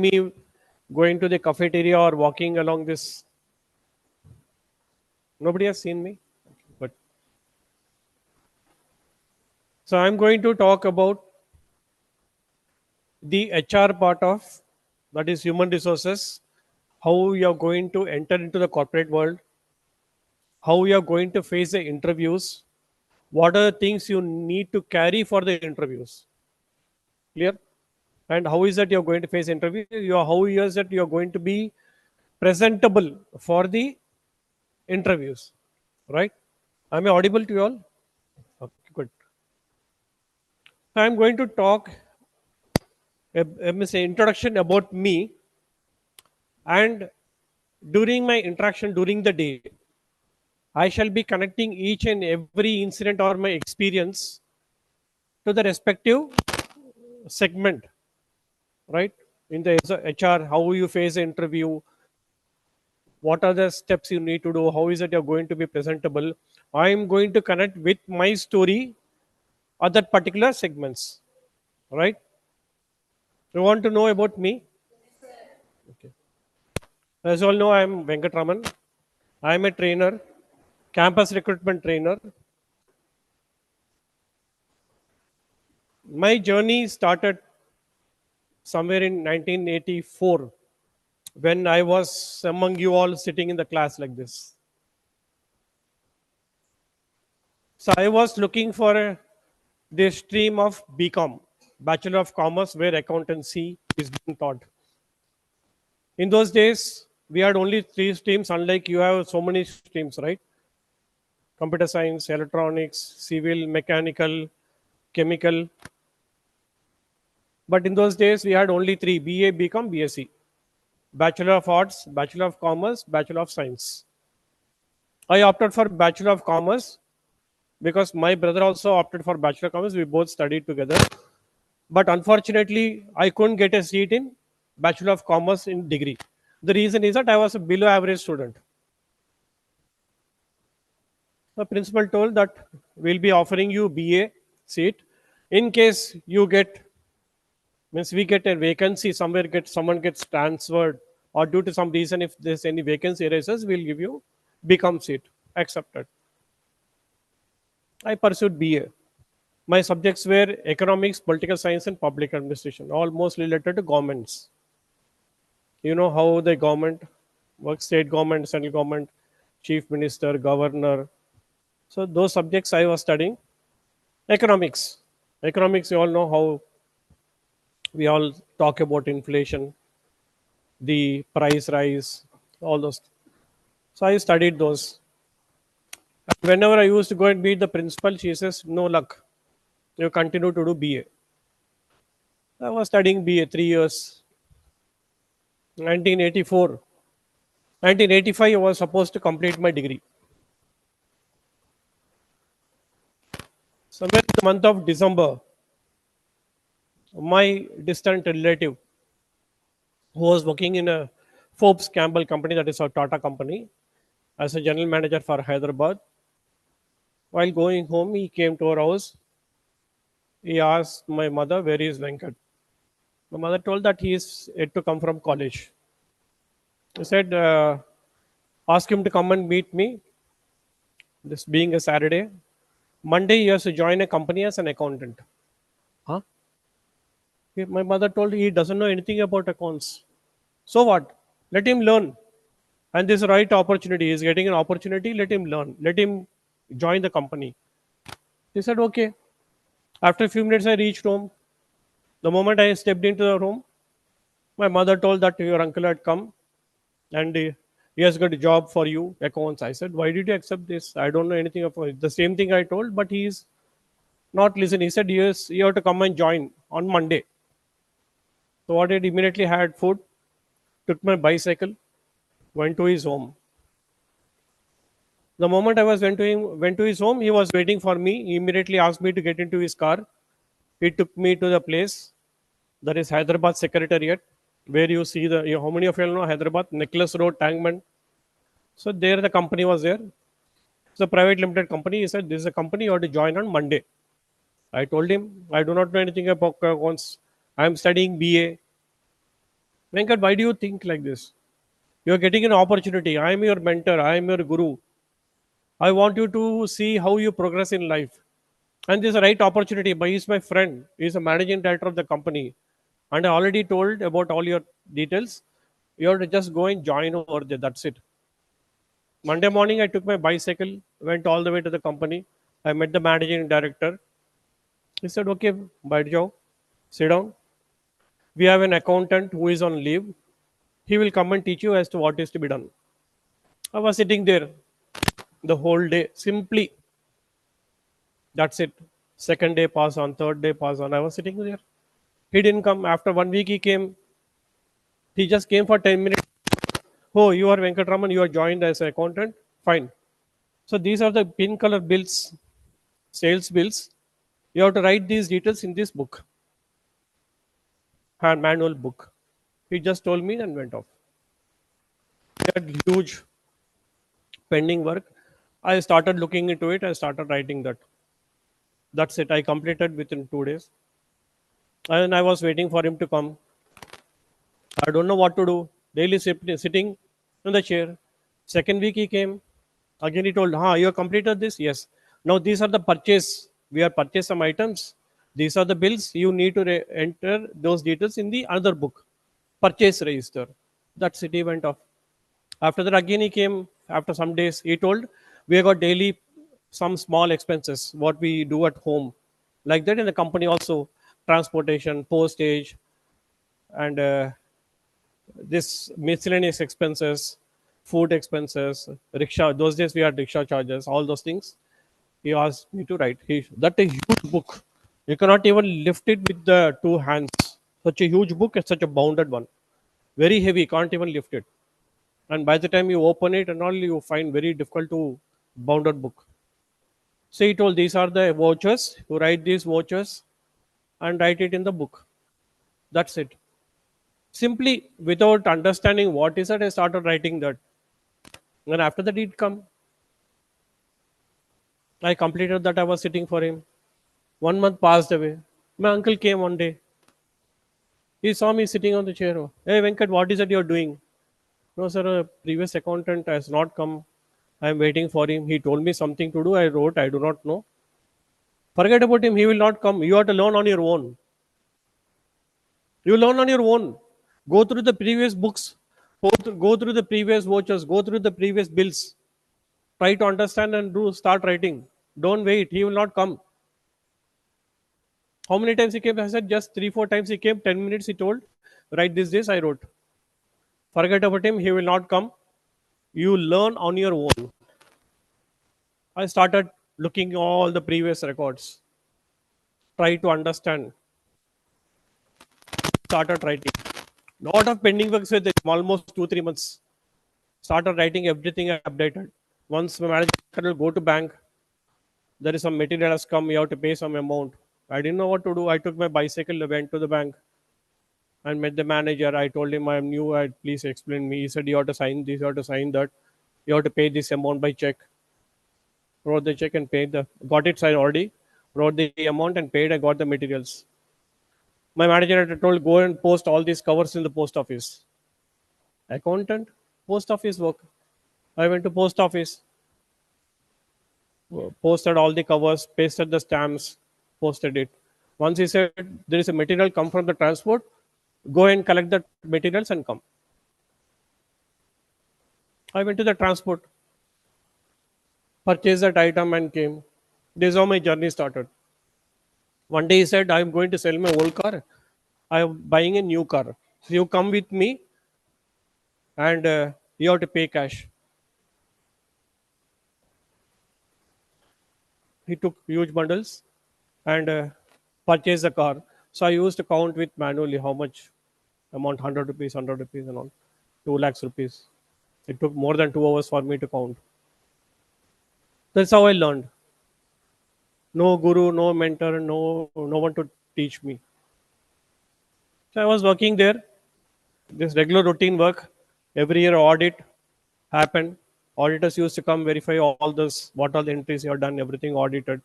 me going to the cafeteria or walking along this? Nobody has seen me. But so I'm going to talk about the HR part of, that is human resources, how you're going to enter into the corporate world, how you're going to face the interviews, what are the things you need to carry for the interviews. Clear? And how is that you're going to face interview? How is that you're going to be presentable for the interviews, right? Am I audible to you all? Okay, good. I'm going to talk, let me say, introduction about me, and during my interaction during the day, I shall be connecting each and every incident or my experience to the respective segment, right? In the HR, how you face the interview, what are the steps you need to do, how is it you're going to be presentable. I am going to connect with my story or that particular segments, right? You want to know about me? Okay. As you all know, I am Venkatraman. I am a trainer, campus recruitment trainer. My journey started somewhere in 1984 when I was among you all sitting in the class like this. So I was looking for the stream of BCom, Bachelor of Commerce, where accountancy is being taught. In those days, we had only three streams, unlike you have so many streams, right? Computer science, electronics, civil, mechanical, chemical. But in those days, we had only three: BA, BCom, BSc. Bachelor of Arts, Bachelor of Commerce, Bachelor of Science. I opted for Bachelor of Commerce because my brother also opted for Bachelor of Commerce. We both studied together. But unfortunately, I couldn't get a seat in Bachelor of Commerce in degree. The reason is that I was a below average student. The principal told that we'll be offering you BA seat. In case you get, means we get a vacancy somewhere, someone gets transferred, or due to some reason, if there's any vacancy arises, we'll give you become seat. Accepted. I pursued BA. My subjects were economics, political science, and public administration, almost related to governments. You know how the government works, state government, central government, chief minister, governor. So those subjects I was studying. Economics. Economics, you all know how we all talk about inflation, the price rise, all those. So I studied those. Whenever I used to go and meet the principal, she says, no luck. You continue to do BA. I was studying BA 3 years. 1984. 1985, I was supposed to complete my degree. Somewhere in the month of December, my distant relative who was working in a Forbes Campbell company, that is a Tata company, as a general manager for Hyderabad. While going home, he came to our house. He asked my mother, where is Venkat? My mother told that he is yet to come from college. He said, ask him to come and meet me, this being a Saturday. Monday, he has to join a company as an accountant. Huh? My mother told he doesn't know anything about accounts. So what? Let him learn. And this right opportunity, he is getting an opportunity, let him learn. Let him join the company. He said, okay. After a few minutes, I reached home. The moment I stepped into the room, my mother told that your uncle had come and he has got a job for you, accounts. I said, why did you accept this? I don't know anything about it. The same thing I told, but he is not listening. He said, yes, you have to come and join on Monday. So what I did, immediately had food, took my bicycle, went to his home. The moment I went to his home, he was waiting for me. He immediately asked me to get into his car. He took me to the place, that is Hyderabad Secretariat, where you see how many of you know Hyderabad, Necklace Road, Tankman. So there the company was there. It's a private limited company. He said, this is a company you have to join on Monday. I told him, I do not know anything about accounts. I am studying BA. Venkat, why do you think like this? You're getting an opportunity. I am your mentor. I am your guru. I want you to see how you progress in life. And this is a right opportunity. But he's my friend. He's a managing director of the company. And I already told about all your details. You have to just go and join over there. That's it. Monday morning, I took my bicycle, went all the way to the company. I met the managing director. He said, okay, bye, Joe. Sit down. We have an accountant who is on leave. He will come and teach you as to what is to be done. I was sitting there the whole day. Simply, that's it. Second day pass on, third day pass on. I was sitting there. He didn't come. After 1 week, he came. He just came for 10 minutes. Oh, you are Venkatraman. You are joined as an accountant. Fine. So these are the pin color bills, sales bills. You have to write these details in this book, hand manual book. He just told me and went off. He had huge pending work. I started looking into it. I started writing that. That's it. I completed within 2 days. And I was waiting for him to come. I don't know what to do. Daily sitting in the chair. Second week he came. Again he told, you have completed this? Yes. Now these are the purchase. We have purchased some items. These are the bills. You need to enter those details in the other book. Purchase register. That city went off. After that, again he came after some days. He told, we have got daily some small expenses, what we do at home. Like that in the company also, transportation, postage, and this miscellaneous expenses, food expenses, rickshaw. Those days we had rickshaw charges, all those things. He asked me to write. That a huge book. You cannot even lift it with the two hands. Such a huge book, it's such a bounded one. Very heavy, can't even lift it. And by the time you open it and all, you find very difficult to bounded book. So he told these are the vouchers. You write these vouchers and write it in the book. That's it. Simply without understanding what is it, I started writing that. And after that, it come. I completed that. I was sitting for him. 1 month passed away. My uncle came one day. He saw me sitting on the chair. Hey Venkat, what is it you're doing? No, sir, a previous accountant has not come. I'm waiting for him. He told me something to do. I wrote, I do not know. Forget about him. He will not come. You have to learn on your own. You learn on your own. Go through the previous books. Go through the previous vouchers. Go through the previous bills. Try to understand and do start writing. Don't wait. He will not come. How many times he came? I said just 3, 4 times he came. 10 minutes he told. Write this. I wrote. Forget about him. He will not come. You learn on your own. I started looking all the previous records. Try to understand. Started writing. Lot of pending works with it, almost 2, 3 months. Started writing everything I updated. Once my manager will go to bank, there is some material has come, you have to pay some amount. I didn't know what to do. I took my bicycle, went to the bank and met the manager. I told him I'm new. Please explain me. He said you have to sign this, you have to sign that. You have to pay this amount by check. Wrote the check and paid the got it signed already. Wrote the amount and paid. I got the materials. My manager had told go and post all these covers in the post office. Accountant, post office work. I went to post office, posted all the covers, pasted the stamps, posted it. Once he said there is a material come from the transport, go and collect the materials and come. I went to the transport, purchased that item and came. This is how my journey started. One day he said, I'm going to sell my old car. I am buying a new car. So you come with me and you have to pay cash. He took huge bundles and purchased the car. So I used to count with manually how much amount 100 rupees, 100 rupees, and all 2 lakhs rupees. It took more than 2 hours for me to count. That's how I learned. No guru, no mentor, no one to teach me. So I was working there. This regular routine work. Every year audit happened. Auditors used to come verify all this, what all the entries you have done, everything audited.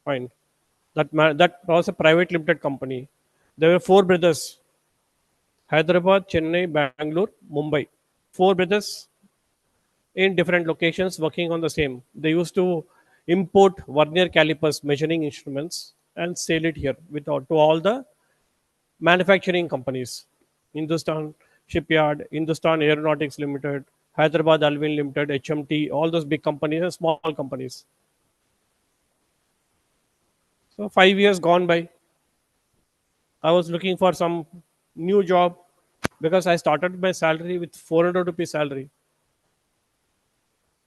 Fine. That was a private limited company. There were 4 brothers. Hyderabad, Chennai, Bangalore, Mumbai. Four brothers in different locations working on the same. They used to import vernier calipers, measuring instruments, and sell it here to all the manufacturing companies. Hindustan Shipyard, Hindustan Aeronautics Limited, Hyderabad Alvin Limited, HMT, all those big companies and small companies. So 5 years gone by. I was looking for some new job because I started my salary with 400 rupees salary.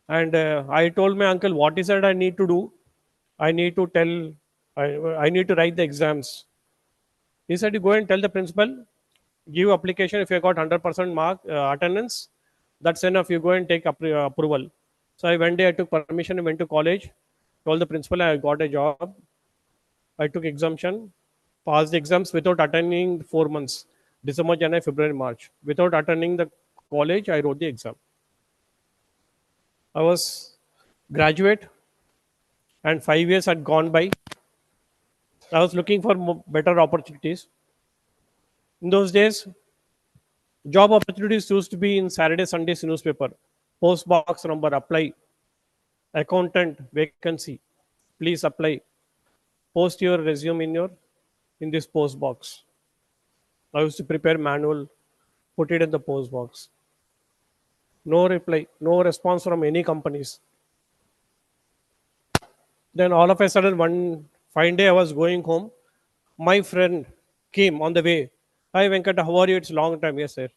And I told my uncle, what is it I need to do? I need to tell, I need to write the exams. He said, you go and tell the principal, give application. If you got 100% mark attendance, that's enough. You go and take approval. So I went there, I took permission, and went to college, told the principal I got a job. I took exemption, passed the exams without attending 4 months, December, January, February, March. Without attending the college, I wrote the exam. I was graduate, and 5 years had gone by. I was looking for better opportunities. In those days, job opportunities used to be in Saturday, Sundays newspaper. Post box number, apply. Accountant vacancy, please apply. Post your resume in this post box. I used to prepare manual, put it in the post box. No reply, no response from any companies. Then all of a sudden, one fine day, I was going home. My friend came on the way. Hi Venkata, how are you? It's a long time. Yes, sir.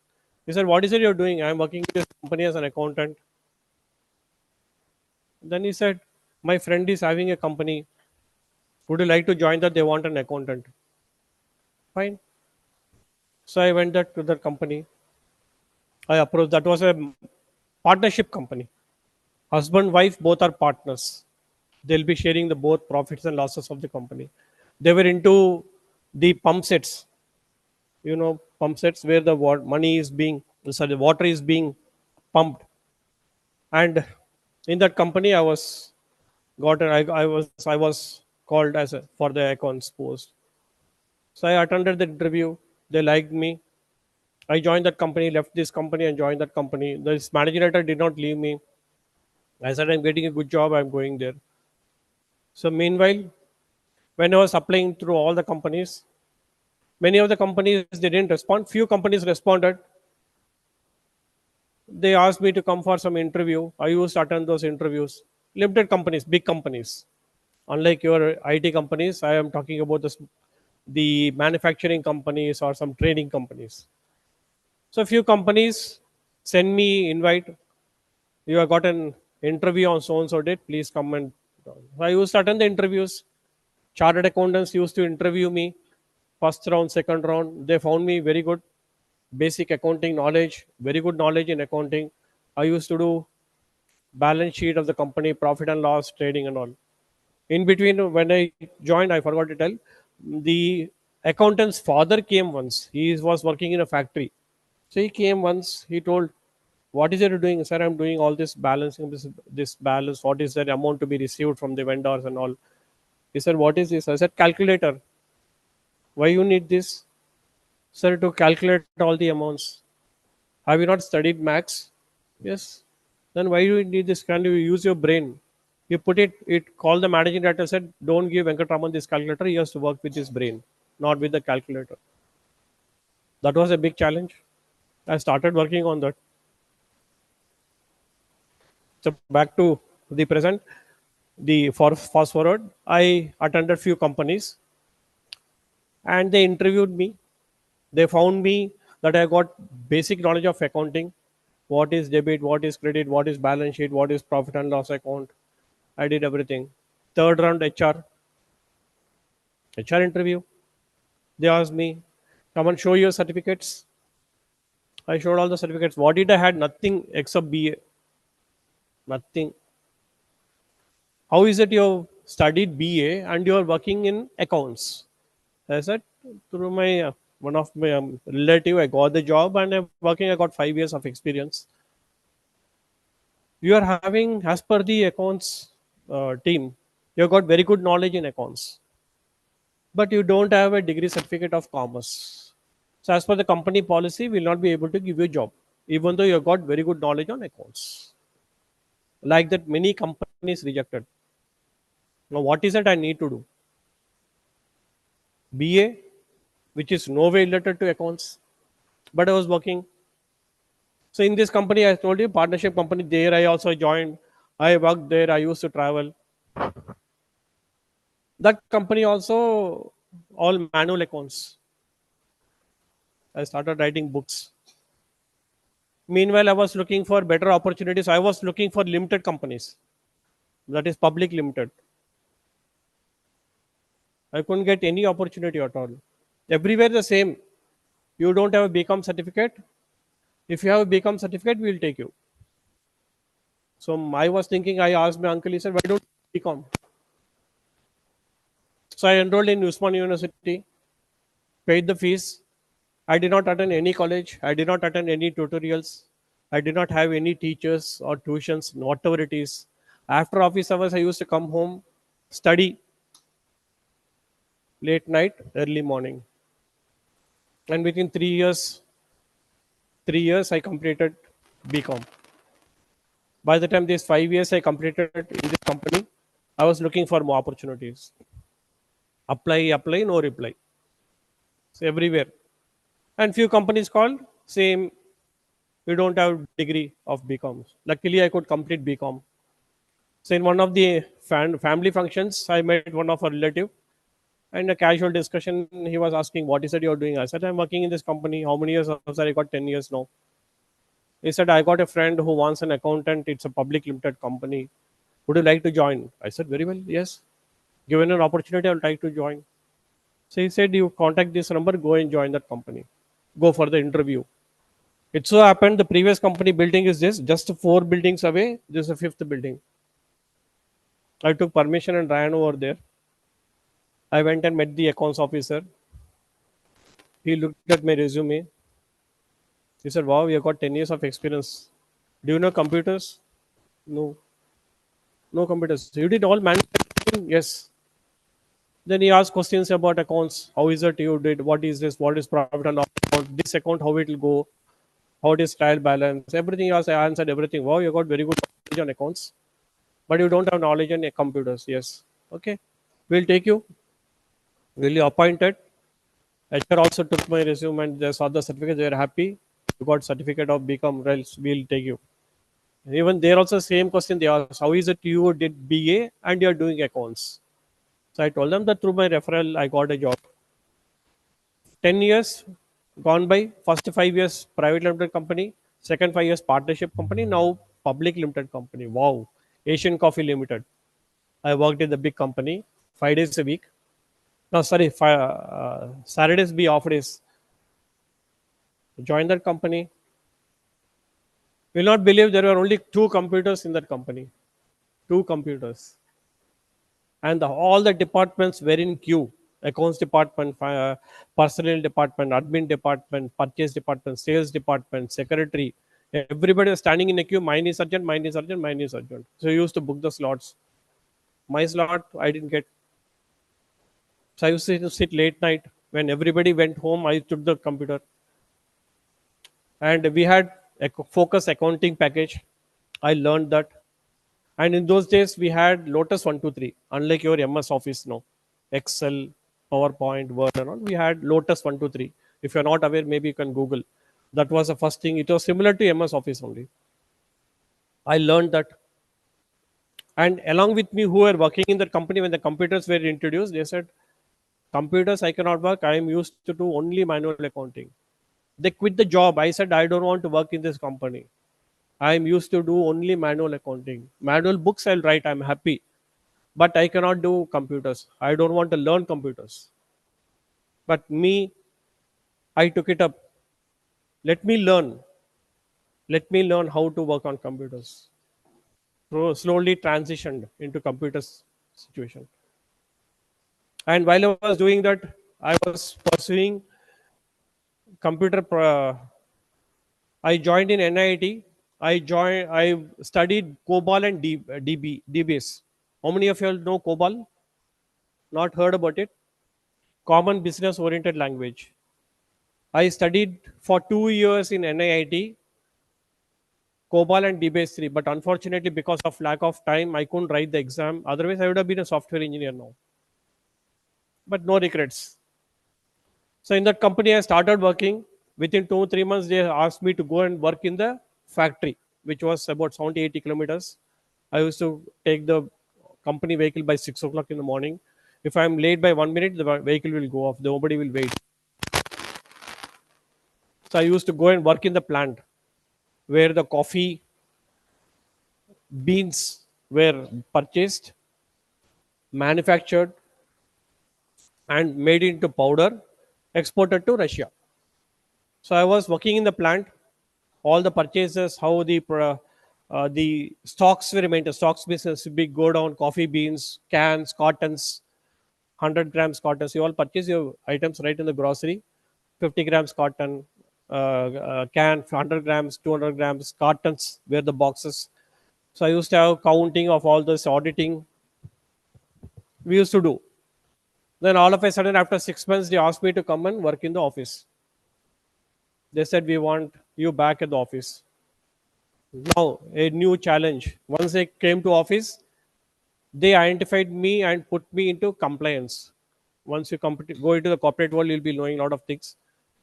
He said, what is it you're doing? I'm working in this company as an accountant. Then he said, my friend is having a company. Would you like to join that? They want an accountant. Fine. So I went that to the company. I approached. That was a partnership company. Husband, wife, both are partners. They'll be sharing the both profits and losses of the company. They were into the pump sets, pump sets where the money is being, sorry, the water is being pumped. And in that company, I was called as for the accounts post. So I attended the interview. They liked me. I joined that company, left this company, and joined that company. This managing director did not leave me. I said, I'm getting a good job. I'm going there. So meanwhile, when I was applying through all the companies, many of the companies they didn't respond. Few companies responded. They asked me to come for some interview. I used to attend those interviews. Limited companies, big companies. Unlike your IT companies, I am talking about the manufacturing companies or some trading companies. So a few companies send me invite. You have got an interview on so and so date. Please come and. I used to attend the interviews. Chartered accountants used to interview me. First round, second round. They found me very good. Basic accounting knowledge, very good knowledge in accounting. I used to do balance sheet of the company, profit and loss, trading and all. In between, when I joined, I forgot to tell, the accountant's father came once. He was working in a factory. So he came once. He told, "What is it you're doing, sir? I'm doing all this balancing, this balance. What is that amount to be received from the vendors and all?" He said, "What is this?" I said, "Calculator." "Why you need this?" "Sir, to calculate all the amounts." "Have you not studied max?" "Yes." "Then why do you need this? Can you use your brain?" You put it called the managing director said, "Don't give Venkatraman this calculator. He has to work with his brain, not with the calculator." That was a big challenge. I started working on that. So back to the present, the for fast forward, I attended few companies and they interviewed me. They found me that I got basic knowledge of accounting. What is debit, what is credit, what is balance sheet, what is profit and loss account. I did everything. Third round HR interview. They asked me, come and show your certificates. I showed all the certificates. What did I had? Nothing except BA. Nothing. How is it you studied BA and you are working in accounts? I said, through my one of my relative, I got the job and I'm working. I got 5 years of experience. You are having, as per the accounts team, you have got very good knowledge in accounts, but you don't have a degree certificate of commerce. So as per the company policy, we will not be able to give you a job, even though you have got very good knowledge on accounts. Like that, many companies rejected. Now, what is it I need to do? BA, which is no way related to accounts, but I was working. So in this company, I told you, partnership company, there I also joined. I worked there. I used to travel. That company also all manual accounts. I started writing books. Meanwhile, I was looking for better opportunities. I was looking for limited companies, that is public limited. I couldn't get any opportunity at all. Everywhere the same. You don't have a BCom certificate. If you have a BCom certificate, we will take you. So I was thinking. I asked my uncle. He said, "Why don't you BCom?" So I enrolled in Usman University, paid the fees. I did not attend any college. I did not attend any tutorials. I did not have any teachers or tuitions, whatever it is. After office hours, I used to come home, study late night, early morning. And within 3 years, 3 years, I completed BCom. By the time these 5 years I completed in this company, I was looking for more opportunities. Apply, no reply. So everywhere. And few companies called, same, we don't have degree of BCom. Luckily, I could complete BCom. So in one of the family functions, I met one of a relative, and a casual discussion. He was asking, "What is it you're doing?" I said, "I'm working in this company. How many years?" I said, "I got 10 years now." He said, "I got a friend who wants an accountant. It's a public limited company. Would you like to join?" I said, "Very well, yes. Given an opportunity, I would like to join." So he said, "You contact this number, go and join that company. Go for the interview." It so happened the previous company building is this, just four buildings away. This is the fifth building. I took permission and ran over there. I went and met the accounts officer. He looked at my resume. He said, "Wow, you got 10 years of experience. Do you know computers?" "No, no computers." "You did all manufacturing?" "Yes." Then he asked questions about accounts. How is it you did? What is this? What is profit and loss account? This account, how it will go? How it is trial balance? Everything else, I answered everything. Wow, you got very good knowledge on accounts, but you don't have knowledge on computers. Yes. Okay. We'll take you. Will you appointed? HR also took my resume and they saw the certificate. They were happy. You got certificate of become else. We'll take you. Even there also same question they asked. How is it you did BA and you're doing accounts? So I told them that through my referral I got a job. 10 years gone by. First 5 years private limited company, second 5 years partnership company, now public limited company. Wow. Asian Coffee Limited. I worked in the big company 5 days a week. No, sorry, Saturdays be off days. Joined that company. Will not believe there were only two computers in that company. Two computers. And all the departments were in queue. Accounts department, personnel department, admin department, purchase department, sales department, secretary. Everybody was standing in a queue. Mine is urgent, mine is urgent, mine is urgent. So I used to book the slots. My slot I didn't get. So I used to sit late night. When everybody went home, I took the computer. And we had a focus accounting package. I learned that. And in those days, we had Lotus 123, unlike your MS Office now. Excel, PowerPoint, Word, and all. We had Lotus 123. If you're not aware, maybe you can Google. That was the first thing. It was similar to MS Office only. I learned that. And along with me, who were working in the company when the computers were introduced, they said, "Computers, I cannot work. I am used to do only manual accounting." They quit the job. I said, "I don't want to work in this company. I am used to do only manual accounting. Manual books I'll write. I'm happy. But I cannot do computers. I don't want to learn computers." But me, I took it up. Let me learn. Let me learn how to work on computers. So slowly transitioned into computers situation. And while I was doing that, I was pursuing computer. I joined in NIT. I studied COBOL and DBase. How many of you all know COBOL? Not heard about it? Common business oriented language. I studied for 2 years in NIIT, COBOL and DBase 3, but unfortunately, because of lack of time, I couldn't write the exam. Otherwise, I would have been a software engineer now. But no regrets. So in that company, I started working. Within 2 3 months, they asked me to go and work in the factory, which was about 70 80 kilometers. I used to take the company vehicle by 6 o'clock in the morning. If I'm late by 1 minute, the vehicle will go off. Nobody will wait. So I used to go and work in the plant where the coffee beans were purchased, manufactured, and made into powder, exported to Russia. So I was working in the plant, all the purchases, how the stocks were maintained. Stocks business, big go down, coffee beans, cans, cottons, 100 grams cottons. You all purchase your items right in the grocery. 50 grams cotton, can, 100 grams, 200 grams, cartons were the boxes. So I used to have counting of all this auditing we used to do. Then all of a sudden, after 6 months, they asked me to come and work in the office. They said, we want you back at the office. Now, a new challenge. Once they came to office, they identified me and put me into compliance. Once you go into the corporate world, you'll be knowing a lot of things: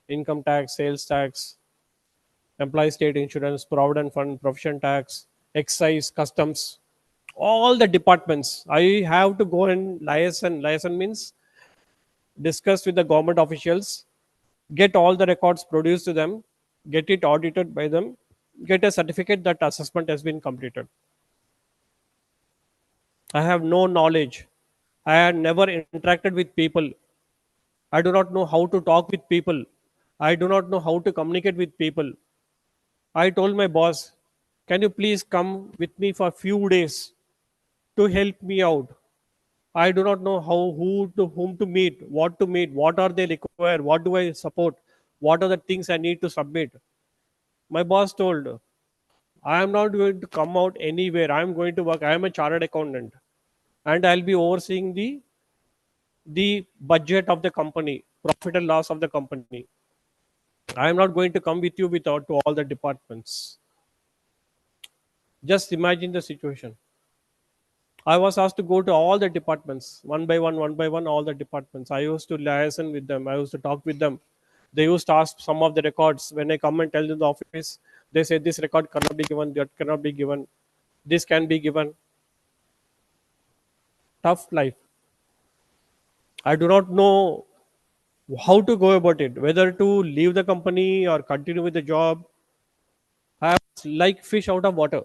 income tax, sales tax, employee state insurance, provident fund, profession tax, excise, customs, all the departments. I have to go and liaison. Liaison means discuss with the government officials, get all the records produced to them, get it audited by them, get a certificate that assessment has been completed. I have no knowledge. I had never interacted with people. I do not know how to talk with people. I do not know how to communicate with people. I told my boss, can you please come with me for a few days to help me out? I do not know how, who to whom to meet, what are they require, what do I support, what are the things I need to submit. My boss told, I am not going to come out anywhere. I am going to work. I am a chartered accountant, and I'll be overseeing the budget of the company, profit and loss of the company. I am not going to come with you without to all the departments. Just imagine the situation. I was asked to go to all the departments, one by one, all the departments. I used to liaison with them. I used to talk with them. They used to ask some of the records. When I come and tell them the office, they say this record cannot be given, that cannot be given, this can be given. Tough life. I do not know how to go about it, whether to leave the company or continue with the job. I was like fish out of water.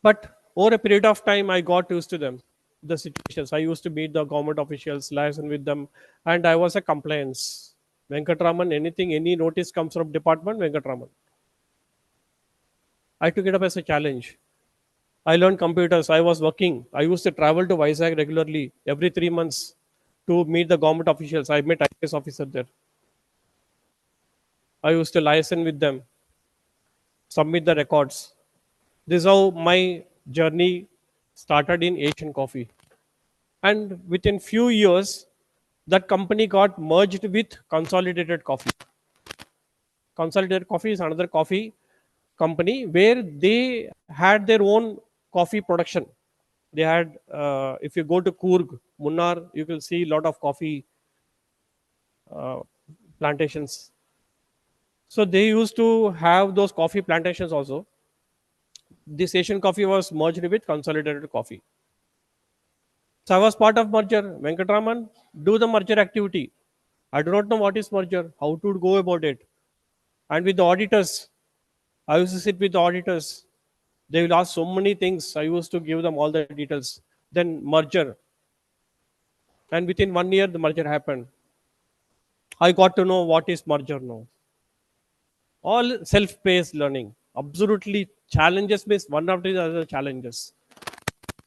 But over a period of time, I got used to them, the situations. I used to meet the government officials, liaison with them, and I was a compliance. Venkatraman, anything, any notice comes from department, Venkatraman. I took it up as a challenge. I learned computers. I was working. I used to travel to Vizag regularly every 3 months to meet the government officials. I met IAS officer there. I used to liaison with them, submit the records. This is how my journey started in Asian Coffee. And within few years, that company got merged with Consolidated Coffee. Consolidated Coffee is another coffee company where they had their own coffee production. They had, if you go to Coorg, Munnar, you will see a lot of coffee uh, plantations. So they used to have those coffee plantations also. This Asian Coffee was merged with Consolidated Coffee. So I was part of merger. Venkatraman, do the merger activity. I do not know what is merger, how to go about it. And with the auditors, I used to sit with the auditors. They will ask so many things. I used to give them all the details. Then merger. And within 1 year, the merger happened. I got to know what is merger now. All self-paced learning. Absolutely challenges based. One after the other challenges.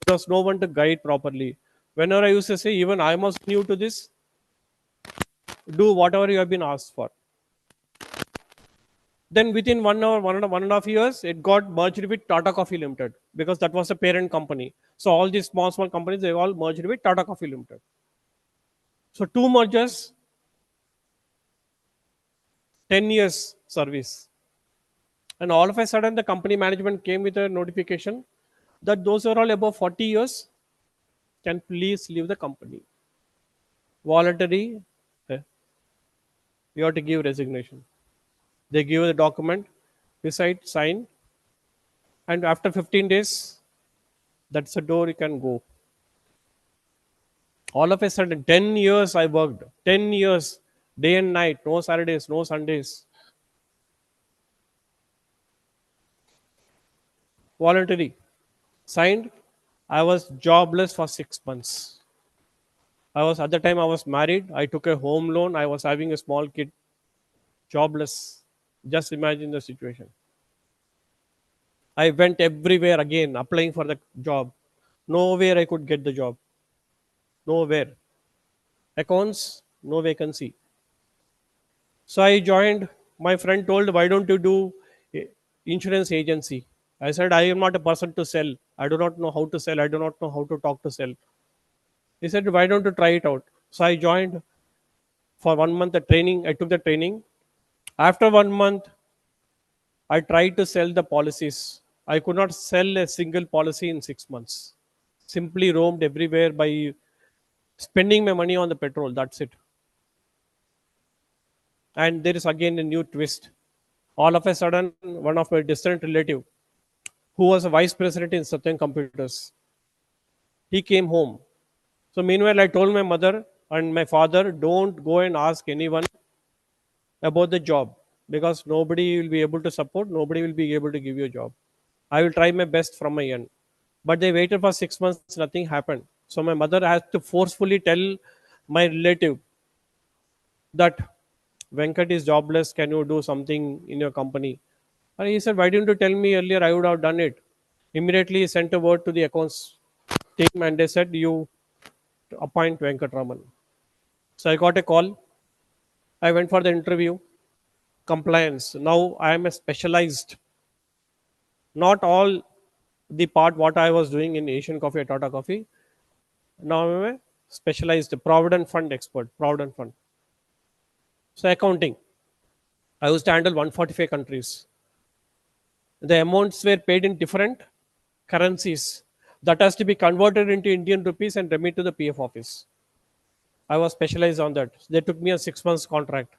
There was no one to guide properly. Whenever I used to say, even I am also new to this, do whatever you have been asked for. Then within 1 hour, 1.5 years, it got merged with Tata Coffee Limited because that was a parent company. So all these small companies, they all merged with Tata Coffee Limited. So two mergers, 10 years service. And all of a sudden, the company management came with a notification that those who are all above 40 years can please leave the company. Voluntary, eh, you have to give resignation. They give the document, decide, sign, and after 15 days, that's the door you can go. All of a sudden, 10 years I worked, 10 years, day and night, no Saturdays, no Sundays, voluntary. Signed, I was jobless for 6 months. I was at the time I was married. I took a home loan. I was having a small kid, jobless. Just imagine the situation. I went everywhere again, applying for the job. Nowhere I could get the job. Nowhere. Accounts, no vacancy. So I joined. My friend told, "Why don't you do insurance agency?" I said, "I am not a person to sell. I do not know how to sell. I do not know how to talk to sell." He said, "Why don't you try it out?" So I joined for 1 month the training. I took the training. After 1 month, I tried to sell the policies. I could not sell a single policy in 6 months. Simply roamed everywhere by spending my money on the petrol. That's it. And there is again a new twist. All of a sudden, one of my distant relative, who was a vice president in Satyam Computers, he came home. So meanwhile, I told my mother and my father, don't go and ask anyone about the job because nobody will be able to support, nobody will be able to give you a job. I will try my best from my end. But they waited for 6 months, nothing happened. So my mother has to forcefully tell my relative that Venkat is jobless. Can you do something in your company? And he said, why didn't you tell me earlier? I would have done it. Immediately he sent a word to the accounts team and they said, you appoint Venkat Raman. So I got a call. I went for the interview. Compliance. Now I am a specialized, not all the part what I was doing in Asian Coffee or Tata Coffee. Now I'm a specialized Provident Fund expert. Provident Fund. So accounting. I used to handle 145 countries. The amounts were paid in different currencies. That has to be converted into Indian rupees and remit to the PF office. I was specialized on that. They took me a 6 months contract.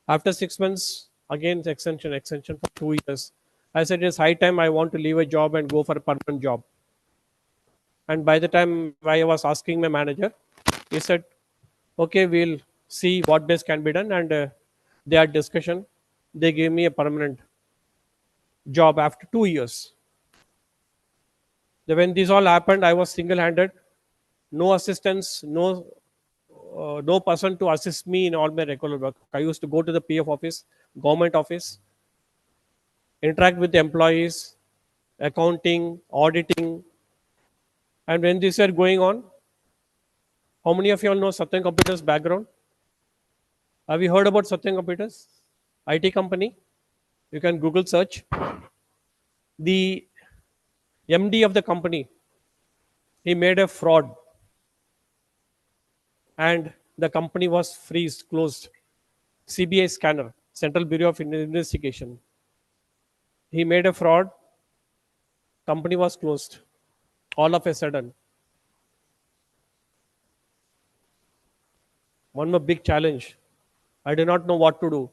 After 6 months, again extension for 2 years. I said it's high time I want to leave a job and go for a permanent job. And by the time I was asking my manager, he said, "Okay, we'll see what best can be done." And they had discussion. They gave me a permanent job after 2 years. When this all happened, I was single-handed, no assistance, no person to assist me in all my regular work. I used to go to the PF office, government office, interact with the employees, accounting, auditing, and when these are going on, how many of you all know Satyam Computers background? Have you heard about Satyam Computers? IT company. You can Google search. The MD of the company, he made a fraud, and the company was freeze closed. CBI scanner, Central Bureau of Investigation. He made a fraud. Company was closed. All of a sudden, one more big challenge. I did not know what to do.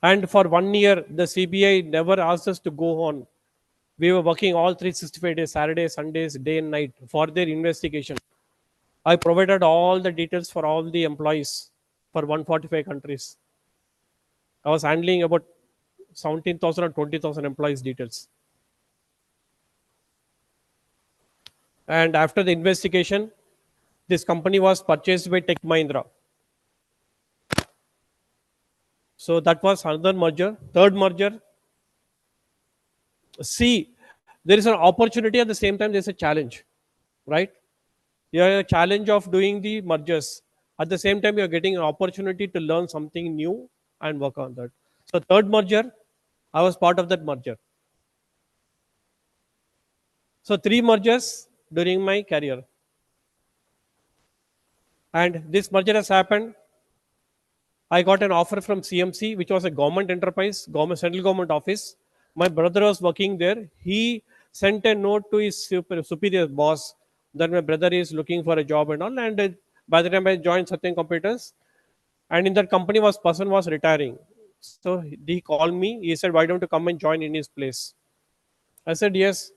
And for 1 year, the CBI never asked us to go on. We were working all 365 days, Saturdays, Sundays, day and night for their investigation. I provided all the details for all the employees for 145 countries. I was handling about 17,000 or 20,000 employees' details. And after the investigation, this company was purchased by Tech Mahindra. So that was another merger. Third merger. See, there is an opportunity at the same time, there's a challenge, right? You have a challenge of doing the mergers. At the same time, you're getting an opportunity to learn something new and work on that. So, third merger, I was part of that merger. So, three mergers during my career. And this merger has happened. I got an offer from CMC, which was a government enterprise, government central government office. My brother was working there. He sent a note to his superior boss that my brother is looking for a job and all. And by the time I joined Satyam Computers, and in that company was person was retiring. So he called me. He said, "Why don't you come and join in his place?" I said yes.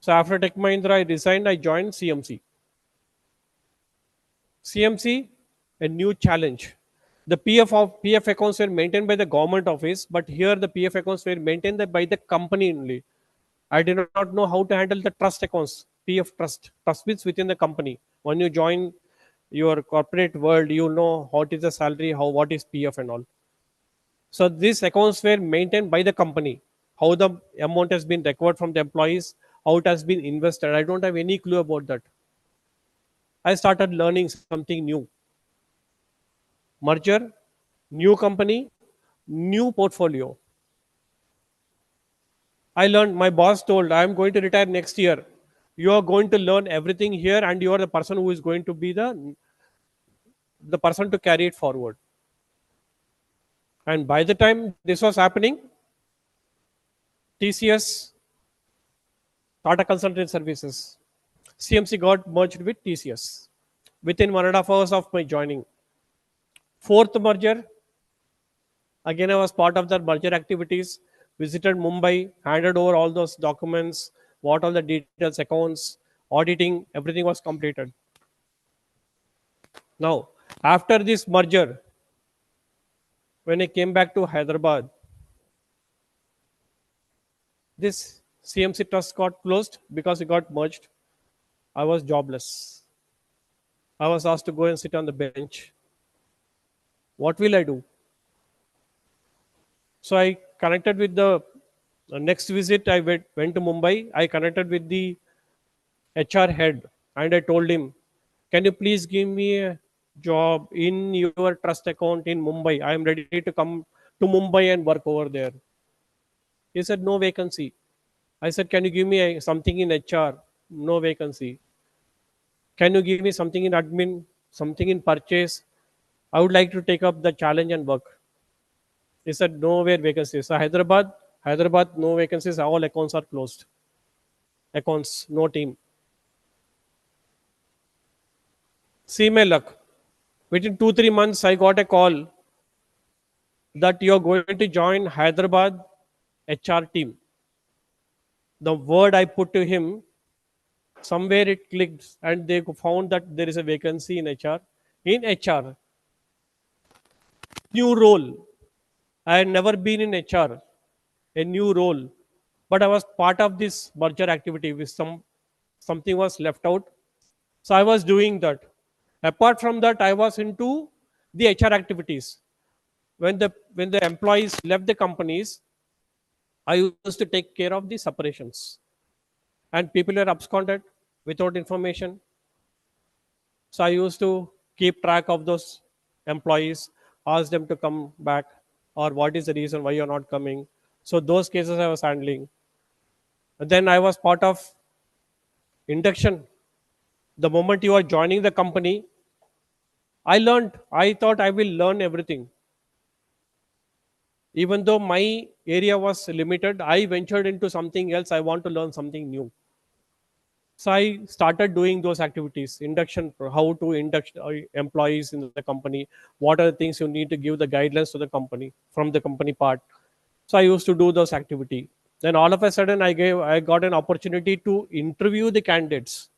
So after Tech Mahindra, I resigned. I joined CMC. CMC, a new challenge. The PF accounts were maintained by the government office, but here the PF accounts were maintained by the company only. I did not know how to handle the trust accounts, PF trust. Trust means within the company. When you join your corporate world, you know what is the salary, how what is PF and all. So these accounts were maintained by the company. How the amount has been recovered from the employees, how it has been invested. I don't have any clue about that. I started learning something new. Merger, new company, new portfolio. I learned, my boss told, I am going to retire next year. You are going to learn everything here, and you are the person who is going to be the person to carry it forward. And by the time this was happening, TCS, Tata Consultancy Services, CMC got merged with TCS within 1.5 hours of my joining. Fourth merger, again I was part of the merger activities, visited Mumbai, handed over all those documents, what all the details, accounts, auditing, everything was completed. Now, after this merger, when I came back to Hyderabad, this CMC trust got closed because it got merged. I was jobless. I was asked to go and sit on the bench. What will I do? So I connected with the next visit. I went to Mumbai. I connected with the HR head and I told him, "Can you please give me a job in your trust account in Mumbai? I am ready to come to Mumbai and work over there." He said, "No vacancy." I said, "Can you give me something in HR?" "No vacancy." "Can you give me something in admin, something in purchase? I would like to take up the challenge and work." He said, "Nowhere vacancies." So Hyderabad, no vacancies. All accounts are closed. Accounts, no team. See my luck. Within 2 3 months, I got a call that you're going to join Hyderabad HR team. The word I put to him, somewhere it clicked, and they found that there is a vacancy in HR. In HR, new role. I had never been in HR, a new role, but I was part of this merger activity. With something was left out, so I was doing that. Apart from that, I was into the HR activities. When the employees left the companies, I used to take care of the separations, and people were absconded without information. So I used to keep track of those employees, ask them to come back, or what is the reason why you're not coming. So those cases I was handling. And then I was part of induction. The moment you are joining the company, I learned. I thought I will learn everything. Even though my area was limited, I ventured into something else. I want to learn something new. So I started doing those activities, induction, how to induct employees in the company, what are the things you need to give the guidelines to the company from the company part. So I used to do those activity. Then all of a sudden, I got an opportunity to interview the candidates.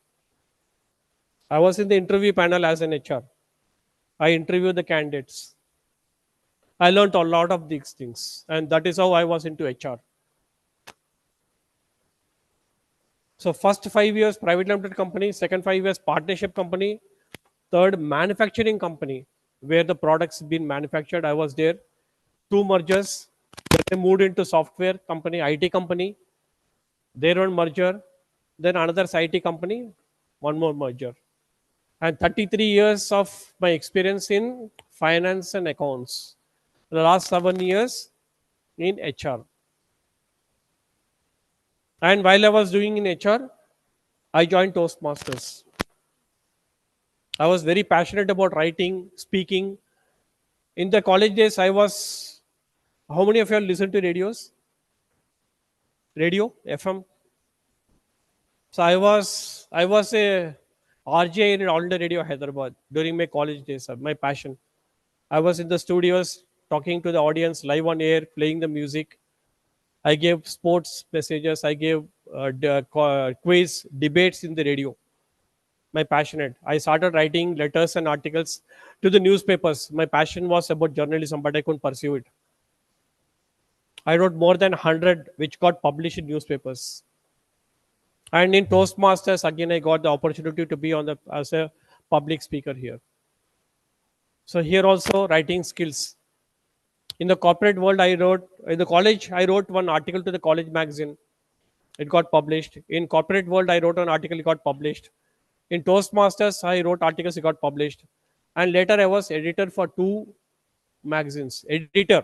I was in the interview panel as an HR. I interviewed the candidates. I learned a lot of these things, and that is how I was into HR. So first 5 years private limited company, second 5 years partnership company, third manufacturing company where the products been manufactured. I was there. Two mergers. Then I moved into software company, IT company. Their own merger. Then another IT company. One more merger. And 33 years of my experience in finance and accounts. The last 7 years in HR. And while I was doing in HR, I joined Toastmasters. I was very passionate about writing, speaking, In the college days, I was. How many of you all listen to radios? Radio, FM. So I was a RJ in all the radio Hyderabad during my college days. My passion. I was in the studios talking to the audience live on air, playing the music. I gave sports messages. I gave quiz debates in the radio. My passionate. I started writing letters and articles to the newspapers. My passion was about journalism, but I couldn't pursue it. I wrote more than 100, which got published in newspapers. And in Toastmasters, again, I got the opportunity to be on the as a public speaker here. So here also writing skills. In the corporate world, I wrote in the college. I wrote one article to the college magazine. It got published. In corporate world, I wrote an article. It got published. In Toastmasters, I wrote articles. It got published. And later, I was editor for two magazines. Editor.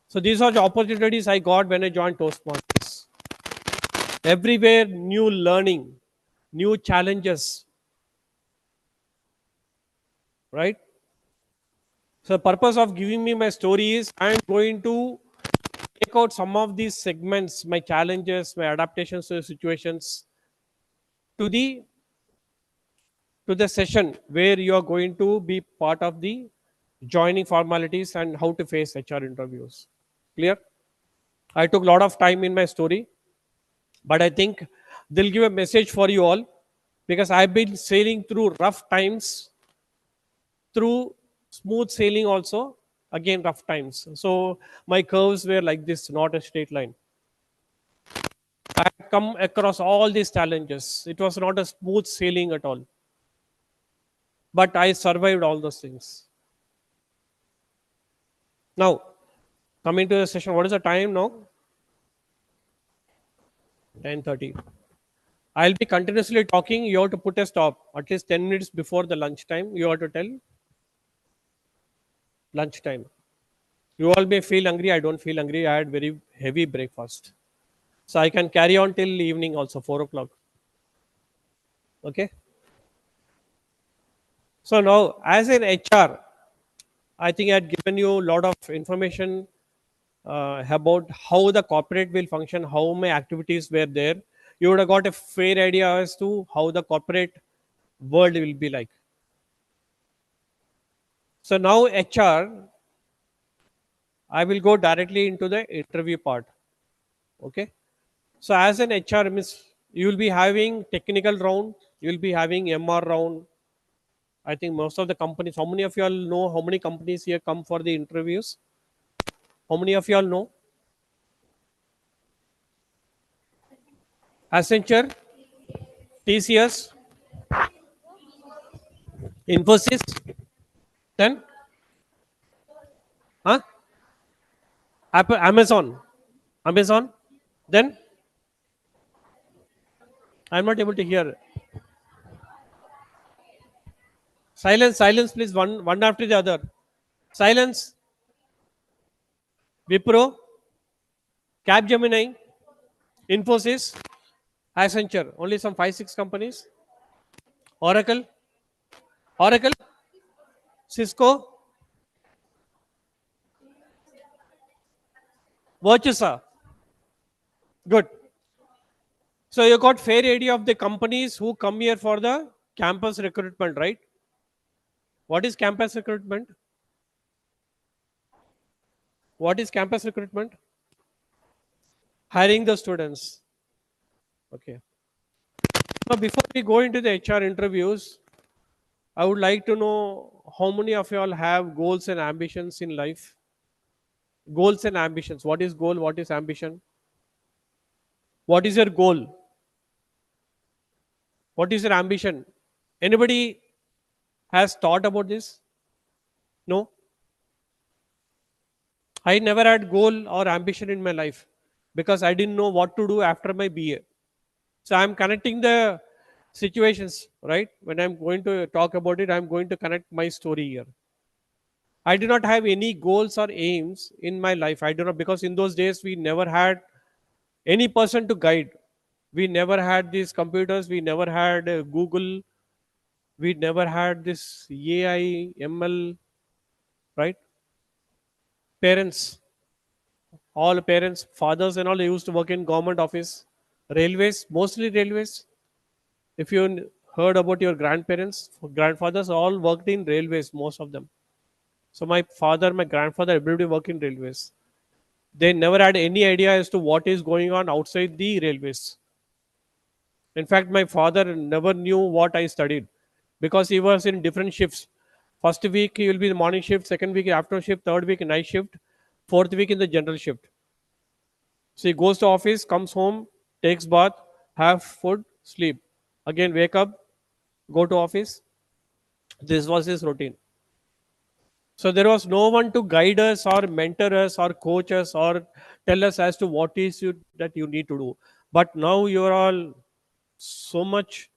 So these are the opportunities I got when I joined Toastmasters. Everywhere, new learning, new challenges, right? So the purpose of giving me my story is I'm going to take out some of these segments, my challenges, my adaptations to the situations, to the session where you are going to be part of the joining formalities and how to face HR interviews. Clear? I took a lot of time in my story, but I think they'll give a message for you all because I've been sailing through rough times, through smooth sailing also, again rough times. So my curves were like this, not a straight line. I had come across all these challenges. It was not a smooth sailing at all, but I survived all those things. Now, coming to the session, what is the time now? 10:30. I'll be continuously talking. You have to put a stop at least 10 minutes before the lunchtime. You have to tell lunchtime. You all may feel hungry. I don't feel hungry. I had very heavy breakfast. So I can carry on till evening also, 4 o'clock. Okay. So now, as an HR, I think I had given you a lot of information about how the corporate will function, how my activities were there. You would have got a fair idea as to how the corporate world will be like. So now HR, I will go directly into the interview part. Okay. So as an HR, means you will be having technical round, you will be having MR round. I think most of the companies. How many of you all know how many companies here come for the interviews? How many of you all know? Accenture, TCS, Infosys, then huh? Apple, Amazon. Then I'm not able to hear. Silence, please. One after the other. Silence. Wipro, Capgemini, Infosys, Accenture. Only some 5 6 companies. Oracle, Oracle, Cisco, Virtusa. Good. So you got fair idea of the companies who come here for the campus recruitment, right? What is campus recruitment? What is campus recruitment? Hiring the students. Okay. Now, before we go into the HR interviews, I would like to know how many of you all have goals and ambitions in life. Goals and ambitions. What is goal? What is ambition? What is your goal? What is your ambition? Anybody has thought about this? No. I never had goal or ambition in my life because I didn't know what to do after my BA. So I'm connecting the situations, right? When I'm going to talk about it, I'm going to connect my story here. I do not have any goals or aims in my life. I do not, because in those days we never had any person to guide. We never had these computers. We never had Google. We never had this AI, ML, Parents, all parents, fathers and all, they used to work in government office, railways, mostly railways. If you heard about your grandparents, grandfathers, all worked in railways, most of them. So my father, my grandfather, everybody worked in railways. They never had any idea as to what is going on outside the railways. In fact, my father never knew what I studied because he was in different shifts. First week he will be the morning shift, second week afternoon shift, third week night shift, fourth week in the general shift. So he goes to office, comes home, takes bath, have food, sleep. Again wake up, go to office. This was his routine. So there was no one to guide us or mentor us or coach us or tell us as to what is you, that you need to do. But now you are all so much.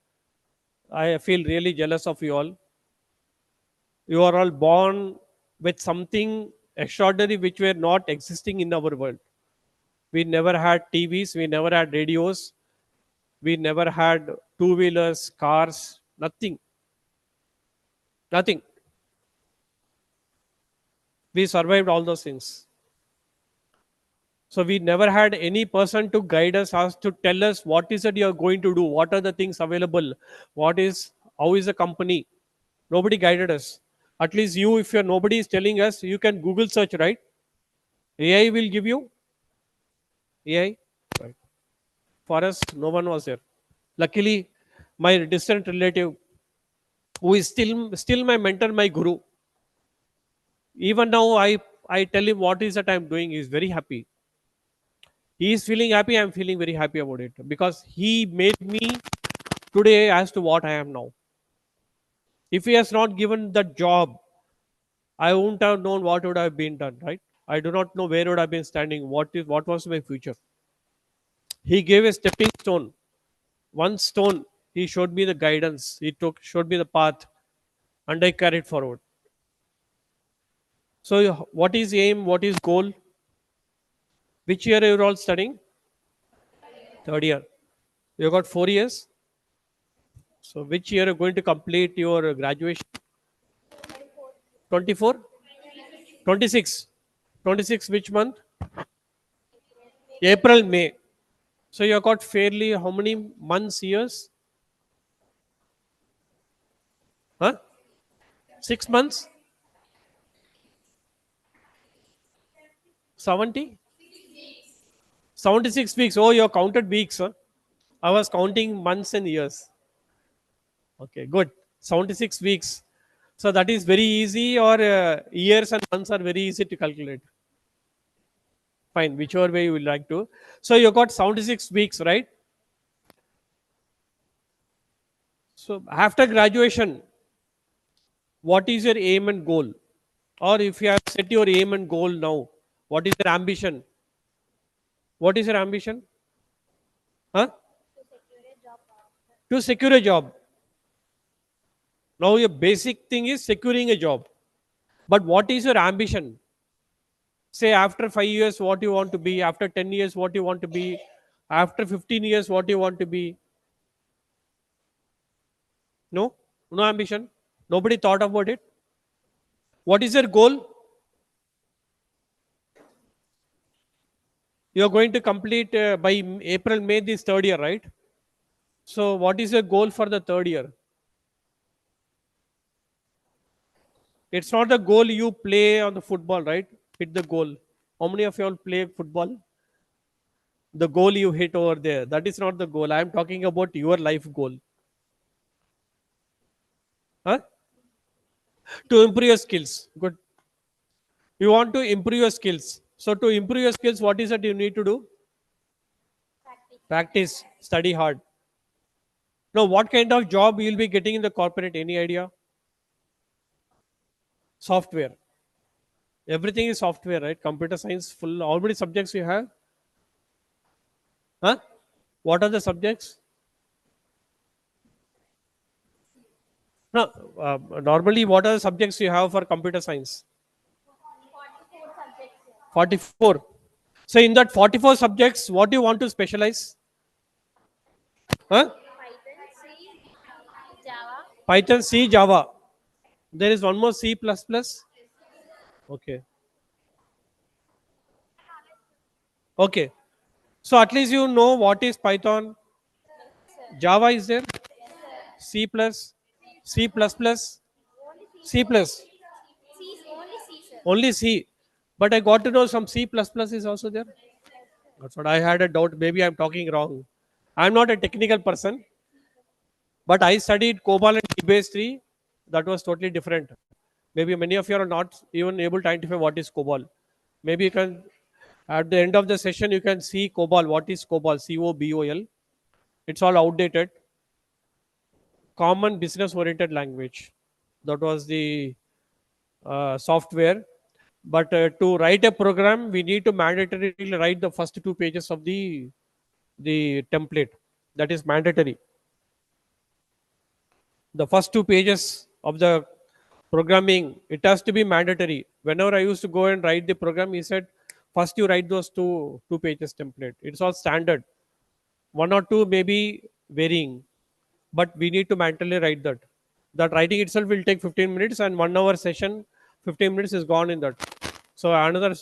I feel really jealous of you all. You are all born with something extraordinary which were not existing in our world. We never had TVs, we never had radios, we never had two wheelers, cars, nothing, nothing. We survived all those things. So we never had any person to guide us, as to tell us what is it you are going to do, what are the things available, what is, how is the company. Nobody guided us. At least you, if you're nobody is telling us, you can Google search, right? AI will give you AI. Right. For us, no one was there. Luckily, my distant relative, who is still my mentor, my guru. Even now, I tell him what is that I'm doing. He's very happy. He is feeling happy. I'm feeling very happy about it because he made me today as to what I am now. If he has not given that job, I wouldn't have known what would have been done. Right? I do not know where would I have been standing. What was my future? He gave a stepping stone. One stone. He showed me the guidance. He showed me the path, and I carried forward. So, what is aim? What is goal? Which year you are all studying? Third year. You got 4 years. So, which year are you going to complete your graduation? 24? 26. 26 which month? April, May. So, you have got fairly how many months, years? Huh? 6 months? 70? 76 weeks. Oh, you have counted weeks. Huh? I was counting months and years. Okay, good. 76 weeks. So that is very easy, or years and months are very easy to calculate. Fine, whichever way you would like to. So you got 76 weeks, right? So after graduation, what is your aim and goal? Or if you have set your aim and goal now, what is your ambition? What is your ambition? Huh? To secure a job. Now your basic thing is securing a job. But what is your ambition? Say after 5 years what you want to be, after 10 years what you want to be, after 15 years what you want to be. No, no ambition. Nobody thought about it. What is your goal? You are going to complete by April, May this third year, right? So what is your goal for the third year? It's not the goal you play on the football, right? Hit the goal. How many of you all play football? The goal you hit over there, that is not the goal. I am talking about your life goal. Huh? To improve your skills. Good. You want to improve your skills. So to improve your skills, what is it you need to do? Practice, study hard. Now, what kind of job you'll be getting in the corporate? Any idea? Software. Everything is software, right? Computer science, full. How many subjects you have? Huh? What are the subjects? No, normally, what are the subjects you have for computer science? 44. So, in that 44 subjects, what do you want to specialize? Huh? Python, C, Java. There is one more C++. Okay. Okay. So at least you know what is Python. Java is there. C plus, C plus plus, C plus. Only C. But I got to know some C plus plus is also there. That's what I had a doubt. Maybe I'm talking wrong. I'm not a technical person, but I studied COBOL and DBase 3. That was totally different. Maybe many of you are not even able to identify what is COBOL. Maybe you can, at the end of the session, you can see COBOL. What is COBOL? COBOL. It's all outdated. Common business oriented language. That was the software. But to write a program, we need to mandatorily write the first two pages of the template. That is mandatory. The first two pages of the programming, it has to be mandatory. Whenever I used to go and write the program, he said, first you write those two pages template. It's all standard. One or two may be varying, but we need to mentally write that. That writing itself will take 15 minutes, and 1 hour session, 15 minutes is gone in that. So another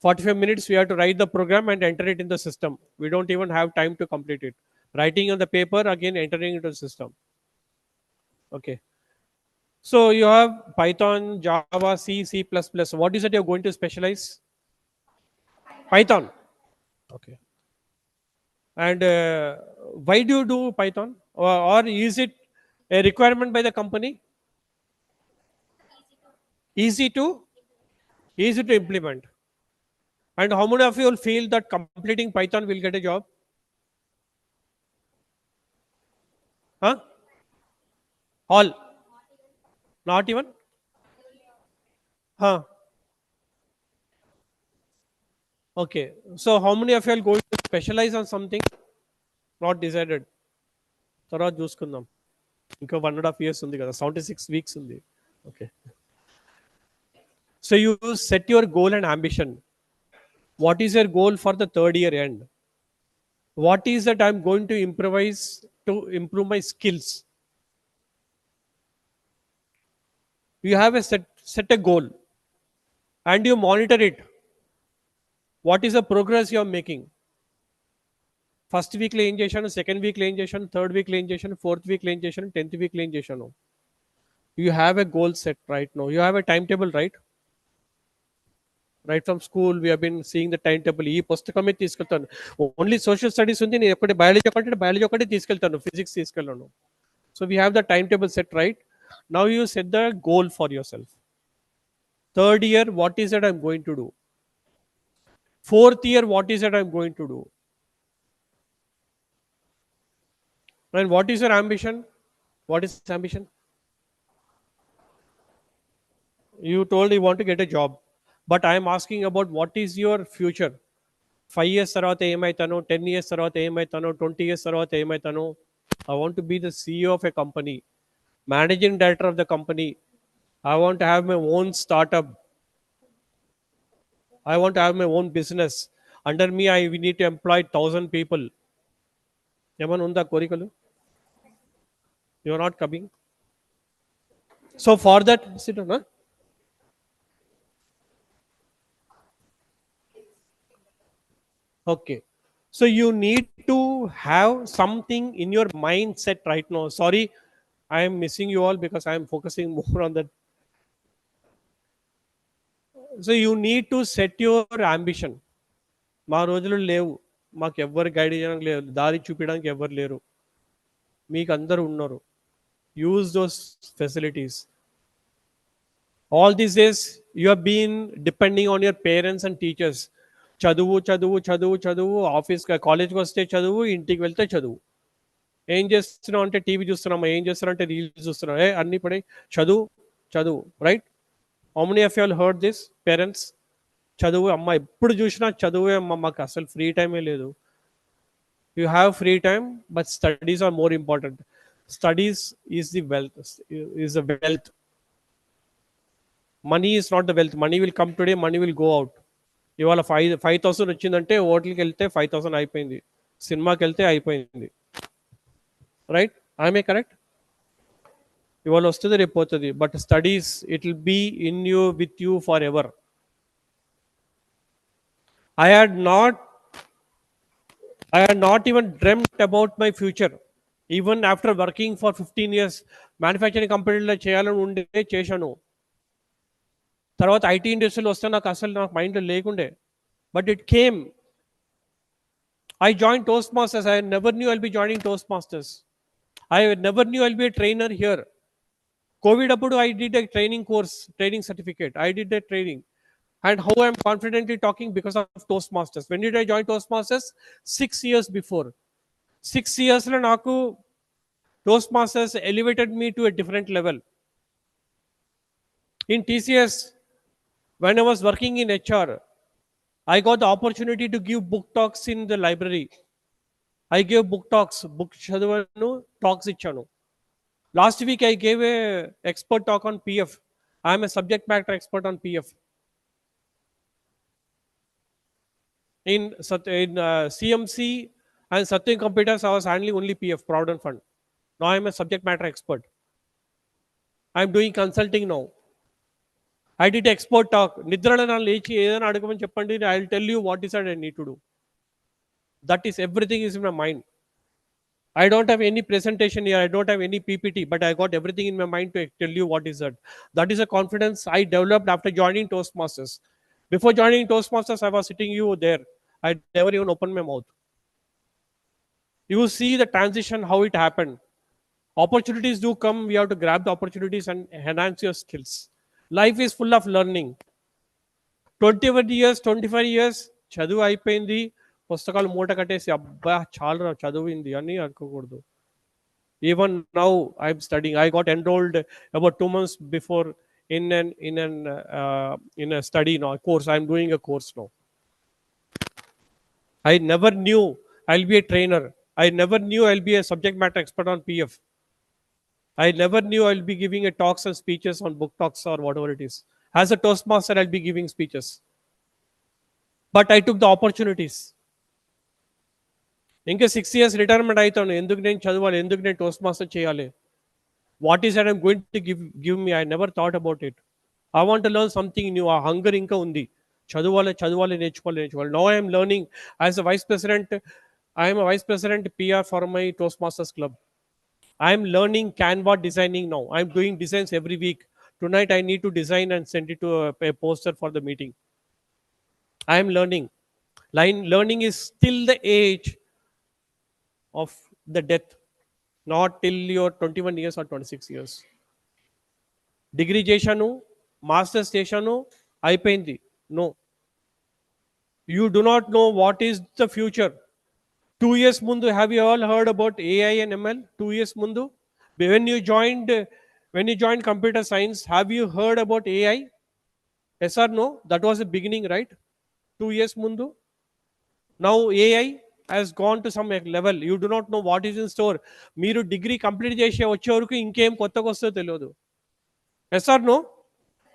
45 minutes we have to write the program and enter it in the system. We don't even have time to complete it. Writing on the paper, again entering into the system. Okay. So you have Python, Java, C, C++. What is it you're going to specialize? Python. Okay. And why do you do Python? Or is it a requirement by the company? Easy to easy to implement. And how many of you will feel that completing Python will get a job? Huh? All? Not even? Huh? Okay. So how many of you are going to specialize on something? Not decided. తర్వాత చూసుకుందాం. ఇంకా 1.5 years ఉంది కదా, 76 weeks ఉంది. Okay. So you set your goal and ambition. What is your goal for the third year end? What is that I'm going to improvise to improve my skills? You have a set a goal and you monitor it. What is the progress you are making? First వీక్లో ఏం చేశాను, second వీక్లో ఏం చేశాను, third వీక్లో ఏం చేశాను, fourth వీక్లో ఏం చేశాను, 10th వీక్లో ఏం చేశాను? You have a goal set right now. You have a timetable, right from school we have been seeing the timetable. ఈ పుస్తకమే తీసుకెళ్తాను. ఓన్లీ సోషల్ స్టడీస్ ఉంది, నేను ఒకటి బయాలజీ ఒకటి బయాలజీ ఒకటి తీసుకెళ్తాను, ఫిజిక్స్ తీసుకెళ్ళాను. So we have the time table set, right? Now you set the goal for your self. Third year, what is that I'm going to do? Fourth year, what is that I'm going to do? And what is your ambition? What is ambition? You told you want to get a job, but I am asking about what is your future? 5 years తర్వాత ఏమైతాను, 10 years తర్వాత ఏమైతాను, 20 years తర్వాత ఏమైతాను? I want to be the CEO of a company, managing director of the company. I want to have my own startup. I want to have my own business. Under me, I we need to employ 1,000 people. ఏమైనా ఉందా కోరికలు? You are not coming. So for that, sit down, huh? Okay. So you need to have something in your mindset right now. Sorry, I am missing you all because I am focusing more on that. So you need to set your ambition. మా రోజులు లేవు, మాకు ఎవ్వరు guide చేయడానికి లేరు, దారి చూపించడానికి ఎవ్వరు లేరు, మీకు అందరు ఉన్నారు. Use those facilities. All these days you have been depending on your parents and teachers. చదువు చదువు చదువు చదువు, ఆఫీస్ కాలేజ్కి వస్తే చదువు, ఇంటికి వెళ్తే చదువు. ఏం చేస్తున్నావు అంటే టీవీ చూస్తున్నామా, ఏం చేస్తున్నావు అంటే రీల్స్ చూస్తున్నాం, అన్ని పడి చదువు చదువు, right? How many of you all heard this? Parents, చదువు అమ్మ, ఎప్పుడు చూసినా చదువే అమ్మ, మాకు అసలు ఫ్రీ టైమే లేదు. You have free time, but studies are more important. Studies is the wealth, is the wealth. Money is not the wealth. Money will come today, money will go out. ఇవాళ 5,000 వచ్చిందంటే హోటల్కి వెళ్తే 5,000 అయిపోయింది, సినిమాకి వెళ్తే అయిపోయింది, రైట్? I'm correct? ఇవాళ వస్తుంది, రేపు పోతుంది, but studies it will be in you, with you forever. I had not I had not even dreamt about my future. Even after working for 15 years, manufacturing కంపెనీలో చేయాలని ఉండే చేశాను. తర్వాత IT ఇండస్ట్రీలో వస్తే నాకు అసలు నాకు మైండ్లో లేకుండే. But it came. I joined Toastmasters. I never knew I'll be joining Toastmasters. I never knew I'll be a trainer here. COVID అప్పుడు I did a training course, training certificate. I did that training. And how I'm confidently talking because of Toastmasters. When did I join Toastmasters? 6 years before. 6 years లో నాకు Toastmasters elevated me to a different level. In TCS, when I was working in HR, I got the opportunity to give book talks in the library. I gave book talks, book చదివాను, talks ఇచ్చాను. Last week I gave a expert talk on PF. I am a subject matter expert on PF. In CMC and Satyam Computers, I was handling only PF, Provident Fund. Now I am a subject matter expert. I am doing consulting now. I did expert talk. నిద్రలో నన్ను లేచి ఏదైనా అడగమని చెప్పండి. I will tell you what is that I need to do. That is everything is in my mind. I don't have any presentation here. I don't have any PPT, but I got everything in my mind to tell you what is that. That is a confidence I developed after joining Toastmasters. Before joining Toastmasters, I was sitting you there. I never even opened my mouth. You see the transition, how it happened. Opportunities do come. We have to grab the opportunities and enhance your skills. Life is full of learning. 21 years, 25 years, చదువు అయిపోయింది, పుస్తకాలు మూట కట్టేసి అబ్బా చాలా చదువుంది అని అనుకోకూడదు. Even now I'm studying. I got enrolled about 2 months before in a study now course. I'm doing a course now. I never knew I'll be a trainer. I never knew I'll be a subject matter expert on PF. I never knew I'll be giving a talks and speeches on book talks or whatever it is. As a Toastmaster, I'll be giving speeches. But I took the opportunities. ఇంకా 6 years retirement అవుతాను, ఎందుకు నేను చదవాలి, ఎందుకు నేను toast master చేయాలి, what is that I'm going to give me. I never thought about it. I want to learn something new. ఆ hunger ఇంకా ఉంది, చదవాలి చదవాలి నేర్చుకోవాలి నేర్చుకోవాలి. No I'm learning as a vice president. I'm vice president PR for my toast masters club. I'm learning Canva designing now. I'm doing designs every week. Tonight I need to design and send it to a poster for the meeting. I am learning. Learning is still the age of the death, not till your 21 years or 26 years. Degree చేశాను, masters చేశాను, అయిపోయింది. No, you do not know what is the future. 2 years ముందు, have you all heard about AI and ML? 2 years ముందు, when you joined when you joined computer science, have you heard about AI? Yes or no? That was the beginning, right? 2 years mundu. Now AI has gone to some level. You do not know what is in store. మీరు degree complete చేసే వచ్చే వరకు ఇంకేం కొత్తగా వస్తుందో తెలియదు. Yes or no?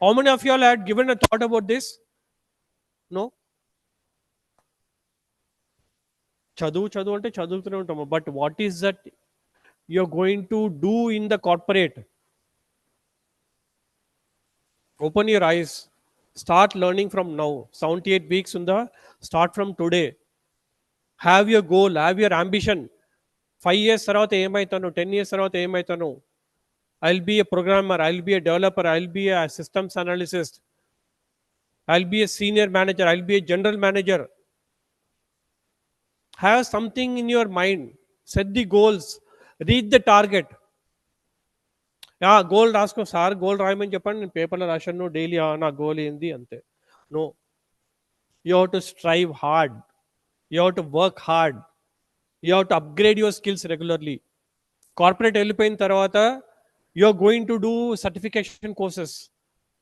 How many of you all had given a thought about this? No. చదువు చదువు అంటే చదువుతూనే ఉంటాము, but what is that you're going to do in the corporate? Open your eyes. Start learning from now. 78 weeks unda. Start from today. Have your goal, have your ambition. 5 years తర్వాత ఏమైతాను, 10 years తర్వాత ఏమైతాను. I'll be a programmer, I'll be a developer, I'll be a systems analyst, I'll be a senior manager, I'll be a general manager. Have something in your mind. Set the goals. Reach the target. Goal రాసుకో sir, goal రాయమని చెప్పండి, నేను పేపర్లో రాశాను daily, నా goal ఏంది అంతే. No, you have to strive hard, you have to work hard, you have to upgrade your skills regularly. Corporate వెళ్ళిపోయిన తర్వాత you are going to do certification courses.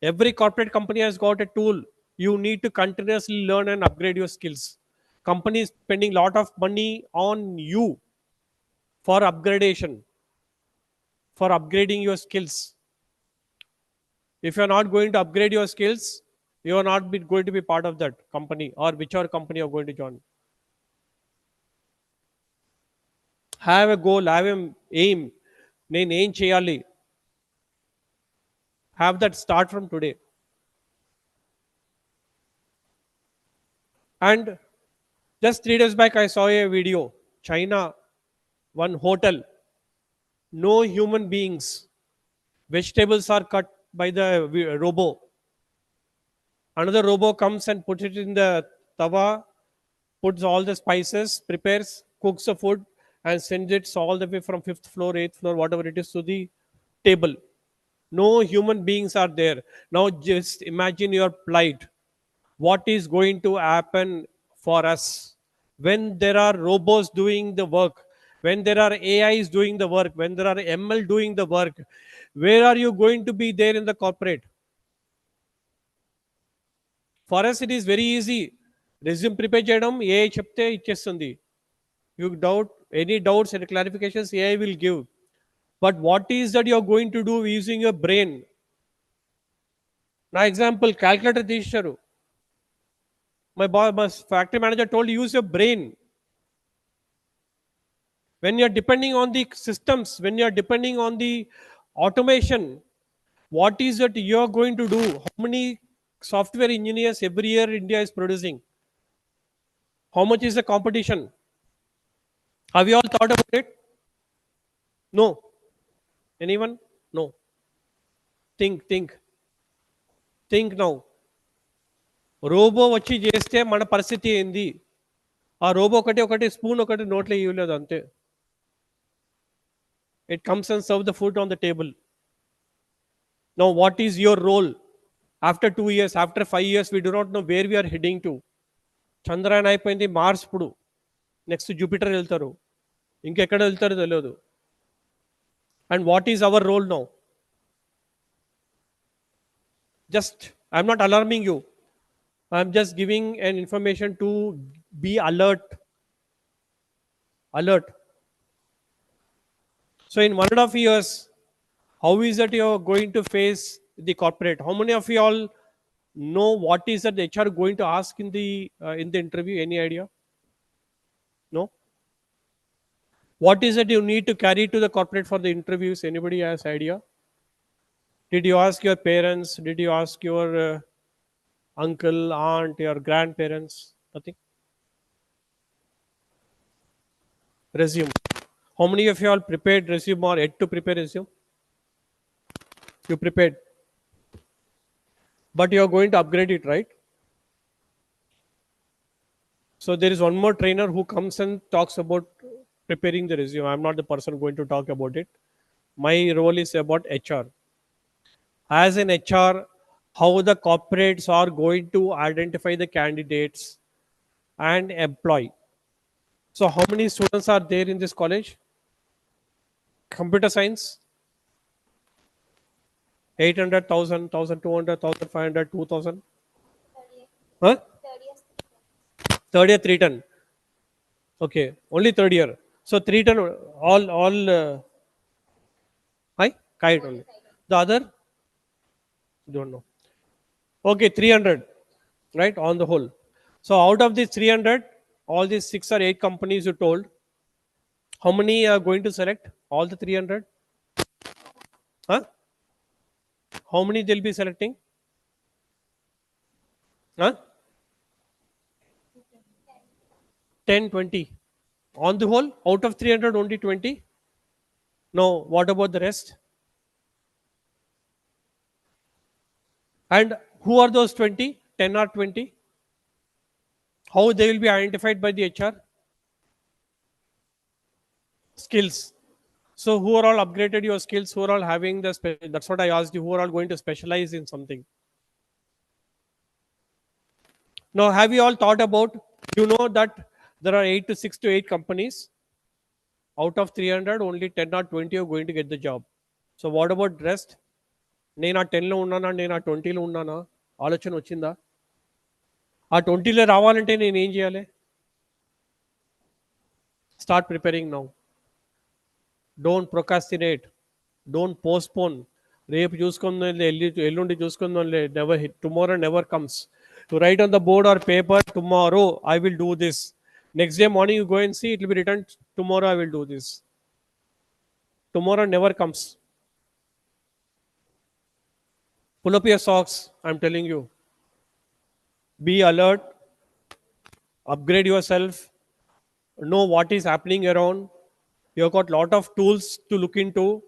Every corporate company has got a tool. You need to continuously learn and upgrade your skills. Companies spending lot of money on you for upgradation, for upgrading your skills. If you are not going to upgrade your skills, you are not going to be part of that company or whichever company you are going to join. Have a goal, have an aim. నేను ఏం చేయాలి? Have that start from today. And Just 3 days back, I saw a video. China, one hotel, no human beings. Vegetables are cut by the robo. Another robo comes and puts it in the tawa, puts all the spices, prepares, cooks the food, and sends it all the way from fifth floor, eighth floor, whatever it is, to the table. No human beings are there. Now just imagine your plight. What is going to happen for us when there are robots doing the work, when there are AIs doing the work, when there are ML doing the work? Where are you going to be there in the corporate? For us, it is very easy. Resume prepare చేయడం AI చెప్తే ఇచ్చేస్తుంది. You doubt any doubts and clarifications, AI will give. But what is that you are going to do using your brain? నా example, calculator తీశారు. My factory manager told use your brain. When you are depending on the systems, when you are depending on the automation, what is that you are going to do? How many software engineers every year India is producing? How much is the competition? Have you all thought about it? No. Anyone? No. Think now. Robo వచ్చి చేస్తే మన పరిస్థితి ఏంది? ఆ robo ఒకటి spoon ఒకటి నోట్లో ఇవ్వలేదు అంతే. It comes and serve the food on the table. Now what is your role? After 2 years, after 5 years, we do not know where we are heading to. Chandrayaan అయిపోయింది, మార్స్ ఇప్పుడు నెక్స్ట్ జూపిటర్ వెళ్తారు, ఇంకెక్కడ వెళ్తారో తెలియదు. And what is our role now? Just, I'm not alarming you, I'm just giving an information to be alert. So in 1.5 years, how is that you are going to face the corporate? How many of you all know what is that the HR going to ask in the interview? Any idea? No. What is it you need to carry to the corporate for the interviews? Anybody has idea? Did you ask your parents? Did you ask your uncle, aunt, your grandparents? Nothing. Resume. How many of you all prepared resume or yet to prepare resume? You prepared, but you are going to upgrade it, right? So there is one more trainer who comes and talks about preparing the resume. I'm not the person going to talk about it. My role is about HR. As an HR, how the corporates are going to identify the candidates and employ. So how many students are there in this college? Computer science, 800,000, 1,200, 1,500, 2,000. Huh? Third year, 3 ton. Okay, only third year. So 3 ton, all, hi, kite only. The other, don't know. Okay, 300, right, on the whole. So out of these 300, all these 6 or 8 companies you told, how many are going to select? All the 300? Huh? How many they'll be selecting? Huh? 10, 20. On the whole, out of 300, only 20? No, what about the rest? And who are those 20? 10 or 20? How they will be identified by the HR? Skills. So who are all upgraded your skills? Who are all having the that's what I asked you. Who are all going to specialize in something? Now, have you all thought about? You know that there are 6 to 8 companies. Out of 300, only 10 or 20 are going to get the job. So what about rest? నేను ఆ 10లో ఉన్నానా, నేను ఆ 20లో ఉన్నానా? ఆలోచన వచ్చిందా? ఆ 20లో రావాలంటే నేను ఏం చేయాలి? Start preparing now. Don't procrastinate. Don't postpone. రేపు చూసుకుందాంలే, ఎల్లుండి చూసుకుందాంలే. Never hit. Tomorrow never comes. To write on the board or paper, tomorrow I will do this. Next day morning you go and see, it will be written, tomorrow I will do this. Tomorrow never comes. Pull up your socks, I'm telling you. Be alert. upgrade yourself, know what is happening around. You've got lot of tools to look into.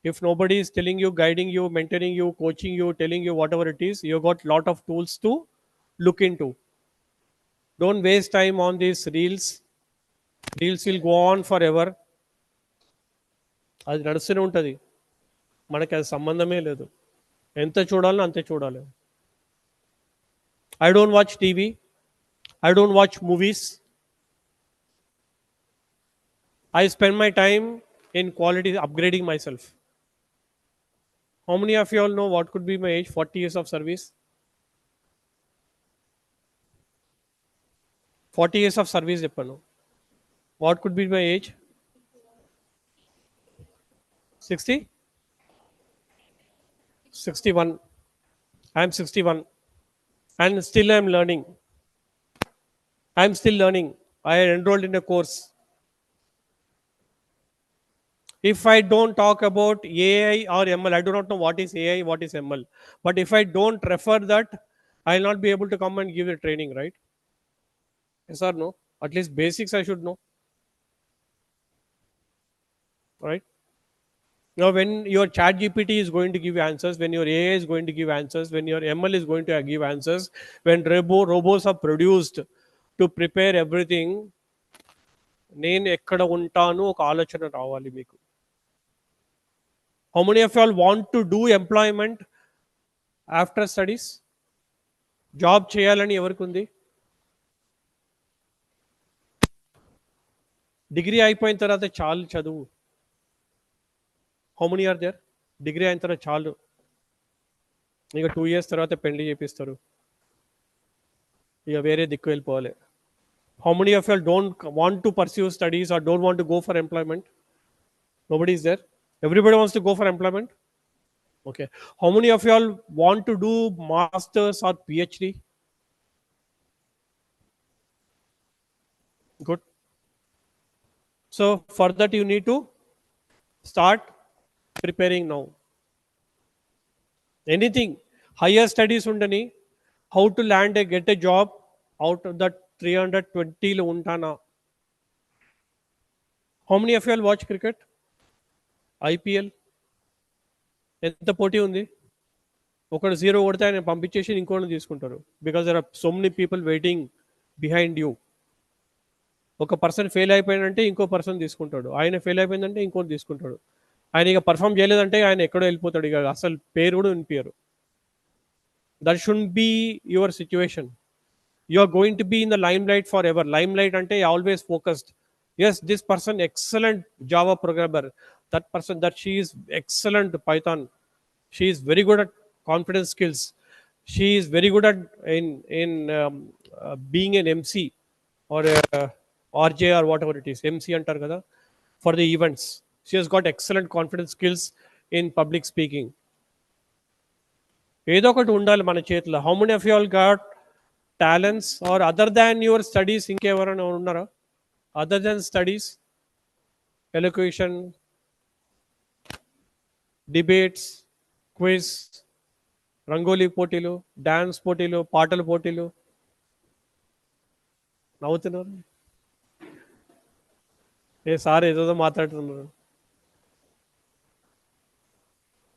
If nobody is telling you, guiding you, mentoring you, coaching you, telling you whatever it is, you've got lot of tools to look into. Don't waste time on these reels. Reels will go on forever. అది నడుస్తూనే ఉంటుంది. మనకి అది సంబంధమే లేదు. ఎంత చూడాలో అంతే చూడాలి. I don't watch TV. I don't watch movies. I spend my time in quality upgrading myself. How many of you all know what could be my age? 40 years of service. 40 years of service చెప్పాను. What could be my age? 60? 61. I am 61 and still I am learning. I am still learning. I enrolled in a course. If I don't talk about AI or ML, I do not know what is AI, what is ML. But if I don't refer that, I will not be able to come and give the training, right? Yes or no? At least basics I should know, right? Now, when your chat GPT is going to give answers, when your AI is going to give answers, when your ML is going to give answers, when robots are produced to prepare everything, నేను ఎక్కడ ఉంటాను ఒక ఆలోచన రావాలి మీకు. How many of you all want to do employment after studies? Job చేయాలని ఎవరికి ఉంది? డిగ్రీ అయిపోయిన తర్వాత చాలు చదువు. How many are there? Degree అయిన తర్వాత చాలు, ఇక 2 years తర్వాత పెళ్లి చేపిస్తారు, ఇక వేరే దిక్కు వెళ్ళిపోవాలి. How many of you all don't want to pursue studies or don't want to go for employment? Nobody is there. Everybody wants to go for employment. Okay. How many of you all want to do masters or PhD? Good. So for that you need to start preparing now. Anything higher studies undani, how to land a get a job out of that 320 lo untana. How many of you all watch cricket? IPL ఎంత పోటీ ఉంది. ఒకడు 0 కొడితే ఆయన పంపించేసి ఇంకోటి తీసుకుంటారు. Because there are so many people waiting behind you. ఒక పర్సన్ ఫెయిల్ అయిపోయిందంటే ఇంకో పర్సన్ తీసుకుంటాడు, ఆయన ఫెయిల్ అయిపోయిందంటే ఇంకోటి తీసుకుంటాడు, ఆయన ఇక పర్ఫామ్ చేయలేదంటే ఆయన ఎక్కడో వెళ్ళిపోతాడు, ఇక అసలు పేరు కూడా వినిపించారు. That should be your situation. You are going to be in the limelight forever. Limelight ante always focused. Yes, this person excellent Java programmer. That person, that she is excellent Python. She is very good at confidence skills. She is very good at being an MC or a RJ or whatever it is. MC antar kada for the events. She has got excellent confidence skills in public speaking. ఏదో ఒకటి ఉండాలి మన చేతిలో. How many of you all got talents are other than your studies? ఇంకెవరైనా ఉన్నారా other than studies? Elocution, debates, quiz, rangoli పోటీలు, dance పోటీలు, పాటల పోటీలు. నవ్వుతున్నారు ఏ సార్ ఏదో మాట్లాడుతున్నారు.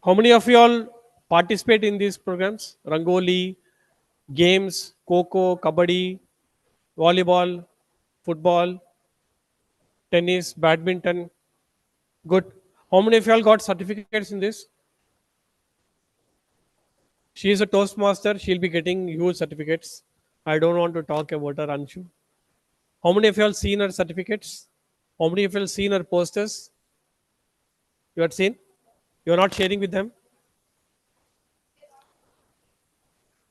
How many of you all participate in these programs? Rangoli, games, Coco, Kabaddi, volleyball, football, tennis, badminton. Good. How many of you all got certificates in this? She is a Toastmaster. She'll be getting huge certificates. I don't want to talk about her, Anshu. How many of you all seen her certificates? How many of you all seen her posters? You had seen? You are not sharing with them?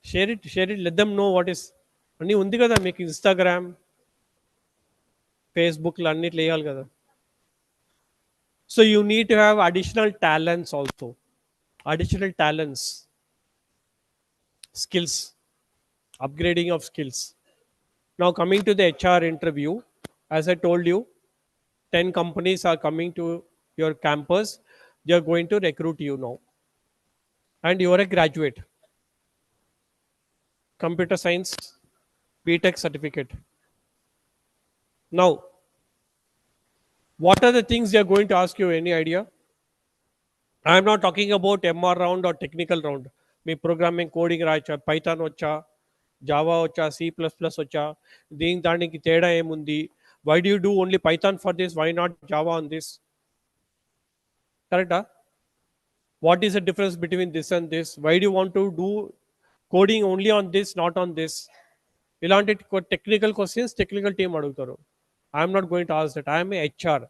Share it, let them no what is. అన్నీ ఉంది కదా మీకు, Instagram, ఫేస్బుక్లో అన్నిట్లో వేయాలి కదా. So you need to have additional talents also. Additional talents, skills, upgrading of skills. Now coming to the HR interview, as I told you, 10 companies are coming to your campus. They are going to recruit you now, and you are a graduate. Computer science, BTech certificate. Now, what are the things they are going to ask you? Any idea? I am not talking about MR round or technical round. మీ programming coding రాయచ్చా, Python వచ్చా, Java వచ్చా, C++ వచ్చా, దానికి తేడా ఏముంది, why do you do only Python for this, why not Java on this, కరెక్టా? What is the difference between this and this, why do you want to do coding only on this, not on this? ఇలాంటి technical questions technical team అడుగుతారు. I'm not going to ask that, I'm HR.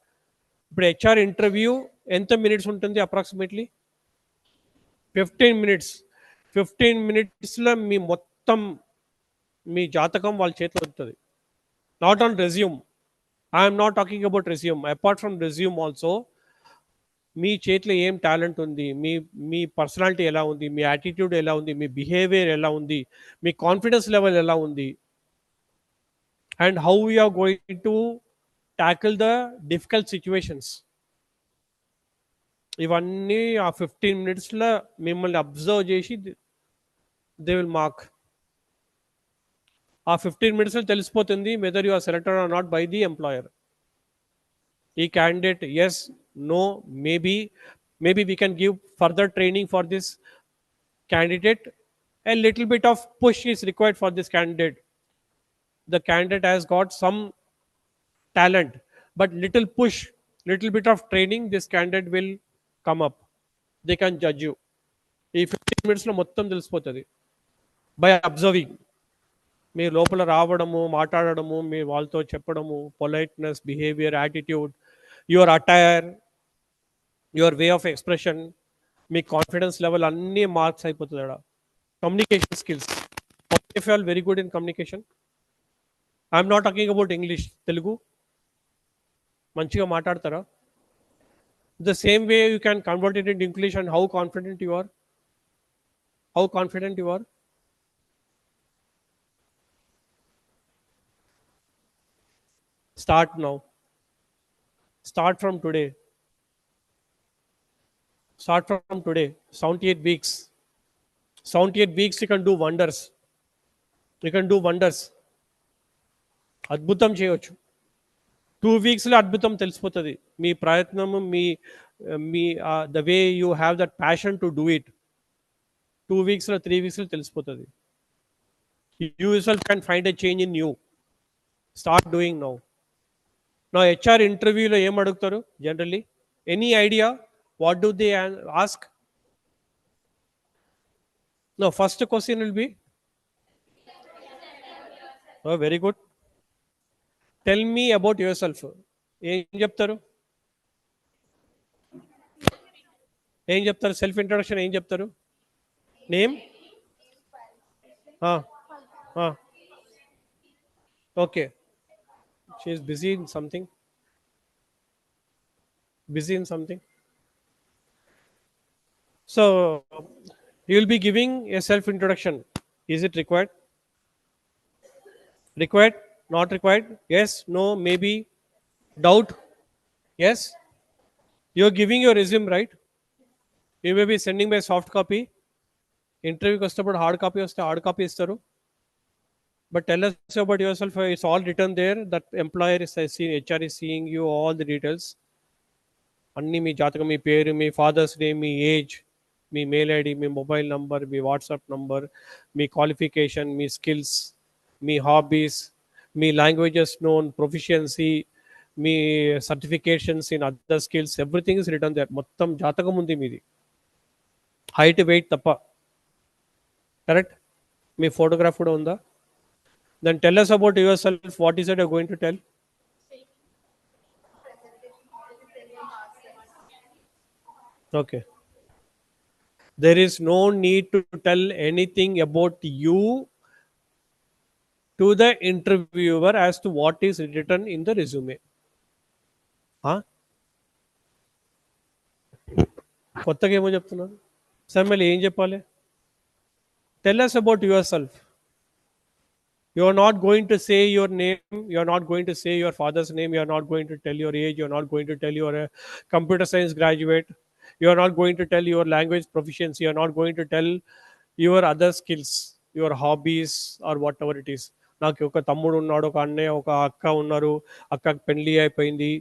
ఇప్పుడు HR interview ఎంత minutes ఉంటుంది approximately? 15 minutes. 15 minutesలో మీ మొత్తం మీ జాతకం వాళ్ళ చేతిలో ఉంటుంది. Not on resume, I'm not talking about resume, apart from resume also మీ చేతిలో ఏం టాలెంట్ ఉంది, మీ మీ పర్సనాలిటీ ఎలా ఉంది, మీ యాటిట్యూడ్ ఎలా ఉంది, మీ బిహేవియర్ ఎలా ఉంది, మీ కాన్ఫిడెన్స్ లెవెల్ ఎలా ఉంది, and how you are going to tackle the difficult situations. ఇవన్నీ ఆ 15 minutesలో మిమ్మల్ని అబ్జర్వ్ చేసి దే విల్ మార్క్. ఆ 15 minutesలో తెలిసిపోతుంది whether you are selected or not by the employer. ఈ candidate, yes, no, maybe we can give further training for this candidate, a little bit of push is required for this candidate. The candidate has got some talent, but little push, little bit of training, this candidate will come up. They can judge you. ఈ 15 minutesలో మొత్తం తెలిసిపోతుంది by observing. మీ లోపల రావడము, మాట్లాడడము, మీ వాళ్ళతో చెప్పడము, politeness, behaviour, attitude, your attire, your way of expression, మీ కాన్ఫిడెన్స్ లెవెల్ అన్నీ మార్క్స్ అయిపోతుంది అక్కడ. Communication skills, if you are very good in communication, I'm not talking about English, Telugu మంచిగా మాట్లాడతారా? The same way you can convert it in English, and how confident you are, how confident you are. Start now. Start from today. Start from today. 78 weeks. 78 weeks you can do wonders. You can do wonders. అద్భుతం చేయవచ్చు. 2 weeksలో అద్భుతం తెలిసిపోతుంది. మీ ప్రయత్నము, మీ మీ the way you have that passion to do it, 2 weeksలో 3 weeksలో తెలిసిపోతుంది. You yourself can find a change in you. Start doing now. నా హెచ్ఆర్ ఇంటర్వ్యూలో ఏం అడుగుతారు generally? Any idea what do they ask? No, first question will be very good, tell me about yourself. ఏం చెప్తారు? ఏం చెప్తారు? Self introduction ఏం చెప్తారు? Name, okay, she is busy in something, busy in something. So you will be giving a self introduction. Is it required? Required? Not required? Yes, no, maybe, doubt? Yes. You are giving your resume, right? You may be sending by soft copy. Interview వస్తేప్పుడు hard copy వస్తే hard copy ఇస్తారు. But tell us about yourself. It's all written there. That employer is seeing, HR is seeing you, all the details. అన్నీ మీ జాతకం, మీ పేరు, మీ father's name, మీ age, మీ మెయిల్ ఐడి, మీ మొబైల్ నంబర్, మీ వాట్సాప్ నంబర్, మీ క్వాలిఫికేషన్, మీ స్కిల్స్, మీ హాబీస్, మీ లాంగ్వేజెస్ నోన్ ప్రొఫిషియన్సీ, మీ certifications in other skills, everything is written there. మొత్తం జాతకం ఉంది మీది, హైట్ వెయిట్ తప్ప. కరెక్ట్? మీ ఫోటోగ్రాఫ్ కూడా ఉందా? Then tell us about yourself. What is it you're going to tell? Okay. There is no need to tell anything about you to the interviewer as to what is written in the resume. Huh? కొత్తగా ఏమో చెప్తున్నారు sir, మళ్ళీ ఏం చెప్పాలి? Tell us about yourself. You are not going to say your name, you are not going to say your father's name, you are not going to tell your age, you are not going to tell you are a computer science graduate, you are not going to tell your language proficiency, you are not going to tell your other skills, your hobbies, or whatever it is. నాకు ఒక తమ్ముడు ఉన్నాడు, ఒక అన్నయ్య, ఒక అక్క ఉన్నారు. అక్కకి పెళ్లి అయిపోయింది.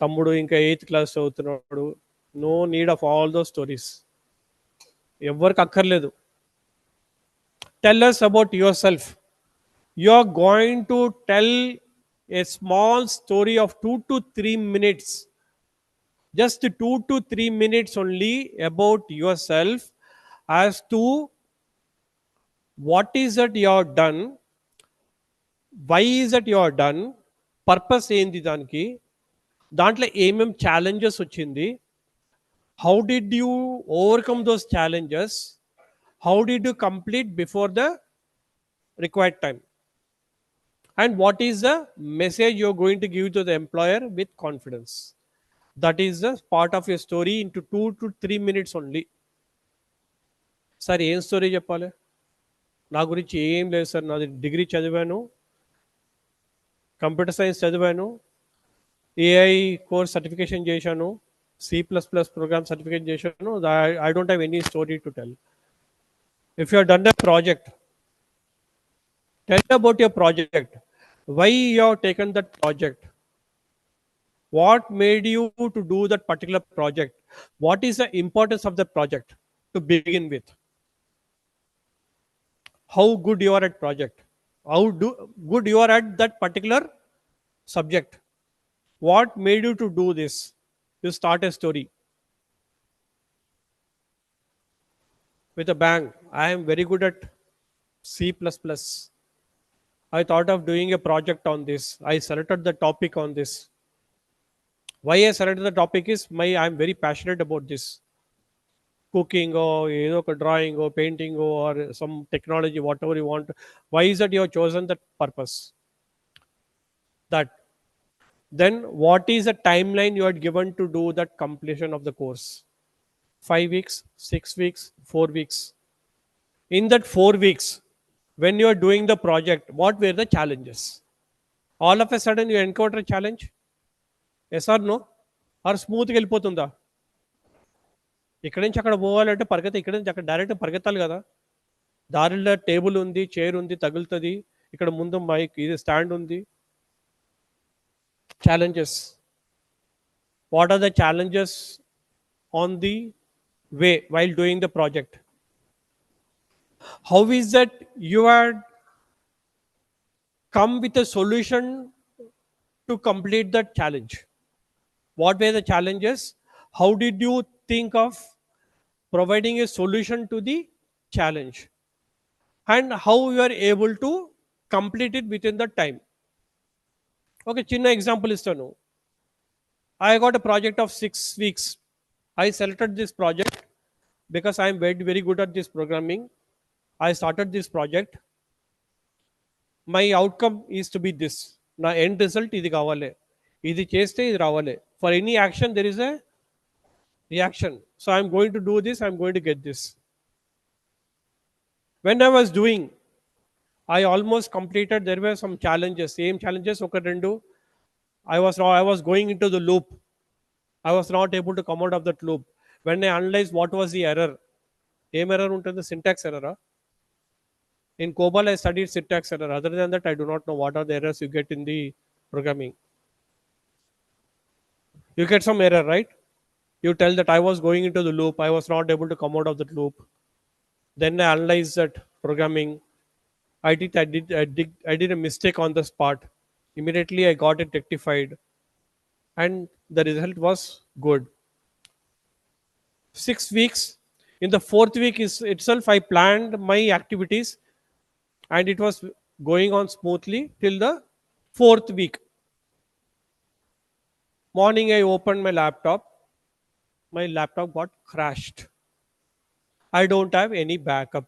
తమ్ముడు ఇంకా ఎయిత్ క్లాస్ చదువుతున్నాడు. No need of all those stories. ఎవరికి అక్కర్లేదు. Tell us about yourself. You are going to tell a small story of 2 to 3 minutes, just 2 to 3 minutes only, about yourself, as to what is that you have done, why is that you have done, purpose ఏంది దానికి, దాంట్లో ఏమేం challenges వచ్చింది, how did you overcome those challenges, how did you complete before the required time, and what is the message you're going to give to the employer with confidence. That is the part of your story into 2 to 3 minutes only. Sir ఏం story చెప్పాలి? నా గురించి ఏం లేదు sir, నాది degree చదివాను, computer science చదివాను, AI course certification చేశాను, C++ ప్రోగ్రామ్ సర్టిఫికేషన్ చేశాను. I don't have any story to tell. If you done a project, tell about your project, why you have taken that project, what made you to do that particular project, what is the importance of the project to begin with, how good you are at project, how good you are at that particular subject, what made you to do this. You start a story with a bang. I am very good at C++. I thought of doing a project on this. I selected the topic on this. Why I selected the topic is I'm very passionate about this. Cooking or drawing or painting or some technology, whatever you want. Why is that you have chosen that purpose? That. Then what is the timeline you had given to do that completion of the course? 5 weeks, 6 weeks, 4 weeks. In that 4 weeks, when you are doing the project, what were the challenges? All of a sudden you encounter a challenge? Yes or no? Or smooth వెళ్ళిపోతుందా? ఇక్కడి నుంచి అక్కడ పోవాలంటే ఇక్కడి నుంచి అక్కడ direct పరిగెత్తాలి కదా. దారిలో టేబుల్ ఉంది, చైర్ ఉంది, తగులుతుంది, ఇక్కడ ముందు మైక్ ఇది స్టాండ్ ఉంది. Challenges. What are the challenges on the way while doing the project? How is that you had come with a solution to complete that challenge? What were the challenges? How did you think of providing a solution to the challenge? And how you are able to complete it within the time? Okay, chinna example istanu. I got a project of 6 weeks. I selected this project because I am very, very good at this programming. I started this project. My outcome is to be this. Na end result ఇది కావాలి, ఇది చేస్తే ఇది రావాలి. For any action there is a reaction. So I am going to do this, I am going to get this. When I was doing, I almost completed. There were some challenges, same challenges ఒక రెండు. I was going into the loop. I was not able to come out of that loop. When I analyzed what was the error, ఏం error ఉంటుంది? Syntax ఎర్రరా? In COBOL, I studied syntax error. Other than that, I do not know what are the errors you get in the programming. You get some error, right? You tell that I was going into the loop, I was not able to come out of that loop. Then I analyzed that programming. I did a mistake on this part. Immediately, I got it rectified, and the result was good. 6 weeks. In the fourth week itself, I planned my activities, and it was going on smoothly till the fourth week. Morning, I opened my laptop. My laptop got crashed. I don't have any backup.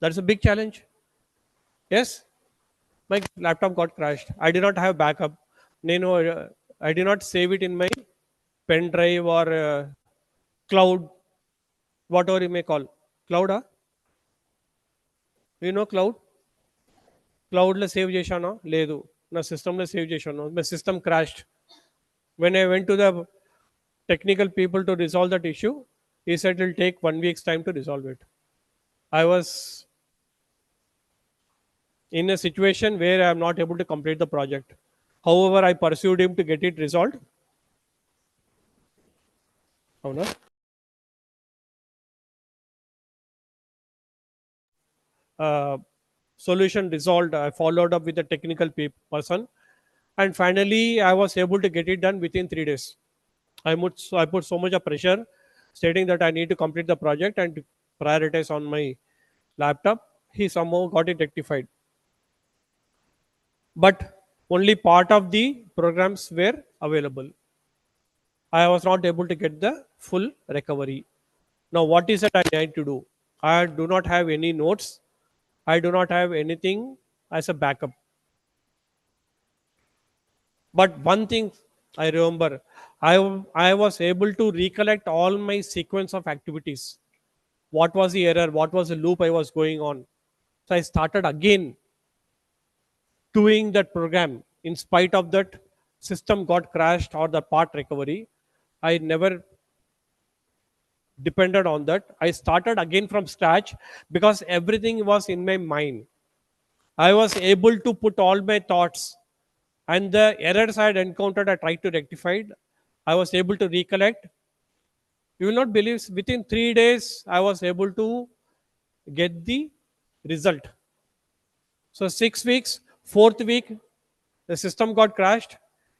That's a big challenge. Yes, my laptop got crashed. I did not have backup. I did not save it in my pen drive or cloud, whatever you may call. Cloud, huh? You know cloud? Cloud లో save చేశానా? లేదు. నా సిస్టంలో save చేశాను. My system crashed. When I went to the technical people to resolve that issue, he said it will take 1 week's time to resolve it. I was in a situation where I am not able to complete the project. However, I pursued him to get it resolved. అవునా? Uh, Solution resolved. I followed up with the technical person, and finally, I was able to get it done within 3 days. I put so much of pressure, stating that I need to complete the project and to prioritize on my laptop. He somehow got it rectified, but only part of the programs were available. I was not able to get the full recovery. Now, what is it I need to do? I do not have any notes. I do not have anything as a backup. But one thing I remember, I was able to recollect all my sequence of activities. What was the error? What was the loop I was going on? So I started again doing that program. In spite of that, system got crashed or the part recovery. I never depended on that. I started again from scratch because everything was in my mind. I was able to put all my thoughts and the errors I had encountered, I tried to rectify it. I was able to recollect. You will not believe within 3 days I was able to get the result. So 6 weeks, fourth week, the system got crashed.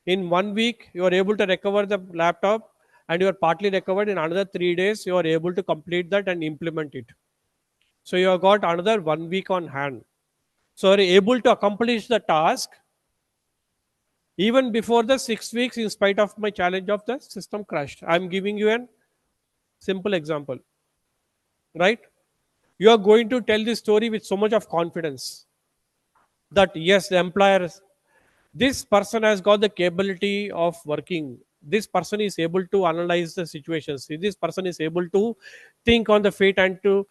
In 1 week, you are able to recover the laptop and you are partly recovered. In another 3 days, you are able to complete that and implement it. So you have got another 1 week on hand. So you are able to accomplish the task even before the 6 weeks in spite of my challenge of the system crashed. I'm giving you a simple example, right? You are going to tell this story with so much of confidence that yes, the employer, this person has got the capability of working. This person is able to analyze the situations. This person is able to think on the fate and to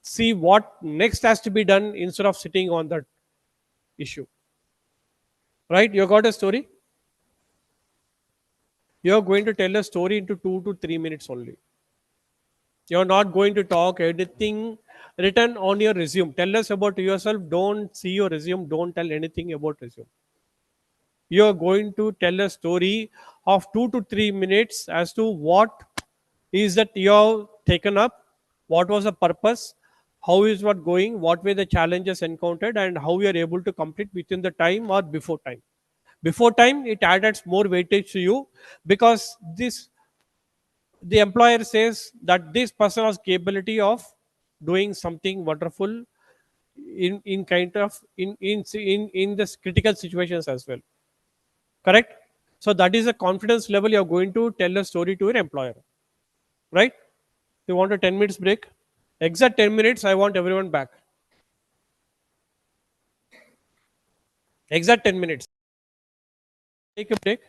see what next has to be done instead of sitting on that issue. Right? You got a story? You're going to tell a story into 2 to 3 minutes only. You're not going to talk anything written on your resume. Tell us about yourself. Don't see your resume. Don't tell anything about resume. You're going to tell a story of 2 to 3 minutes as to what is that you have taken up, what was the purpose, how is what going, what were the challenges encountered, and how you are able to complete within the time or before time. Before time, it added more weightage to you because this the employer says that this person has capability of doing something wonderful in kind of in this critical situations as well. Correct? So that is a confidence level you're going to tell a story to your employer, right? You want a 10 minutes break? Exact 10 minutes, I want everyone back. Exact 10 minutes. Take a break.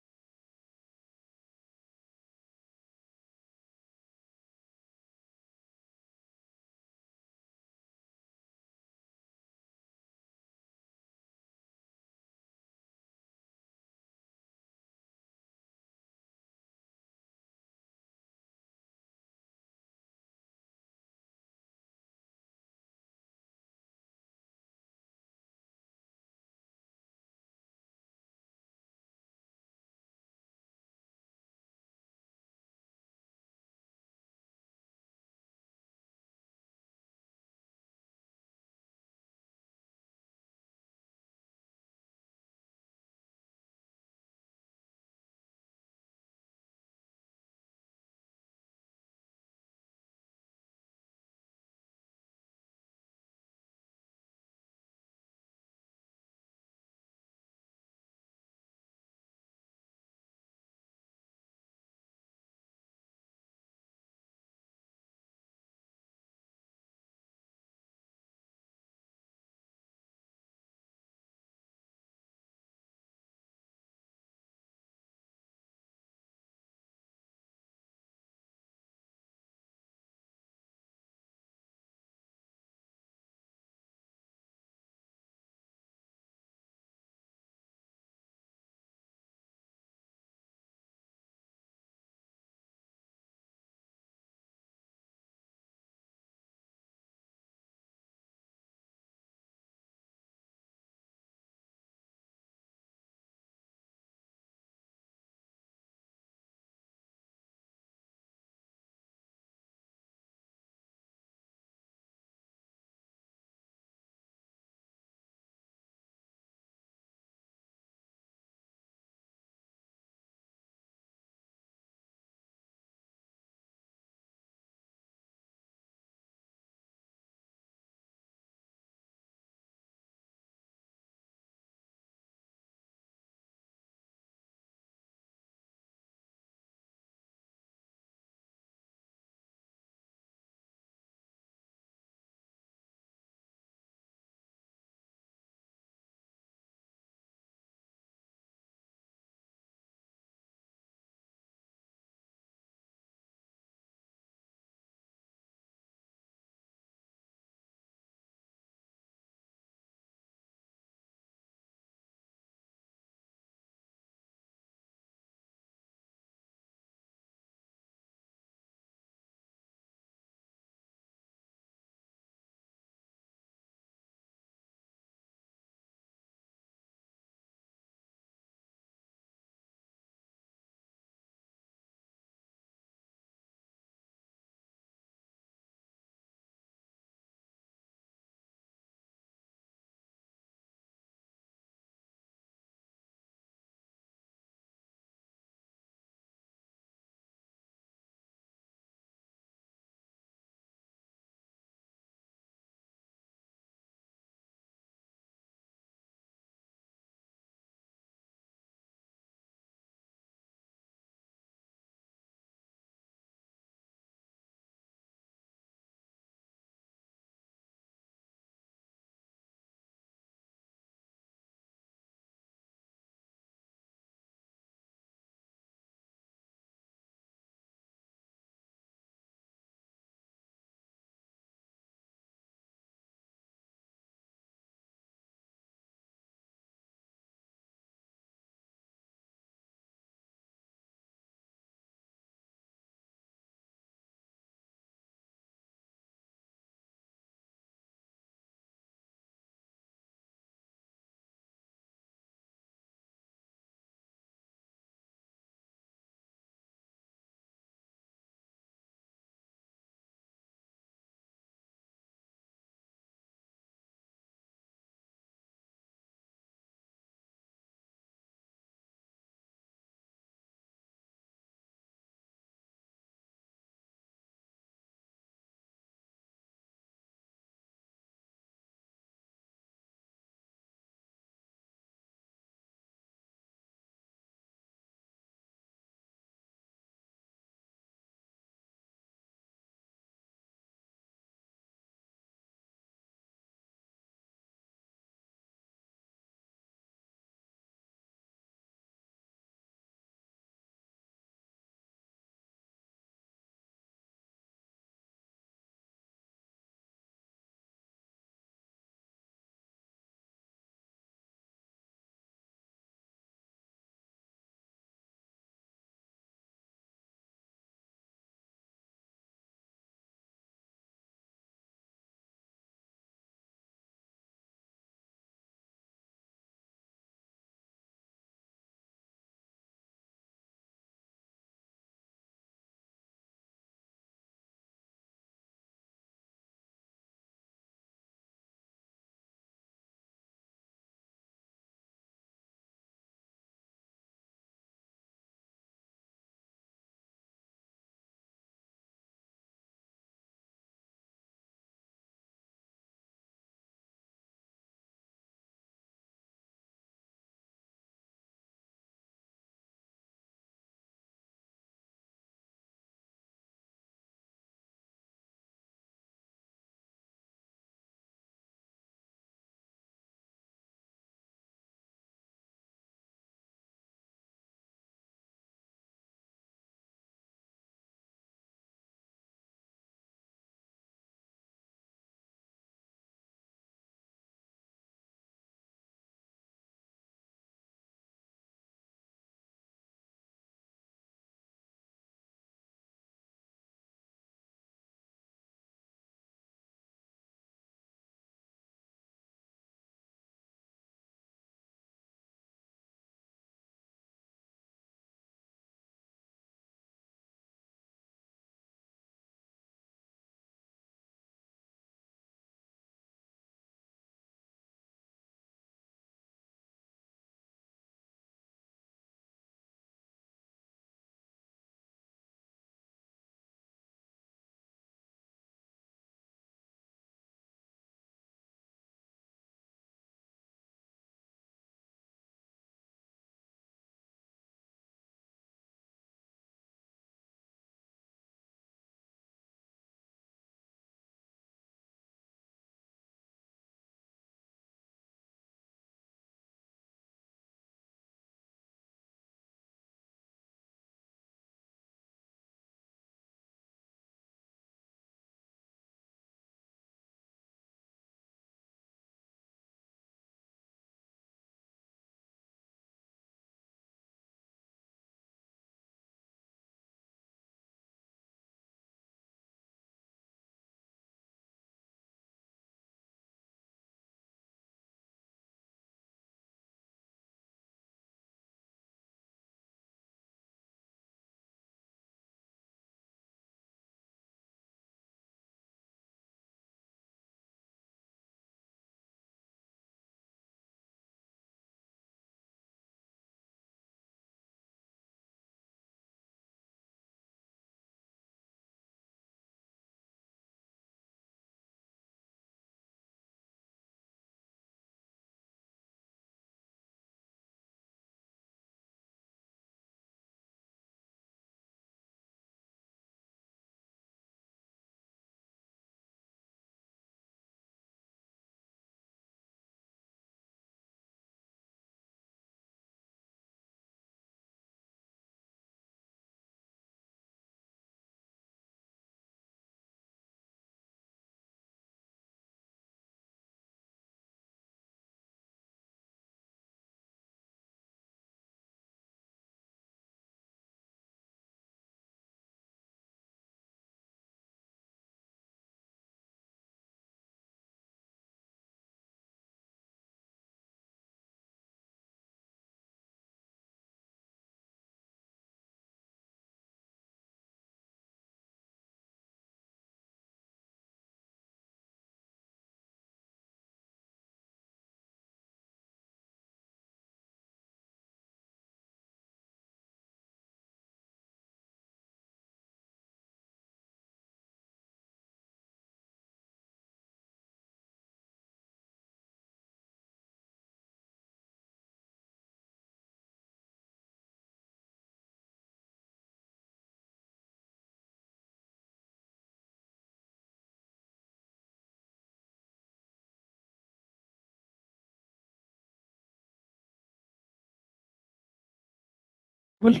Well,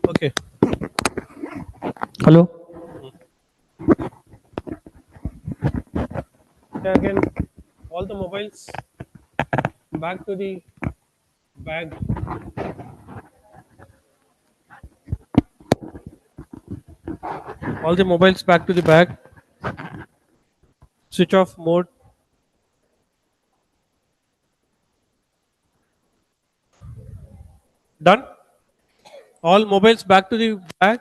okay. Hello. Yeah, again, all the mobiles back to the bag. All the mobiles back to the bag. Switch off mode. Done. All mobiles back to the bag.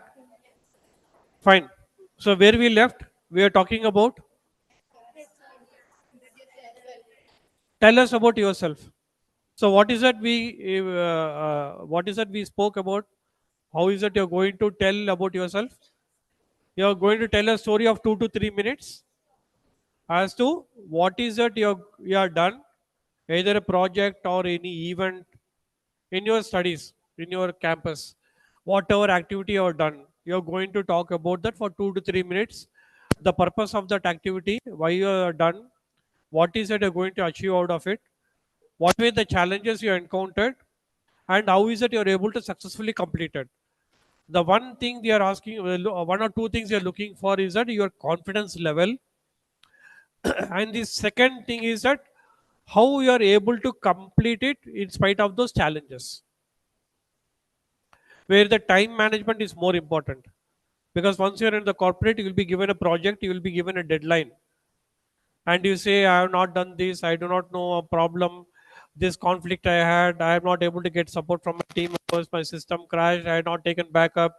Fine. So where we left, we are talking about. Tell us about yourself. So what is that we spoke about? How is it you're going to tell about yourself? You're going to tell a story of 2 to 3 minutes as to what is it you are done, either a project or any event in your studies, in your campus, whatever activity you have done. You're going to talk about that for 2 to 3 minutes. The purpose of that activity, why you are done, what is it you're going to achieve out of it, what were the challenges you encountered, and how is it you're able to successfully complete it. The one thing they are asking, one or two things you're looking for is that your confidence level, and the second thing is that how you are able to complete it in spite of those challenges, where the time management is more important. Because once you're in the corporate, you will be given a project, you will be given a deadline, and you say, I have not done this, I do not know a problem, this conflict I had, I am not able to get support from my team members, my system crashed, I had not taken backup,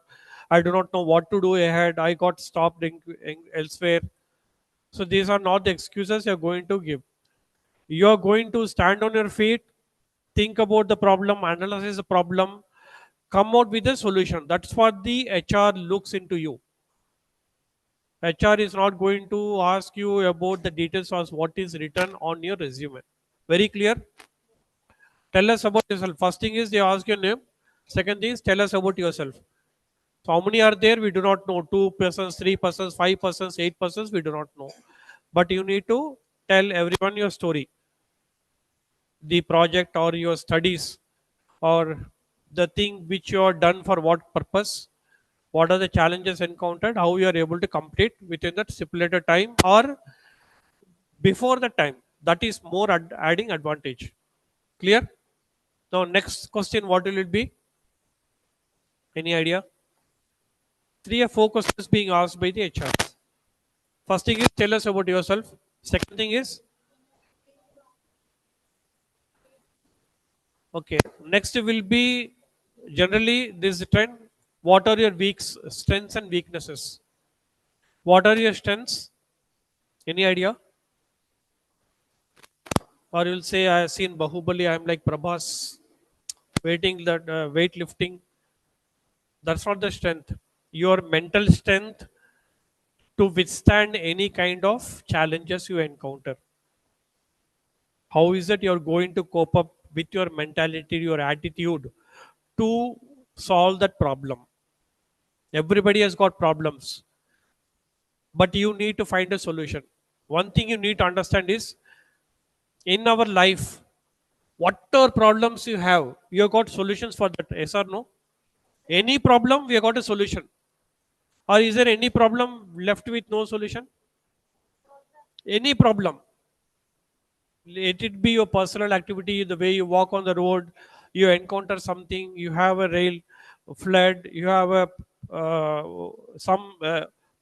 I do not know what to do ahead, I got stopped elsewhere. So these are not the excuses you're going to give. You're going to stand on your feet, think about the problem, analyze the problem, come out with a solution. That's what the HR looks into you. HR is not going to ask you about the details of what is written on your resume. Very clear? Tell us about yourself. First thing is they ask your name. Second thing is tell us about yourself. So how many are there? We do not know. 2 persons, 3 persons, 5 persons, 8 persons. We do not know. But you need to tell everyone your story, the project or your studies, or the thing which you are done for what purpose, what are the challenges encountered, how you are able to complete within that stipulated time or before the time. That is more adding advantage. Clear? Now next question, what will it be? Any idea? 3 or 4 questions being asked by the HR. First thing is tell us about yourself. Second thing is, okay, next will be, generally this trend, what are your strengths and weaknesses? What are your strengths? Any idea? Or you'll say, I have seen Bahubali, I'm like Prabhas, weightlifting. That's not the strength. Your mental strength to withstand any kind of challenges you encounter. How is it you're going to cope up with your mentality, your attitude to solve that problem? Everybody has got problems, but you need to find a solution. One thing you need to understand is, in our life, whatever problems you have, you have got solutions for that. Yes or no? Any problem, we have got a solution. Or is there any problem left with no solution? Any problem, let it be your personal activity, the way you walk on the road, you encounter something, you have a rail flood, you have a some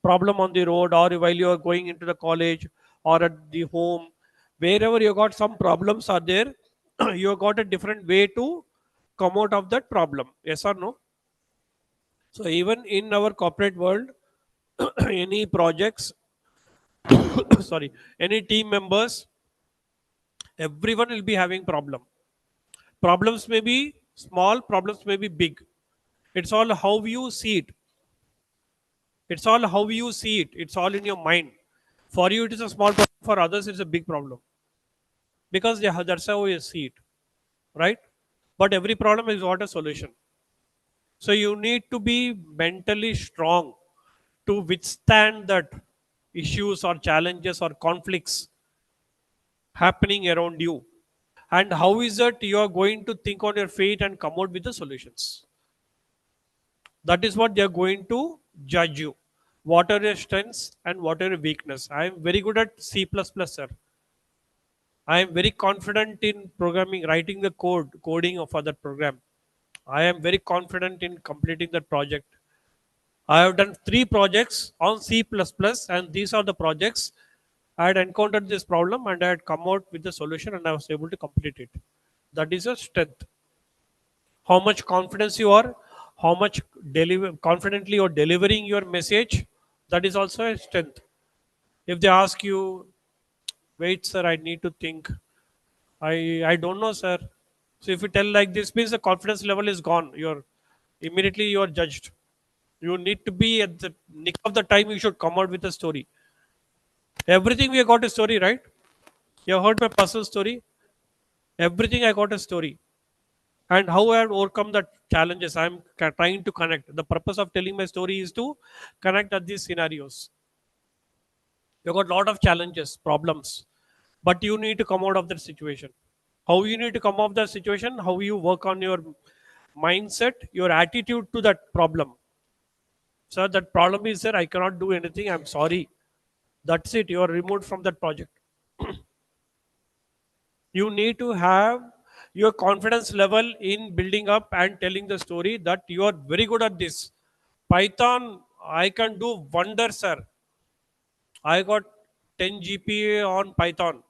problem on the road, or while you are going into the college or at the home, wherever you got some problems are there, you got a different way to come out of that problem. Yes or no? So even in our corporate world, any projects, sorry, any team members, everyone will be having problems may be small, problems may be big. It's all how you see it. It's all how you see it. It's all in your mind. For you it is a small problem, for others it's a big problem, because that's how you see it, right? But every problem is got a solution. So you need to be mentally strong to withstand that issues or challenges or conflicts happening around you. And how is it you are going to think on your feet and come out with the solutions? That is what they are going to judge you. What are your strengths and what are your weakness? I am very good at C++, sir. I am very confident in programming, writing the coding for that program. I am very confident in completing that project. I have done 3 projects on C++, and these are the projects. I had encountered this problem and I had come out with the solution and I was able to complete it. That is a strength. How much confidence you are, how much confidently you are delivering your message, that is also a strength. If they ask you, wait, sir, I need to think. I don't know, sir. So if you tell like this, means the confidence level is gone. You're immediately you are judged. You need to be at the nick of the time. You should come out with a story. Everything we have got a story, right? You have heard my personal story. Everything I got a story, and how I have overcome the challenges. I'm trying to connect. The purpose of telling my story is to connect at these scenarios. You got a lot of challenges, problems, but you need to come out of that situation. How you need to come out of that situation? How you work on your mindset, your attitude to that problem. Sir, that problem is there. I cannot do anything. I'm sorry. That's it. You are removed from that project. You need to have your confidence level in building up and telling the story that you are very good at this. Python, I can do wonders, sir. I got 10 GPA on Python.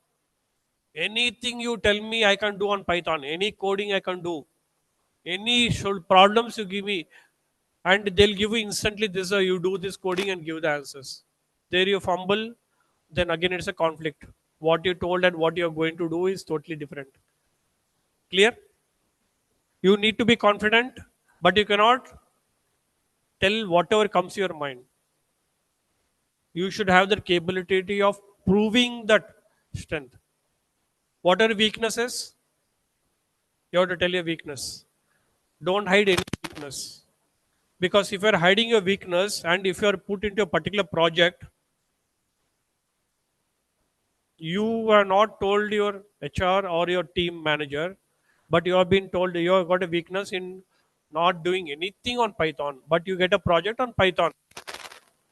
Anything you tell me, I can do on Python. Any coding I can do. Any problems you give me, and they'll give you instantly this. You do this coding and give the answers. There you fumble, then again it's a conflict. What you told and what you're going to do is totally different. Clear? You need to be confident, but you cannot tell whatever comes to your mind. You should have the capability of proving that strength. What are weaknesses? You have to tell your weakness. Don't hide any weakness. Because if you're hiding your weakness and if you're put into a particular project, you are not told your HR or your team manager, but you have been told you have got a weakness in not doing anything on Python, but you get a project on Python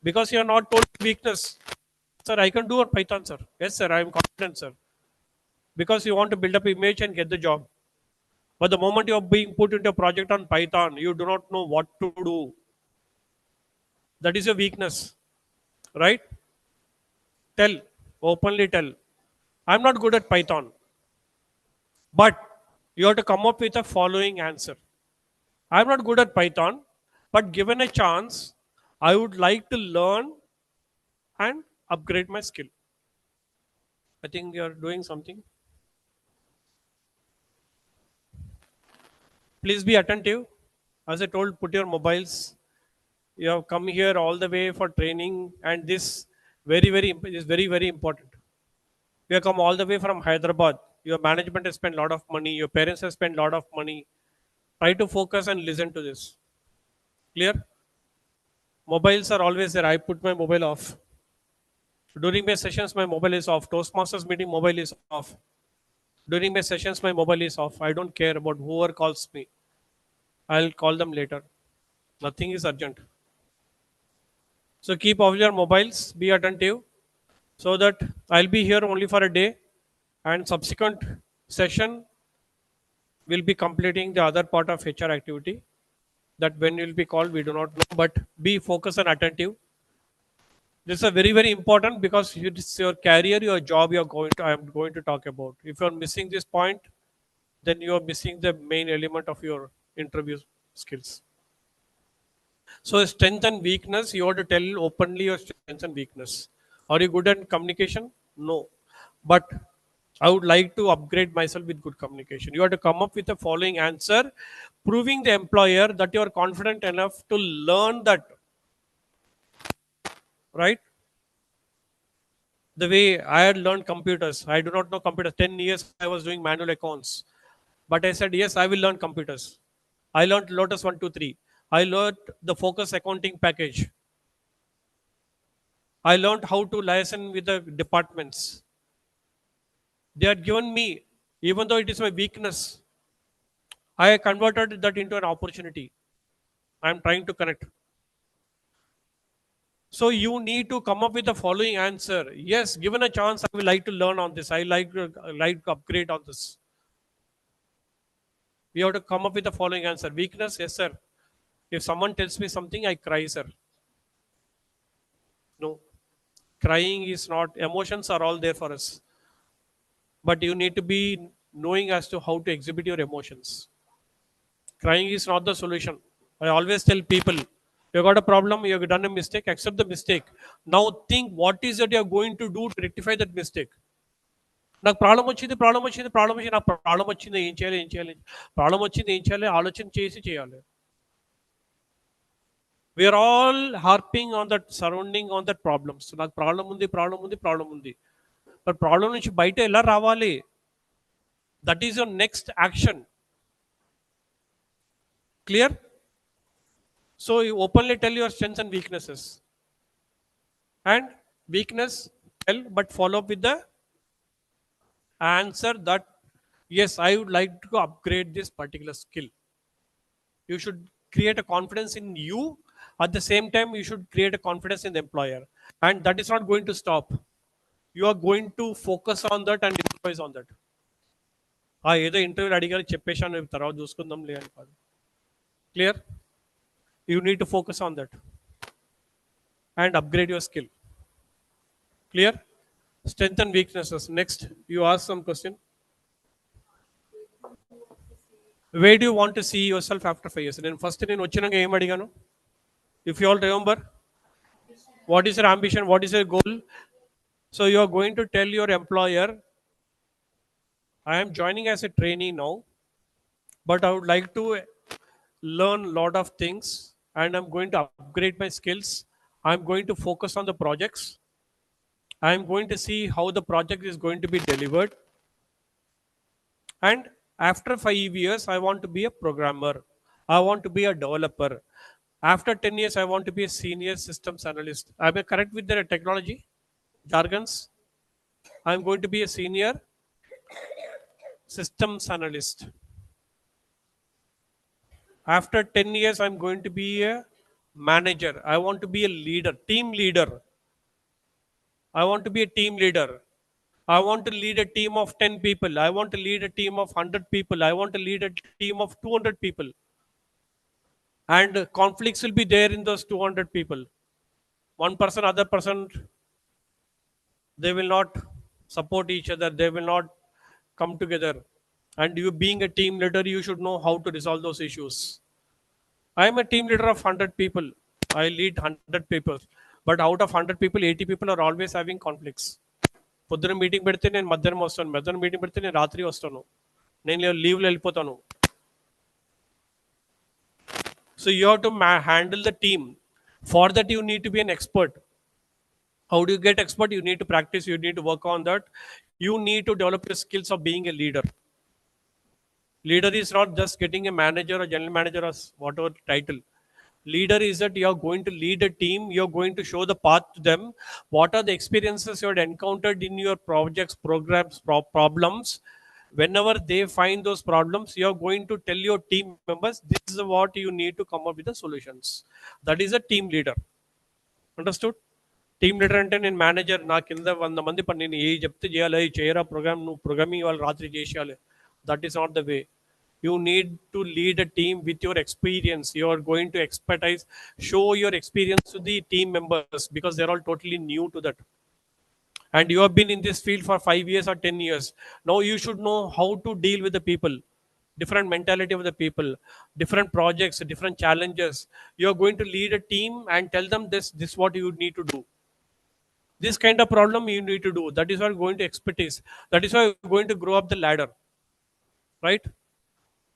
because you are not told weakness. Sir, I can do on Python, sir. Yes, sir, I am confident, sir. Because you want to build up image and get the job. But the moment you are being put into a project on Python, you do not know what to do. That is your weakness, right? Tell, openly tell. I'm not good at Python, but you have to come up with a following answer. I'm not good at Python, but given a chance, I would like to learn and upgrade my skill. I think you're doing something. Please be attentive. As I told, put your mobiles. You have come here all the way for training, and this is very important. You have come all the way from Hyderabad. Your management has spent a lot of money. Your parents have spent a lot of money. Try to focus and listen to this. Clear? Mobiles are always there. I put my mobile off. During my sessions, my mobile is off. Toastmasters meeting, mobile is off. During my sessions, my mobile is off. I don't care about whoever calls me. I'll call them later. Nothing is urgent. So keep off your mobiles. Be attentive. So that I'll be here only for a day, and subsequent session will be completing the other part of HR activity. That when will be called, we do not know. But be focused and attentive. This is a very important because it's your career, your job. You're going to. I am going to talk about. If you're missing this point, then you are missing the main element of your interview skills. So strength and weakness, you have to tell openly your strengths and weakness. Are you good at communication? No. But I would like to upgrade myself with good communication. You have to come up with the following answer, proving the employer that you are confident enough to learn that, right? The way I had learned computers, I do not know computers. 10 years I was doing manual accounts. But I said, yes, I will learn computers. I learned Lotus 123. I learned the Focus accounting package. I learned how to liaison with the departments. They had given me. Even though it is my weakness, I converted that into an opportunity. I'm trying to connect. So you need to come up with the following answer. Yes, given a chance, I will like to learn on this. I like to upgrade on this. We have to come up with the following answer. Weakness, yes, sir. If someone tells me something, I cry, sir. No, crying is not. Emotions are all there for us, but you need to be knowing as to how to exhibit your emotions. Crying is not the solution. I always tell people, you got a problem, you have done a mistake, accept the mistake. Now think what is that you are going to do to rectify that mistake. నాకు problem వచ్చింది నాకు problem వచ్చింది ఏం చేయాలి problem వచ్చింది ఏం చేయాలి ఆలోచన చేయాలి we're all harping on that surrounding on that problems నాకు ప్రాబ్లం ఉంది బట్ ప్రాబ్లం నుంచి బయట ఎలా రావాలి that is your next action clear so you openly tell your strengths and weaknesses and weakness tell but follow up with the answer that yes I would like to upgrade this particular skill. You should create a confidence in you. At the same time you should create a confidence in the employer, and that is not going to stop. You are going to focus on that and improvise on that. ఏదో ఇంటర్వ్యూలు అడిగారు చెప్పేశాను తర్వాత చూసుకుందాంలే అని కాదు. Clear? You need to focus on that and upgrade your skill. Clear? Strength and weaknesses. Next, you ask some question. Where do you want to see yourself after 5 years? Then first నేను వచ్చినాక ఏం అడిగాను? If you all remember, what is your ambition? What is your goal? So you are going to tell your employer, I am joining as a trainee now, but I would like to learn a lot of things and I'm going to upgrade my skills. I'm going to focus on the projects. I'm going to see how the project is going to be delivered. And after 5 years, I want to be a programmer. I want to be a developer. After 10 years, I want to be a senior systems analyst. Am I correct with the technology jargons? I'm going to be a senior systems analyst. After 10 years, I'm going to be a manager. I want to be a leader, team leader. I want to be a team leader. I want to lead a team of 10 people. I want to lead a team of 100 people. I want to lead a team of 200 people. And conflicts will be there in those 200 people. One person, other person, they will not support each other. They will not come together. And you being a team leader, you should know how to resolve those issues. I am a team leader of 100 people. I lead 100 people. But out of 100 people, 80 people are always having conflicts. పొద్దున meeting పెడితే నేను మధ్యాహ్నం meeting పెడితే నేను రాత్రి వస్తాను నేను లీవ్లో వెళ్ళిపోతాను. So you have to handle the team. For that you need to be an expert. How do you get expert? You need to practice, you need to work on that. You need to develop your skills of being a leader. Leader is not just getting a manager or general manager or whatever title. Leader is that you are going to lead a team, you are going to show the path to them. What are the experiences you had encountered in your projects, programs, problems? Whenever they find those problems, you are going to tell your team members, this is what you need to come up with the solutions. That is a team leader. Understood? Team leader అంటే నేను manager నా కింద 100 మంది పని నేను ఏ చెప్తే చేయాలి అవి చేయరా ప్రోగ్రామ్ నువ్వు ప్రోగ్రామింగ్ వాళ్ళు రాత్రి చేసేయాలి. That is not the way. You need to lead a team with your experience. You are going to expertise, show your experience to the team members because they're all totally new to that. And you have been in this field for 5 years or 10 years. Now you should know how to deal with the people, different mentality of the people, different projects, different challenges. You are going to lead a team and tell them this what you need to do. This kind of problem you need to do. That is why you're going to expertise. That is why you're going to grow up the ladder. Right?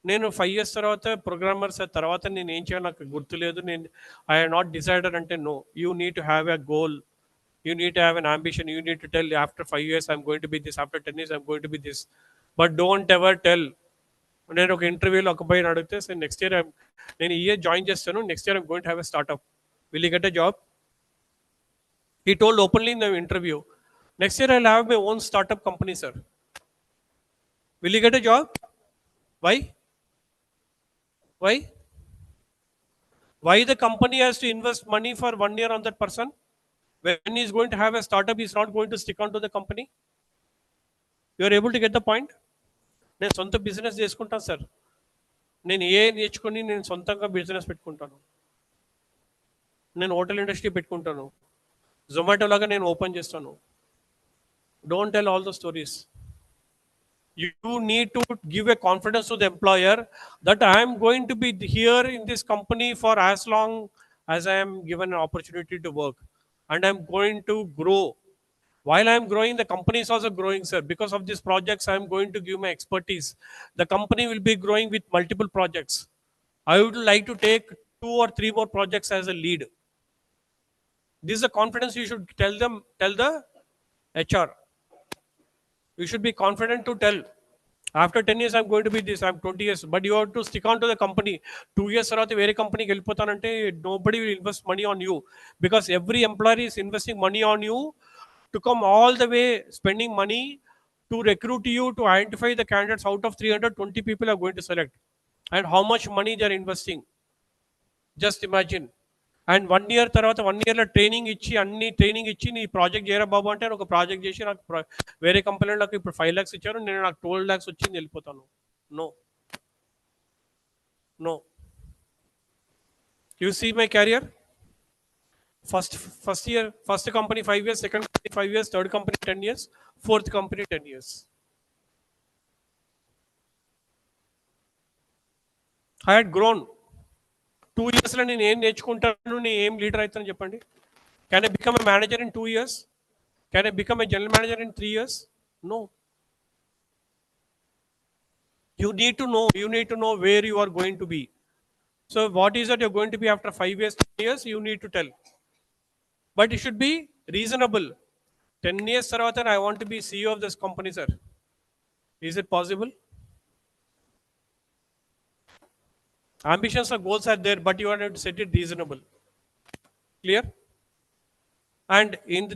నేను 5 years తర్వాత programmers తర్వాత నేను ఏం చేయాలి నాకు గుర్తులేదు నేను I not decided అంటే no you need to have a goal you need to have an ambition you need to tell after 5 years I'm going to be this after 10 years I'm going to be this but don't ever tell నేను ఒక ఇంటర్వ్యూలో ఒక పైన అడిగితే sir next year నేను ఈ year join చేస్తాను next year I'm going to have a startup will you get a job he told openly in the interview next year I will have my own startup company sir Will he get a job? Why? Why? Why the company has to invest money for 1 year on that person? When he's going to have a startup, he's not going to stick on to the company. You are able to get the point? నేను సొంత business చేసుకుంటాను sir. నేను ఏ నేర్చుకొని నేను సొంతంగా business పెట్టుకుంటాను. నేను hotel industry పెట్టుకుంటాను. జొమాటో లాగా నేను ఓపెన్ చేస్తాను. Don't tell all the stories. You need to give a confidence to the employer that I am going to be here in this company for as long as I am given an opportunity to work, and I'm going to grow. While I'm growing, the company is also growing, sir. Because of these projects, I'm going to give my expertise. The company will be growing with multiple projects. I would like to take 2 or 3 more projects as a lead. This is the confidence you should tell them, tell the HR. You should be confident to tell. After 10 years, I'm going to be this. I'm 20 years. But you have to stick on to the company. 2 years తర్వాత వేరే కంపెనీకి వెళ్ళిపోతానంటే nobody will invest money on you. Because every employer is investing money on you to come all the way spending money to recruit you, to identify the candidates. Out of 320 people are going to select. And how much money they are investing. Just imagine. And 1 year తర్వాత 1 yearలో training ఇచ్చి అన్ని training ఇచ్చి నీ project చేయరా బాబు అంటే ఒక project చేసి నాకు వేరే కంపెనీలో నాకు ఇప్పుడు 5 lakhs ఇచ్చారు, నేను నాకు 12 lakhs వచ్చింది వెళ్ళిపోతాను. No, no. You see my career. First year first company 5 years, second company 5 years, third company 10 years, fourth company 10 years. I had grown. 2 yearsలో నేను ఏం నేర్చుకుంటాను, నేను ఏం లీడర్ అవుతాను చెప్పండి. Can I become a manager in 2 years? Can I become a general manager in 3 years? No. You need to know. You need to know where you are going to be. So what is that you're going to be after 5 years, 10 years? You need to tell. But it should be reasonable. 10 years tarvata I want to be CEO of this company, sir. Is it possible? Ambitions or goals are there, but you have to set it reasonable. Clear? And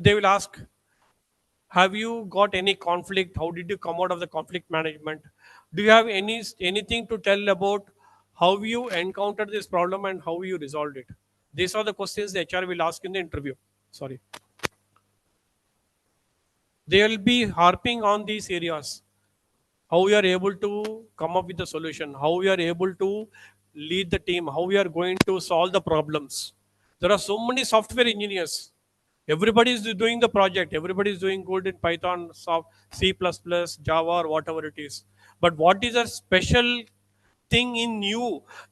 they will ask, have you got any conflict? How did you come out of the conflict management? Do you have anything to tell about how you encountered this problem and how you resolved it? These are the questions the HR will ask in the interview. Sorry. They will be harping on these areas. How we are able to come up with a solution, how we are able to lead the team, how we are going to solve the problems. There are so many software engineers. Everybody is doing the project. Everybody is doing good in Python, C++, Java, or whatever it is. But what is a special thing in you?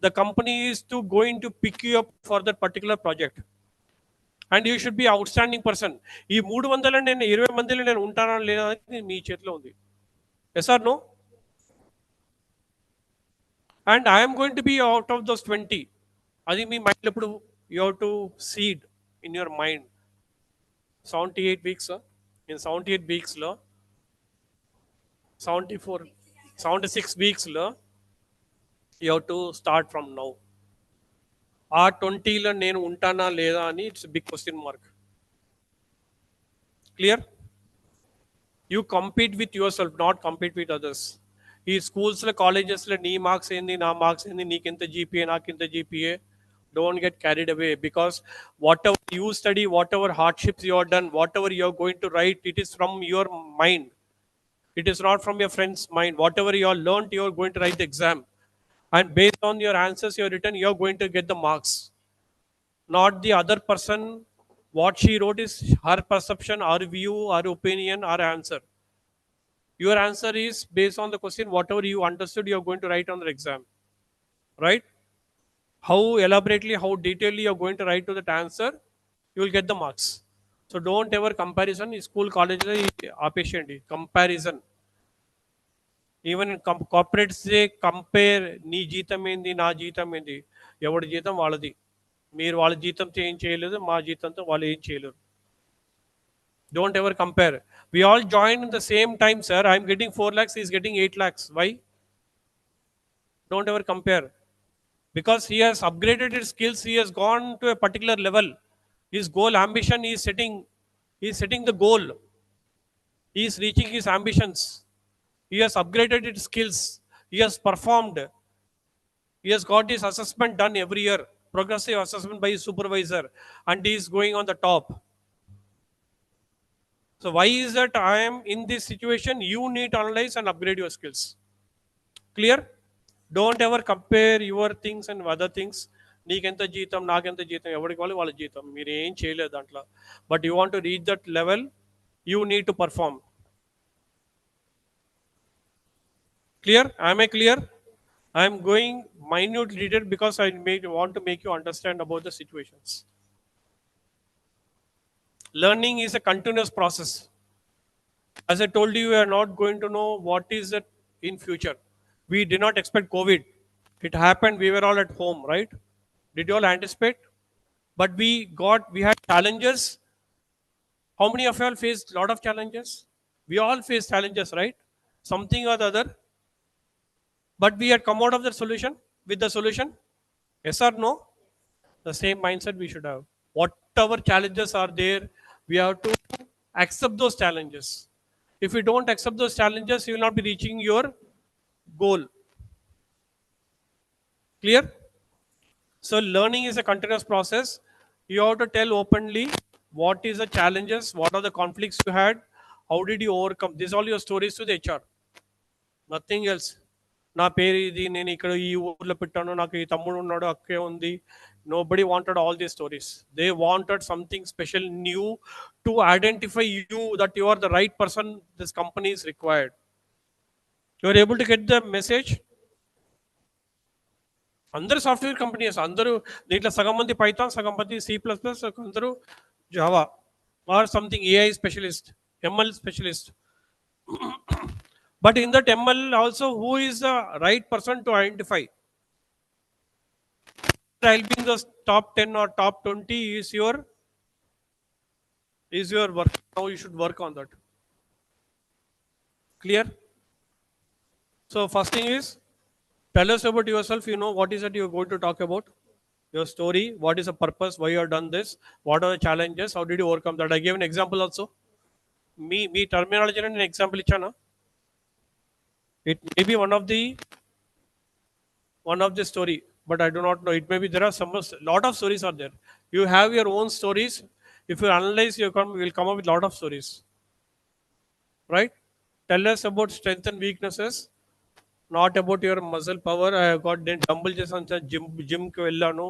The company is to going to pick you up for that particular project. And you should be outstanding person. ఈ 300 నేను 20 మందిలో నేను ఉంటానా లేదా అనేది మీ చేతిలో ఉంది. Yes or no? And I am going to be out of those 20. అది మీ మైండ్లో ఇప్పుడు you have to seed in your mind. 78 weeks. In 78 weeksలో 76 weeksలో you have to start from now. ఆ 20లో నేను ఉంటానా లేదా అని it's big question mark. Clear? You compete with yourself, not compete with others. ఈ స్కూల్స్లో కాలేజెస్లో నీ మార్క్స్ ఏంది, నా మార్క్స్ ఏంది, నీకెంత జీపీఏ, నాకెంత GPA. Don't get carried away, because whatever you study, whatever hardships you have done, whatever you are going to write, it is from your mind. It is not from your friend's mind. Whatever you have learned, you are going to write the exam. And based on your answers you have written, you are going to get the marks. Not the other person. What she wrote is her perception, her view, her opinion, her answer. Your answer is based on the question, whatever you understood, you are going to write on the exam. Right? How elaborately, how detailedly you are going to write to that answer, you will get the marks. So don't ever comparison. School, college, apation comparison. Even in corporates, they compare నీ జీతం ఏంది, నా జీతం ఏంది. ఎవడి జీతం వాళ్ళది. మీరు వాళ్ళ జీతంతో ఏం చేయలేదు, మా జీతంతో వాళ్ళు ఏం చేయలేరు. Don't ever compare. We all joined in the same time, sir. I'm getting 4 lakhs, he's getting 8 lakhs. Why? Don't ever compare. Because he has upgraded his skills, he has gone to a particular level. His goal, ambition, he is setting the goal. He is reaching his ambitions. He has upgraded his skills. He has performed. He has got his assessment done every year, progressive assessment by his supervisor, and he is going on the top. So why is that I am in this situation? You need to analyze and upgrade your skills. Clear? Don't ever compare your things and other things. నీకెంత జీతం నాకెంత జీతం ఎవరికి వాళ్ళ జీతం మీరు ఏం చేయలేదు దాంట్లో but you want to reach that level you need to perform clear I'm a clear I'm going minute detail because I want to make you understand about the situations. Learning is a continuous process. As I told you, we are not going to know what is it in future. We did not expect COVID. It happened. We were all at home, right? Did you all anticipate? But we had challenges. How many of you all faced a lot of challenges? We all face challenges, right? Something or the other. But we had come out of the solution with the solution. Yes or no? The same mindset we should have. Whatever challenges are there, we have to accept those challenges. If you don't accept those challenges, you will not be reaching your goal. Clear? So learning is a continuous process. You have to tell openly what is the challenges, what are the conflicts you had, how did you overcome. These are all your stories to the HR. Nothing else. నా పేరు ఇది నేను ఇక్కడ ఈ ఊర్లో పెట్టాను నాకు ఈ తమ్ముడు ఉన్నాడు అక్కే ఉంది nobody wanted all these stories. They wanted something special new to identify you that you are the right person this company is required. You are able to get the message. అందరు సాఫ్ట్వేర్ కంపెనీస్ అందరూ దీంట్లో సగం మంది Python సగం మంది C++, అందరూ Java or something AI specialist ML specialist. But in that ML also, who is the right person to identify? I'll be in the top 10 or top 20 is your work. Now you should work on that. Clear? So first thing is, tell us about yourself. You know what is it you're going to talk about? Your story. What is the purpose? Why you have done this? What are the challenges? How did you overcome that? I gave an example also. Me terminology and an example ichana. It may be one of the story, but I do not know. It may be there are some lot of stories are there. You have your own stories. If you analyze, you will come up with lot of stories, right? Tell us about strength and weaknesses, not about your muscle power. I have got dumbbell just on gym ke vellanu.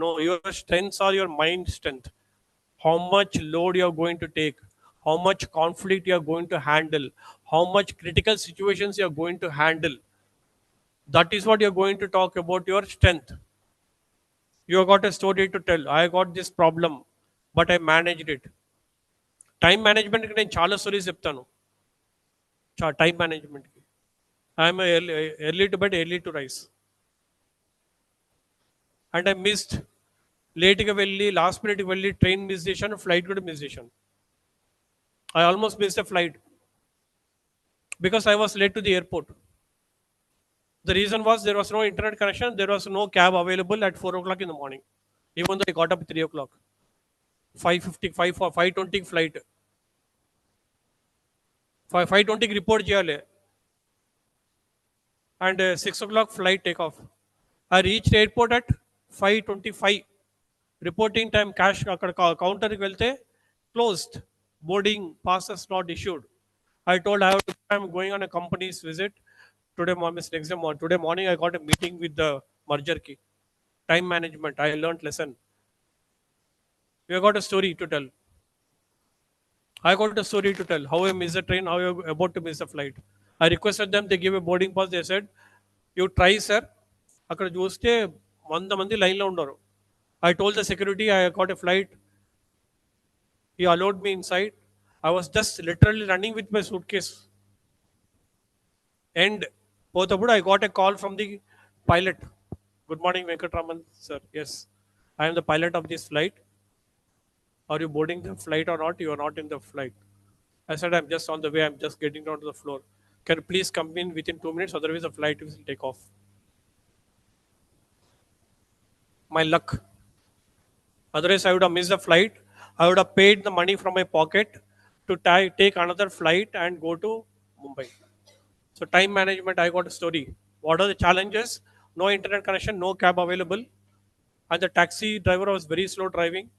No, your strengths are your mind strength. How much load you are going to take, how much conflict you are going to handle, how much critical situations you are going to handle. That is what you are going to talk about your strength. You have got a story to tell. I got this problem, but I managed it. Time management ki నేను చాలా stories చెప్తాను. Time management కి I'm early to bed early to rice and I missed లేట్గా వెళ్ళి last మినిట్కి వెళ్ళి train miss చేశాను flight కూడా miss చేశాను. I almost missed a flight because I was late to the airport. The reason was there was no internet connection, there was no cab available at 4 o'clock in the morning. Even though I got up at 3 o'clock. 5:50, 5:20 flight. 5:20 report cheyale. And 6 o'clock flight takeoff. I reached airport at 5:25. Reporting time cash counter ki velte closed. Boarding passes not issued. I told I'm going on a company's visit. Today morning I got a meeting with the merger key. Time management. I learned lesson. We have got a story to tell. I got a story to tell. How I missed the train, how I about to miss the flight. I requested them, they gave a boarding pass. They said, you try, sir. అక్కడ చూస్తే 100 మంది లైన్లో ఉన్నారు. I told the security I got a flight. He allowed me inside. I was just literally running with my suitcase. And పోతప్పుడు I got a call from the pilot. Good morning, Venkatraman, sir. Yes, I am the pilot of this flight. Are you boarding the flight or not? You are not in the flight. I said, I'm just on the way. I'm just getting down to the floor. Can you please come in within 2 minutes? Otherwise, the flight will take off. My luck. Otherwise, I would have missed the flight. I would have paid the money from my pocket to take another flight and go to Mumbai. So time management, I got a story. What are the challenges? No internet connection, no cab available, and the taxi driver was very slow driving.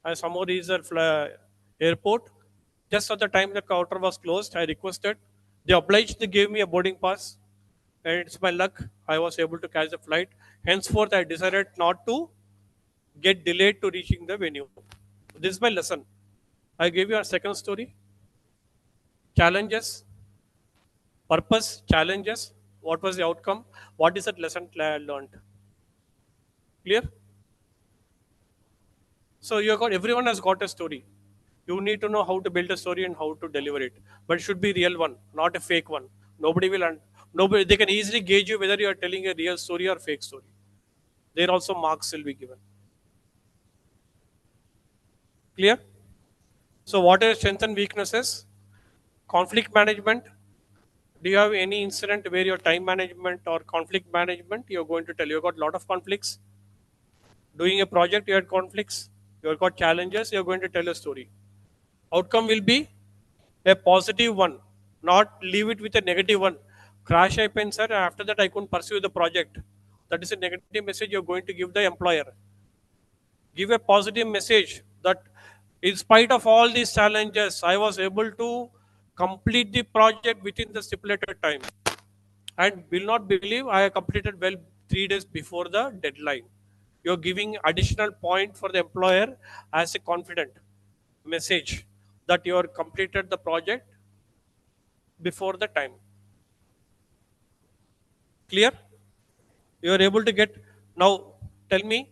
And somehow reached the airport. Just at the time the counter was closed, I requested. They obliged to give me a boarding pass, and it's my luck. I was able to catch the flight. Henceforth, I decided not to get delayed to reaching the venue. This is my lesson. I gave you a second story. Challenges, purpose, challenges. What was the outcome? What is that lesson learned? Clear? So you got everyone has got a story. You need to know how to build a story and how to deliver it. But it should be real one, not a fake one. Nobody will nobody they can easily gauge you whether you are telling a real story or fake story. There also marks will be given. Clear? So what are strengths and weaknesses? Conflict management. Do you have any incident where your time management or conflict management you're going to tell you got a lot of conflicts? Doing a project you had conflicts, you have got challenges, you're going to tell a story. Outcome will be a positive one, not leave it with a negative one. Crash happened, sir. After that, I couldn't pursue the project. That is a negative message you're going to give the employer. Give a positive message that, in spite of all these challenges, I was able to complete the project within the stipulated time. And will not believe I completed well 3 days before the deadline. You're giving additional point for the employer as a confident message that you are completed the project before the time. Clear? You are able to get now. Tell me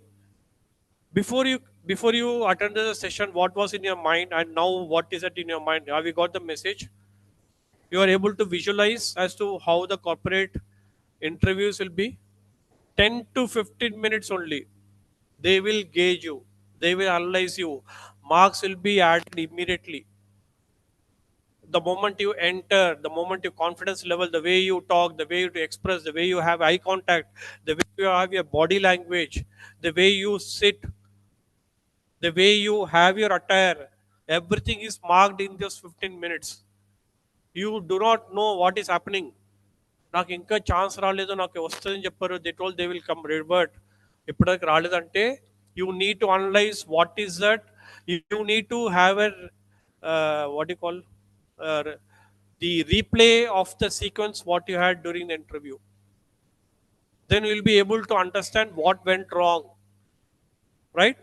before you attended the session, what was in your mind, and now what is it in your mind? Have you got the message? You are able to visualize as to how the corporate interviews will be. 10 to 15 minutes only. They will gauge you. They will analyze you. Marks will be added immediately. The moment you enter, the moment your confidence level, the way you talk, the way you express, the way you have eye contact, the way you have your body language, the way you sit, the way you have your attire, everything is marked in just 15 minutes. You do not know what is happening. నాకు ఇంకా chance రాలేదు నాకు వస్తుందని చెప్పారు they told they will come revert ఇప్పటిదాకా రాలేదంటే you need to analyse what is that you need to have a what you call the replay of the sequence what you had during the interview, then you will be able to understand what went wrong, right?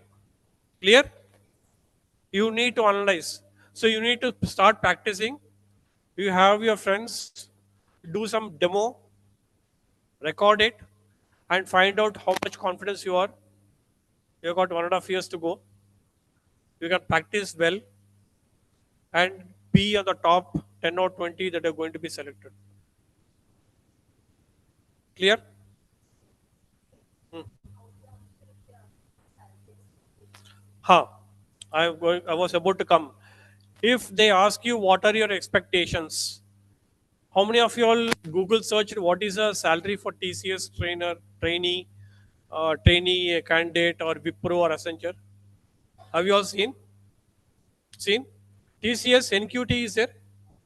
Clear? You need to analyze. So you need to start practicing. You have your friends do some demo, record it, and find out how much confidence you are. You've got 1.5 years to go. You can practice well and be on the top 10 or 20 that are going to be selected. Clear? Hmm. Huh. I was about to come. If they ask you what are your expectations, how many of you all Google searched what is a salary for TCS trainer, trainee candidate, or Wipro or Accenture? Have you all seen? Seen? TCS NQT is there.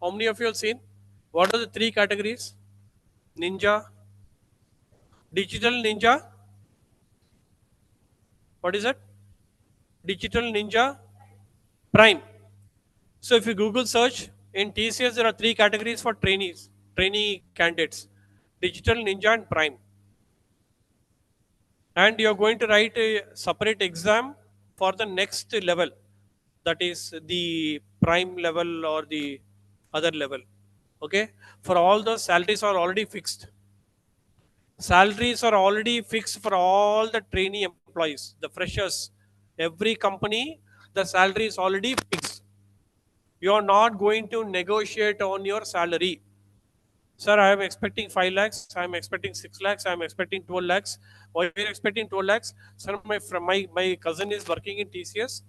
How many of you have seen? What are the three categories? Ninja, Digital Ninja. What is it? Digital Ninja, Prime. So if you Google search in TCS, there are three categories for trainee candidates: Digital Ninja and Prime. And you're going to write a separate exam for the next level, that is the prime level or the other level. Okay, for all the salaries are already fixed. Salaries are already fixed for all the trainee employees, the freshers. Every company, the salary is already fixed. You are not going to negotiate on your salary. Sir, I am expecting 5 lakhs, I am expecting 6 lakhs, I am expecting 12 lakhs. Why are you expecting 12 lakhs? Sir, my cousin is working in TCS.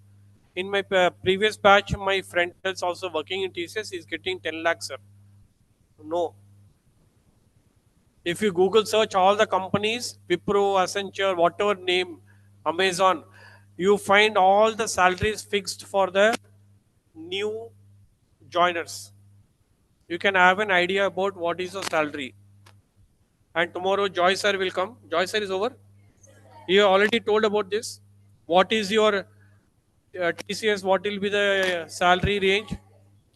In my previous batch, my friend is also working in TCS. He is getting 10 lakhs, sir. No. If you Google search all the companies, Wipro, Accenture, whatever name, Amazon, you find all the salaries fixed for the new joiners. You can have an idea about what is your salary. And tomorrow Joy sir will come. Joy sir is over. You already told about this. What is your TCS? What will be the salary range?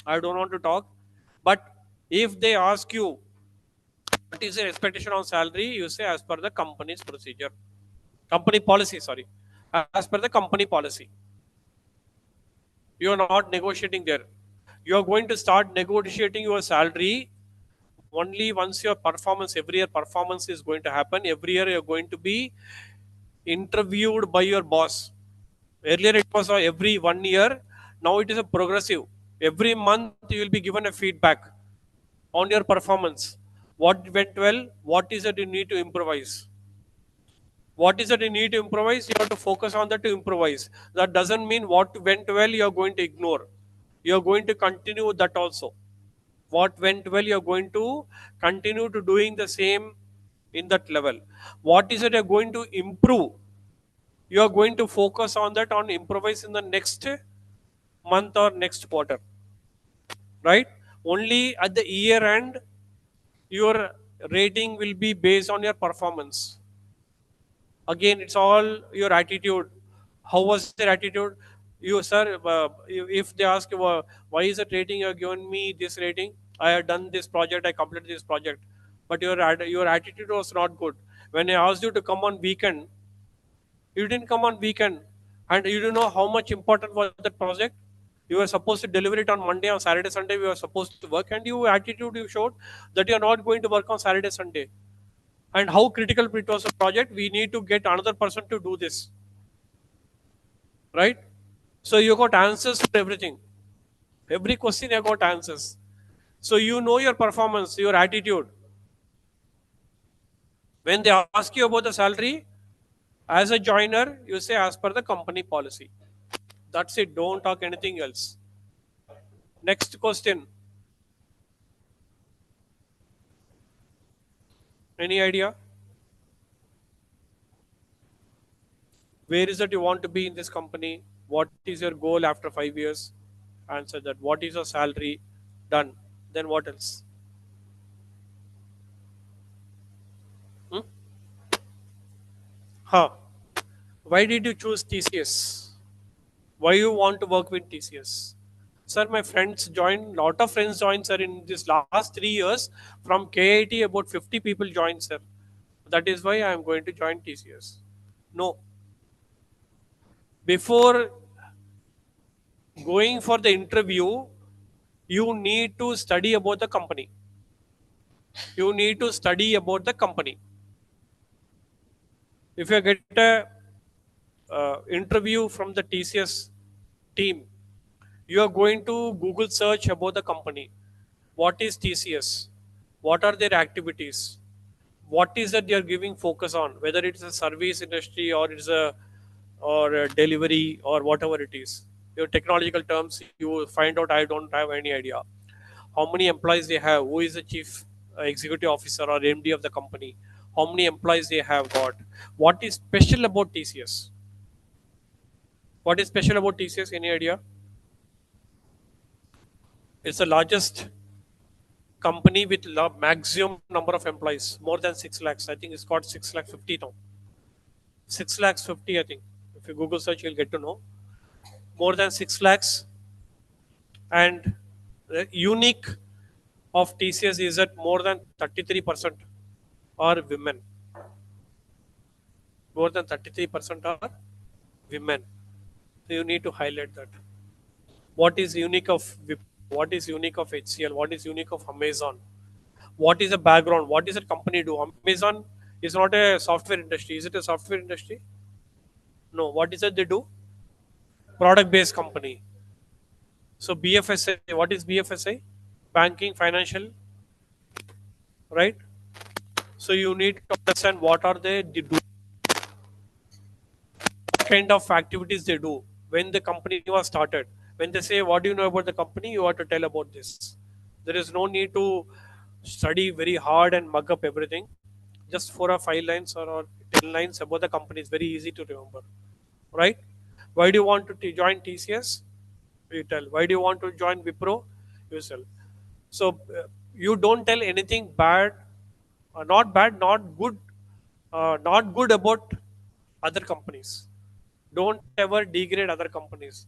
I don't want to talk. But if they ask you what is your expectation on salary, you say as per the company's procedure, company policy. Sorry, as per the company policy. You are not negotiating there. You are going to start negotiating your salary only once your performance, every year performance is going to happen. Every year you're going to be interviewed by your boss. Earlier it was every 1 year. Now it is a progressive. Every month you will be given a feedback on your performance. What went well? What is it you need to improvise? What is it you need to improvise? You have to focus on that to improvise. That doesn't mean what went well you are going to ignore. You are going to continue that also. What went well you are going to continue to doing the same in that level. What is it you are going to improve? You are going to focus on that on improvise in the next month or next quarter, right? Only at the year end your rating will be based on your performance. Again, it's all your attitude. How was your attitude? You sir, if they ask you why is it rating you have given me this rating, I have done this project, I completed this project, but your attitude was not good. When I asked you to come on weekend, you didn't come on weekend, and you don't know how much important was that project. You were supposed to deliver it on Monday. On Saturday, Sunday, we were supposed to work, and your attitude you showed that you are not going to work on Saturday, Sunday. And how critical it was a project. We need to get another person to do this, right? So you got answers for everything. Every question you got answers. So you know your performance, your attitude. When they ask you about the salary, as a joiner, you say as per the company policy. That's it. Don't talk anything else. Next question. Any idea? Where is it you want to be in this company? What is your goal after 5 years? Answer that. What is your salary? Done. Then what else? Hmm? Huh. Why did you choose TCS? Why you want to work with TCS? Sir, my friends joined, lot of friends joined, sir, in this last 3 years. From KIT, about 50 people joined, sir. That is why I am going to join TCS. No. Before going for the interview, you need to study about the company. You need to study about the company. If you get a interview from the TCS team, you are going to Google search about the company. What is TCS? What are their activities? What is that they are giving focus on? Whether it's a service industry or it's a delivery or whatever it is. Your technological terms, you will find out. I don't have any idea. How many employees they have? Who is the chief executive officer or MD of the company? How many employees they have got? What is special about TCS? What is special about TCS? Any idea? It's the largest company with maximum number of employees, more than 6 lakhs. I think it's got 6 lakh 50 now. 6 lakhs 50, I think. If you Google search, you'll get to know. More than 6 lakhs. And the unique of TCS is that more than 33% are women. More than 33% are women. So you need to highlight that. What is unique of what is unique of HCL? What is unique of Amazon? What is the background? What is the company do? Amazon is not a software industry. Is it a software industry? No. What is it they do? Product based company. So BFSI, what is BFSI? Banking, financial, right? So you need to understand what are they do, what kind of activities they do when the company was started. When they say, "What do you know about the company?" You have to tell about this. There is no need to study very hard and mug up everything. Just 4 or 5 lines or 10 lines about the company is very easy to remember, right? Why do you want to join TCS? You tell. Why do you want to join Wipro? You tell. So you don't tell anything bad, not bad, not good about other companies. Don't ever degrade other companies,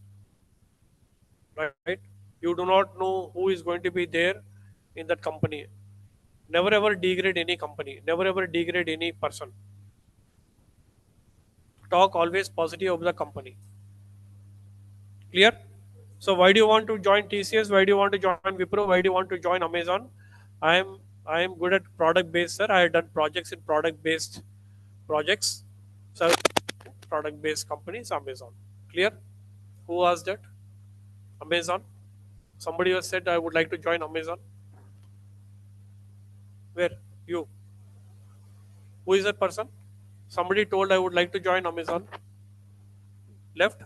right? You do not know who is going to be there in that company. Never ever degrade any company. Never ever degrade any person. Talk always positive of the company. Clear? So why do you want to join TCS? Why do you want to join Wipro? Why do you want to join Amazon? I am I am good at product based, sir. I have done projects in product based projects. So product based companies, Amazon. Clear? Who asked that? Amazon. Somebody has said I would like to join Amazon. Where? You. Who is that person? Somebody told I would like to join Amazon. Left?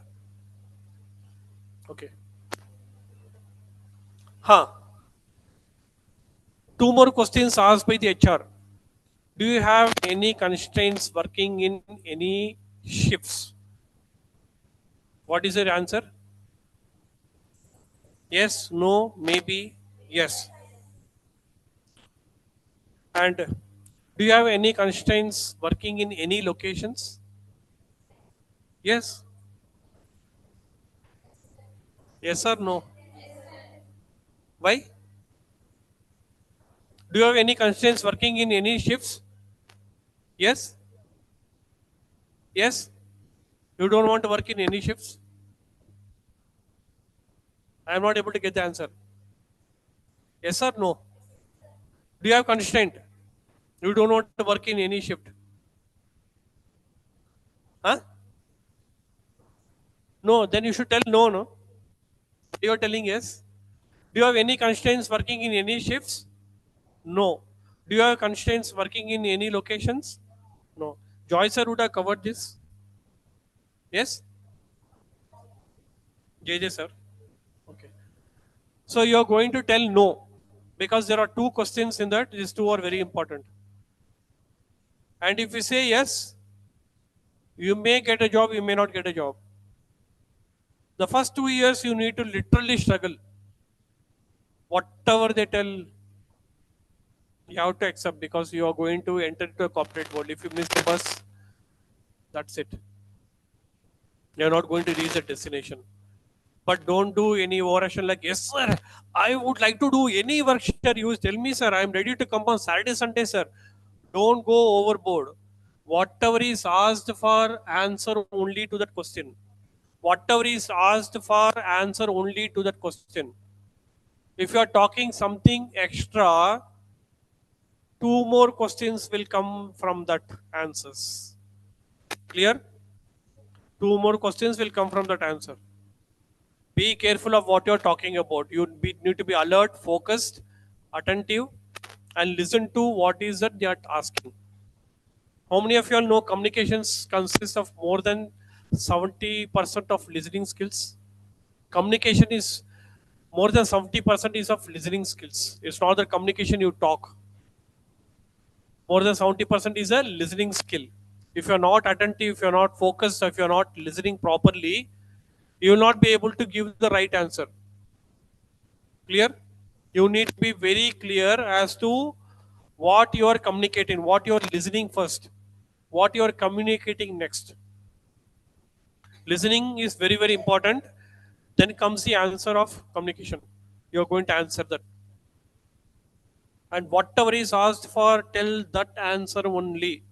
Okay. Huh. Two more questions asked by the HR. Do you have any constraints working in any shifts? What is your answer? Yes, no, maybe, yes. And do you have any constraints working in any locations? Yes. Yes or no? Why? Do you have any constraints working in any shifts? Yes. Yes. You don't want to work in any shifts? I am not able to get the answer. Yes or no? Do you have constraint? You don't want to work in any shift? Huh? No, then you should tell no, no. You are telling yes. Do you have any constraints working in any shifts? No. Do you have constraints working in any locations? No. Joy sir would have covered this. Yes? JJ sir. Okay. So you are going to tell no because there are two questions in that. These two are very important. And if you say yes, you may get a job, you may not get a job. The first 2 years you need to literally struggle. Whatever they tell, you have to accept because you are going to enter into a corporate world. If you miss the bus, that's it. You are not going to reach the destination. But don't do any overaction like, yes, sir, I would like to do any work, sir. You tell me, sir, I am ready to come on Saturday, Sunday, sir. Don't go overboard. Whatever is asked for, answer only to that question. Whatever is asked for, answer only to that question. If you are talking something extra, two more questions will come from that answers. Clear? Two more questions will come from that answer. Be careful of what you're talking about. Need to be alert, focused, attentive, and listen to what is that they are asking. How many of you all know communications consists of more than 70% of listening skills? Communication is more than 70% is of listening skills. It's not the communication you talk. More than 70% is a listening skill. If you're not attentive, if you're not focused, if you're not listening properly, you will not be able to give the right answer. Clear? You need to be very clear as to what you are communicating, what you are listening first, what you are communicating next. Listening is very, very important. Then comes the answer of communication. You're going to answer that. And whatever is asked for, tell that answer only.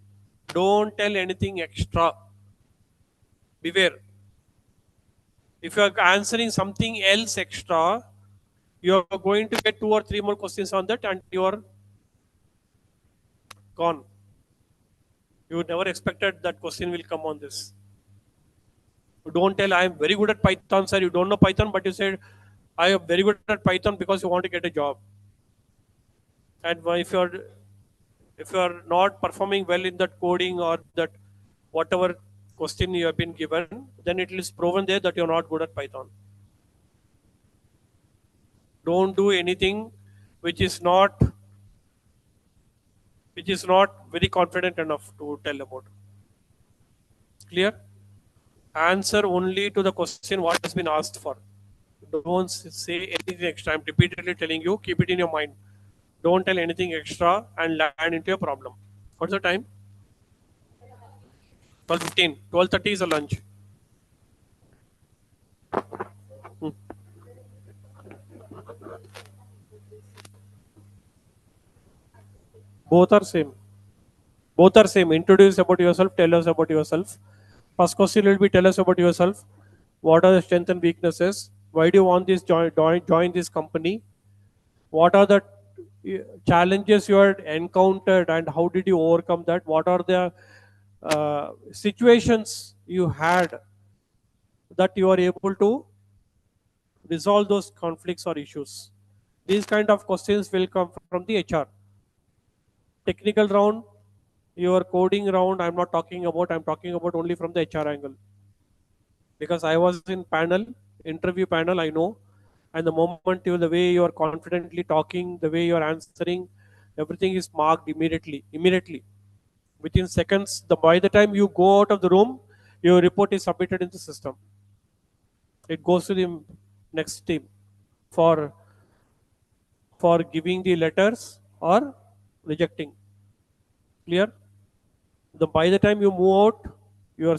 Don't tell anything extra. Beware. If you are answering something else extra, you are going to get two or three more questions on that and you are gone. You never expected that question will come on this. Don't tell I am very good at Python, sir. You don't know Python, but you said I am very good at Python because you want to get a job. And if you are not performing well in that coding or that whatever question you have been given, then it is proven there that you are not good at Python. Don't do anything which is not very confident enough to tell about. Clear? Answer only to the question what has been asked for. Don't say anything extra. I'm repeatedly telling you, keep it in your mind. Don't tell anything extra and land into a problem. What's the time? 12:15. 12:30 is a lunch. Hmm. Both are same. Both are same. Introduce about yourself. Tell us about yourself. First question will be tell us about yourself. What are the strengths and weaknesses? Why do you want this join this company? What are the challenges you had encountered and how did you overcome that? What are the situations you had that you are able to resolve those conflicts or issues? These kind of questions will come from the HR. Technical round, your coding round, I'm talking about only from the HR angle. Because I was in interview panel, I know. And the moment the way you are confidently talking, the way you are answering, everything is marked immediately. Within seconds, by the time you go out of the room, your report is submitted in the system. It goes to the next team for giving the letters or rejecting. Clear? By the time you move out, your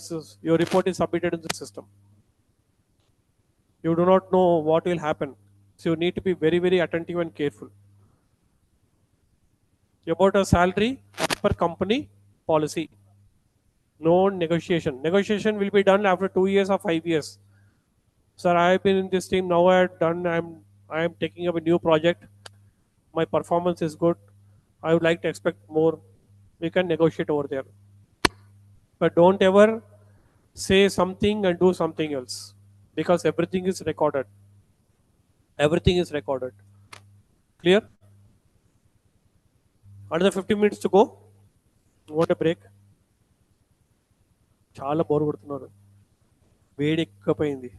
report is submitted in the system. You do not know what will happen, so you need to be very very attentive and careful. About a salary as per company policy, no negotiation. Negotiation will be done after 2 years or 5 years. Sir, I have been in this team now. I am taking up a new project. My performance is good. I would like to expect more. We can negotiate over there, but don't ever say something and do something else, because everything is recorded. Everything is recorded. Clear? Another 15 minutes to go. Want a break? చాలా bore కొడుతున్నారు, వేడి ఎక్కువైంది.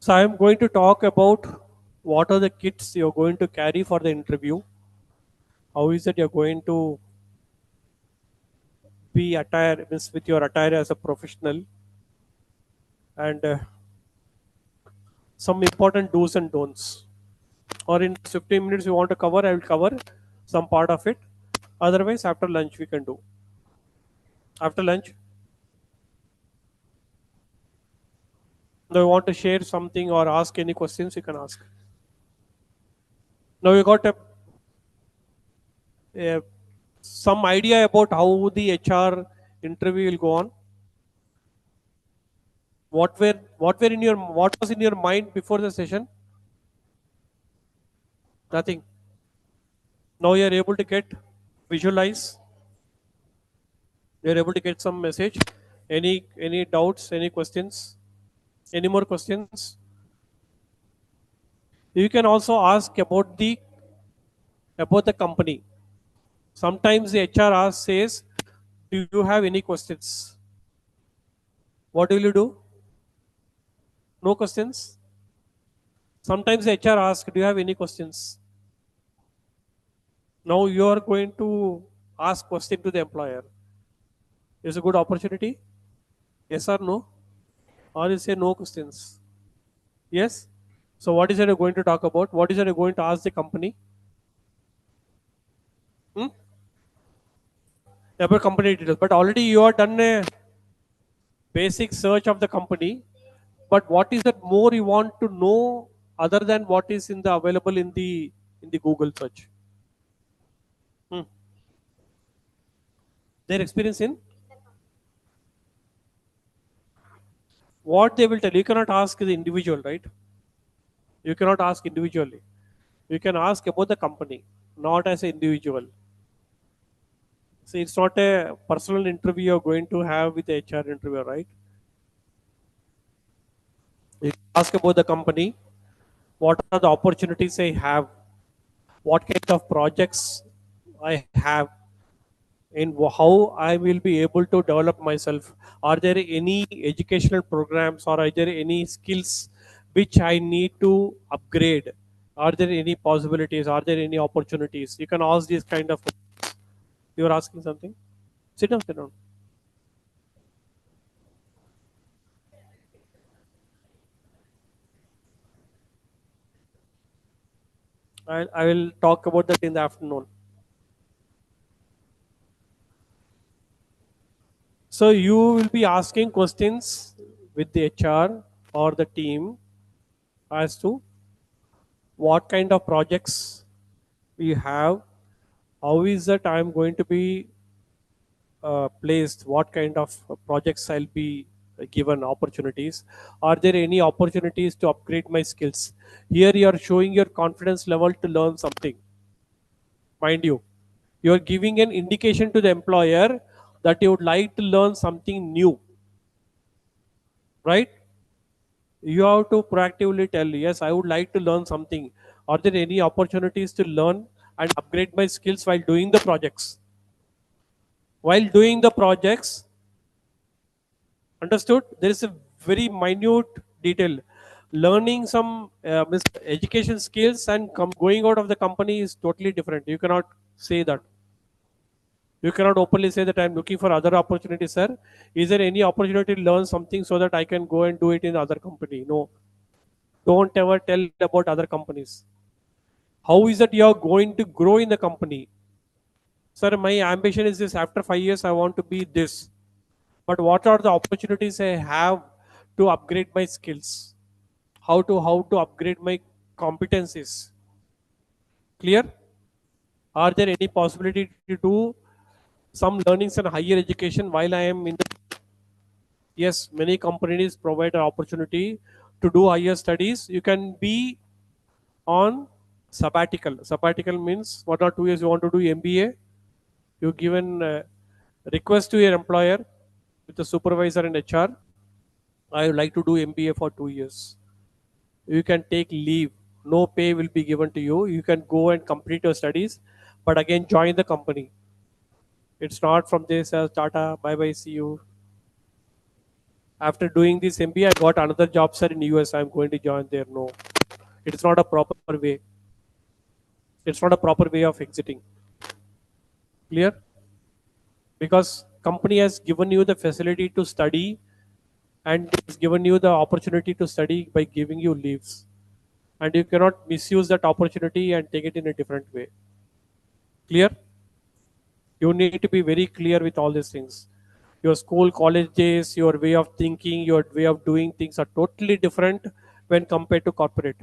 So I am going to talk about what are the kits you're going to carry for the interview. How is it you're going to be attire means with your attire as a professional, and some important do's and don'ts. Or in 15 minutes you want to cover, I will cover some part of it. Otherwise, after lunch we can do. After lunch, now you want to share something or ask any questions, you can ask. Now you got a some idea about how the HR interview will go on. What was in your mind before the session? Nothing. Now you are able to visualize. You are able to get some message. Any doubts? Any questions? Any more questions? You can also ask about the company. Sometimes the HR says, "Do you have any questions?" What will you do? No questions. Sometimes the HR asks, "Do you have any questions?" Now you are going to ask question to the employer. Is a good opportunity? Yes or no? Or you say no questions? Yes. So what is it you're going to talk about? What is it you're going to ask the company? Hmm? About company details. But already you have done a basic search of the company. But what is that more you want to know other than what is in the available in the Google search? Hmm. Their experience in what they will tell. You cannot ask the individual, right? You cannot ask individually. You can ask about the company, not as an individual. See, it's not a personal interview you're going to have with the HR interviewer, right? You ask about the company, what are the opportunities I have, what kind of projects I have, and how I will be able to develop myself. Are there any educational programs or are there any skills which I need to upgrade? Are there any possibilities? Are there any opportunities? You can ask these kind of. You are asking something. Sit down. Sit down. I will talk about that in the afternoon. So you will be asking questions with the HR or the team as to what kind of projects we have, how is that I am going to be placed, what kind of projects I'll be given opportunities. Are there any opportunities to upgrade my skills? Here you are showing your confidence level to learn something. Mind you, you are giving an indication to the employer that you would like to learn something new, right? You have to proactively tell, yes, I would like to learn something. Are there any opportunities to learn and upgrade my skills while doing the projects? While doing the projects, understood? There is a very minute detail. Learning some education skills and going out of the company is totally different. You cannot say that. You cannot openly say that I'm looking for other opportunities, sir. Is there any opportunity to learn something so that I can go and do it in other company? No. Don't ever tell about other companies. How is that you are going to grow in the company? Sir, my ambition is this. After 5 years, I want to be this. But what are the opportunities I have to upgrade my skills? How to upgrade my competencies? Clear? Are there any possibility to do some learnings and higher education while I am in the? Yes, many companies provide an opportunity to do higher studies. You can be on sabbatical. Sabbatical means 1 or 2 years you want to do MBA. You give an request to your employer with the supervisor and HR. I would like to do MBA for 2 years. You can take leave. No pay will be given to you. You can go and complete your studies, but again join the company. It's not from this as Tata, bye bye, see you. After doing this MBA, I got another job, sir, in US. I'm going to join there. No, it's not a proper way. It's not a proper way of exiting. Clear? Because company has given you the facility to study and it's given you the opportunity to study by giving you leaves. And you cannot misuse that opportunity and take it in a different way. Clear? You need to be very clear with all these things. Your school, college days, your way of thinking, your way of doing things are totally different when compared to corporate.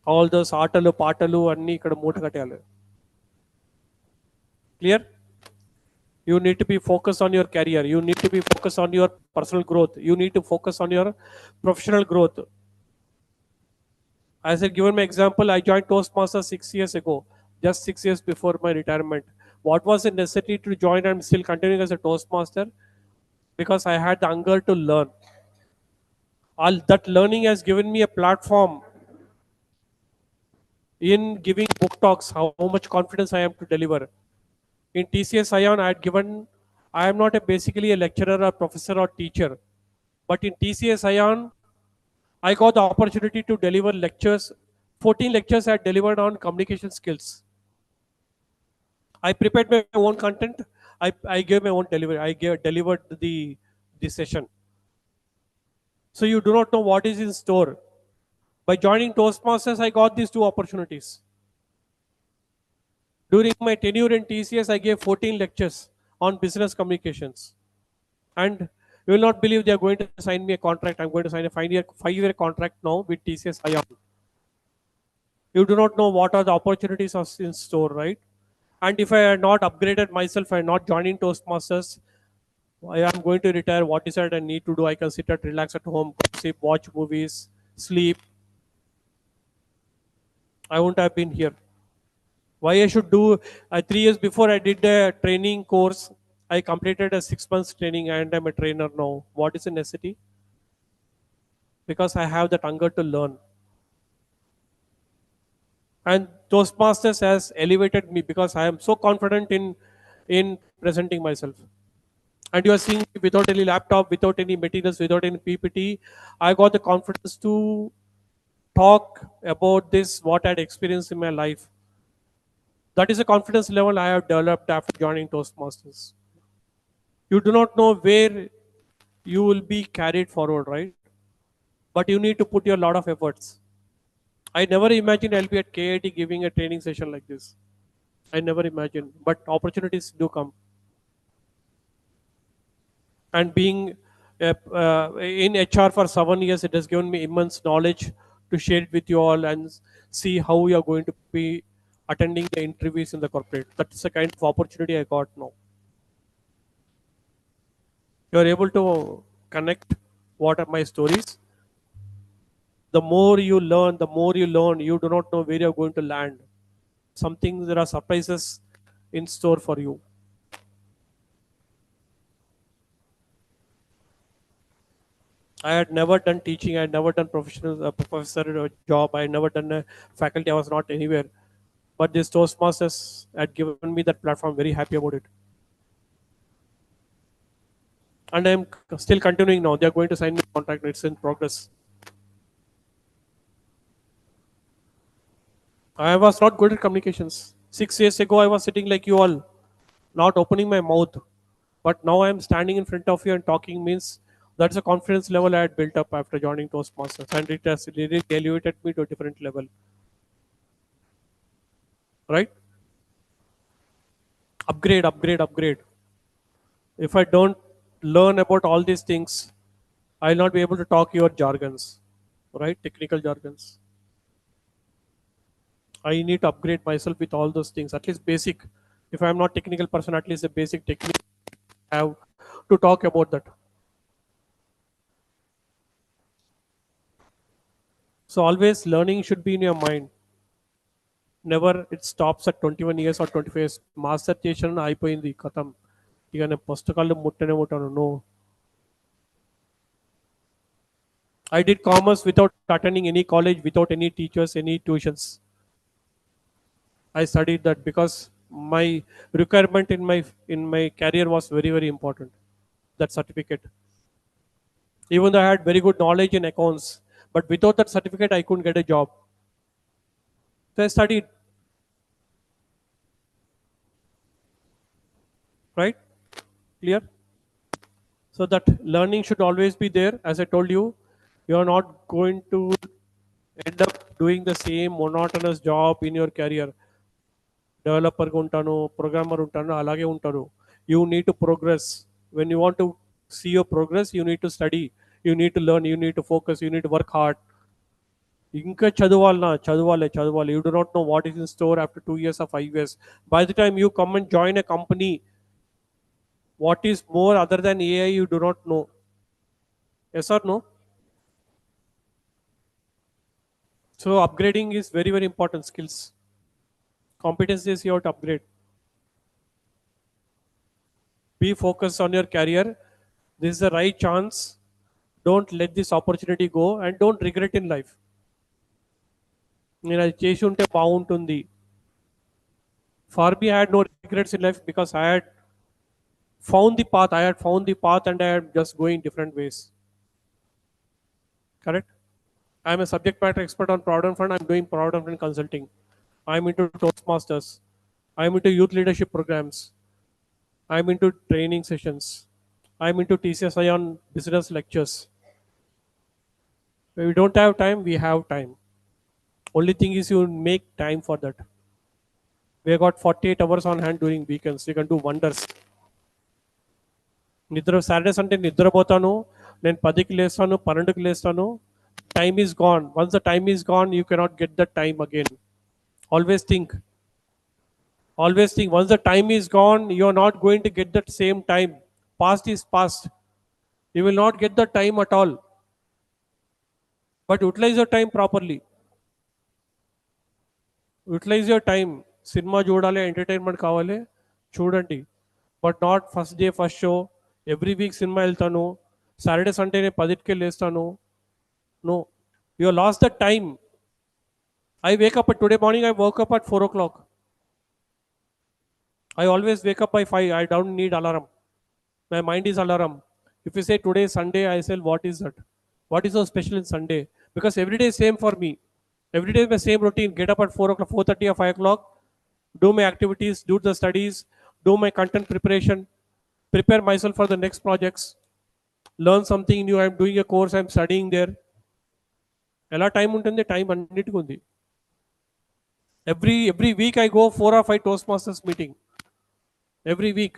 All those ఆటలు పాటలు అన్నీ ఇక్కడ మూట కట్టాలి. Clear? You need to be focused on your career. You need to be focused on your personal growth. You need to focus on your professional growth. As I given my example, I joined Toastmasters 6 years ago, just 6 years before my retirement. What was the necessity to join and still continuing as a Toastmaster? Because I had the hunger to learn. All that learning has given me a platform in giving book talks, how much confidence I am to deliver. In TCS Ion, I had given, I am not basically a lecturer or professor or teacher, but in TCS Ion, I got the opportunity to deliver lectures. 14 lectures I had delivered on communication skills. I prepared my own content. I gave my own delivery. Delivered the session. So you do not know what is in store. By joining Toastmasters, I got these two opportunities. During my tenure in TCS, I gave 14 lectures on business communications. And you will not believe they are going to sign me a contract. I'm going to sign a 5-year contract now with TCS Ion. You do not know what are the opportunities in store, right? And if I had not upgraded myself and not joining Toastmasters, I am going to retire. What is it I need to do? I can sit and relax at home, sleep, watch movies, sleep. I wouldn't have been here. Why I should do 3 years before I did the training course, I completed a 6 months training and I'm a trainer now. What is the necessity? Because I have that hunger to learn. And Toastmasters has elevated me because I am so confident in presenting myself. And you are seeing me without any laptop, without any materials, without any PPT. I got the confidence to talk about this, what I had experienced in my life. That is a confidence level I have developed after joining Toastmasters. You do not know where you will be carried forward, right? But you need to put your lot of efforts. I never imagined I'll be at KIT giving a training session like this. I never imagined, but opportunities do come. And being in HR for 7 years, it has given me immense knowledge to share it with you all and see how you are going to be attending the interviews in the corporate. That's the kind of opportunity I got now. You are able to connect what are my stories. The more you learn, you do not know where you're going to land. Something, there are surprises in store for you. I had never done teaching. I had never done professional professor job. I had never done a faculty. I was not anywhere. But this Toastmasters had given me that platform. Very happy about it. And I'm still continuing now. They are going to sign me a contract. It's in progress. I was not good at communications. 6 years ago, I was sitting like you all, not opening my mouth. But now I am standing in front of you and talking means that's a confidence level I had built up after joining Toastmasters. And it has really elevated me to a different level. Right? Upgrade, upgrade, upgrade. If I don't learn about all these things, I'll not be able to talk your jargons, right? Technical jargons. I need to upgrade myself with all those things, at least basic. If I'm not technical person, at least a basic technique I have to talk about that. So always learning should be in your mind. Never it stops at 21 years or 25 years. Master చేసిన అయిపోయింది కథం. ఇక నేను పుస్తకాలు ముట్టనే ముట్టాను. No. I did commerce without attending any college, without any teachers, any tuitions. I studied that because my requirement in my career was very very important. That certificate. Even though I had very good knowledge in accounts, but without that certificate I couldn't get a job. So I studied, right? Clear? So that learning should always be there. As I told you, you are not going to end up doing the same monotonous job in your career. డెవలపర్గా ఉంటాను programmer ఉంటాను అలాగే ఉంటారు you need to progress when you want to see your progress you need to study you need to learn you need to focus you need to work hard ఇంకా చదవాలన్నా చదవాలి you do not know what is in store after 2 years or 5 years by the time you come and join a company what is more other than AI you do not know yes or no so upgrading is very very important skills competencies you have to upgrade. Be focused on your career. This is the right chance. Don't let this opportunity go and don't regret in life. నేను అది చేసి ఉంటే బాగుంటుంది. For me, I had no regrets in life because I had found the path. I had found the path and I had just going different ways. Correct? I am a subject matter expert on Provident Fund. I'm doing Provident Fund consulting. I'm into Toastmasters. I'm into youth leadership programs. I'm into training sessions. I'm into TCSI on business lectures. When we don't have time, we have time. Only thing is you make time for that. We have got 48 hours on hand during weekends. You can do wonders. నిద్ర Saturday Sunday నిద్రపోతాను నేను 10కి లేస్తాను 12కి లేస్తాను time is gone once the time is gone you cannot get the time again always think once the time is gone you are not going to get that same time. Past is past. You will not get the time at all, but utilize your time properly. Utilize your time. Cinema చూడాలి entertainment కావాలి చూడండి but not first day first show every week cinema వెళ్తాను Saturday Sunday నేను 10కి లేస్తాను no you lost the time. I wake up at today morning, I woke up at 4 o'clock. I always wake up by 5. I don't need alarm. My mind is alarm. If you say today is Sunday, I say, what is that? What is so special in Sunday? Because every day is same for me. Every day is my same routine. Get up at 4 o'clock, 4:30 or 5 o'clock. Do my activities, do the studies, do my content preparation, prepare myself for the next projects, learn something new. I'm doing a course, I'm studying there. ఎలా time ఉంటుంది? Time అన్నిటికీ ఉంది. Every week I go 4 or 5 Toastmasters meeting. Every week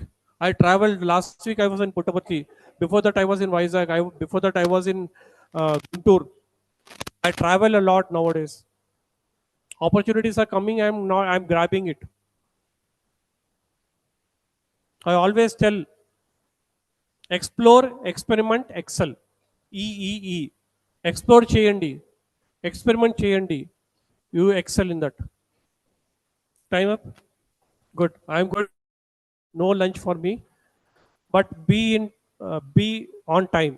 I traveled. Last week I was in Puttaparthi. Before that I was in Vizag. Before that I was in Guntur. I travel a lot nowadays. Opportunities are coming. I'm grabbing it. I always tell, explore, experiment, excel. E. Explore చేయండి, experiment చేయండి. You excel in that. Time up. Good. I'm good. No lunch for me, but be on time,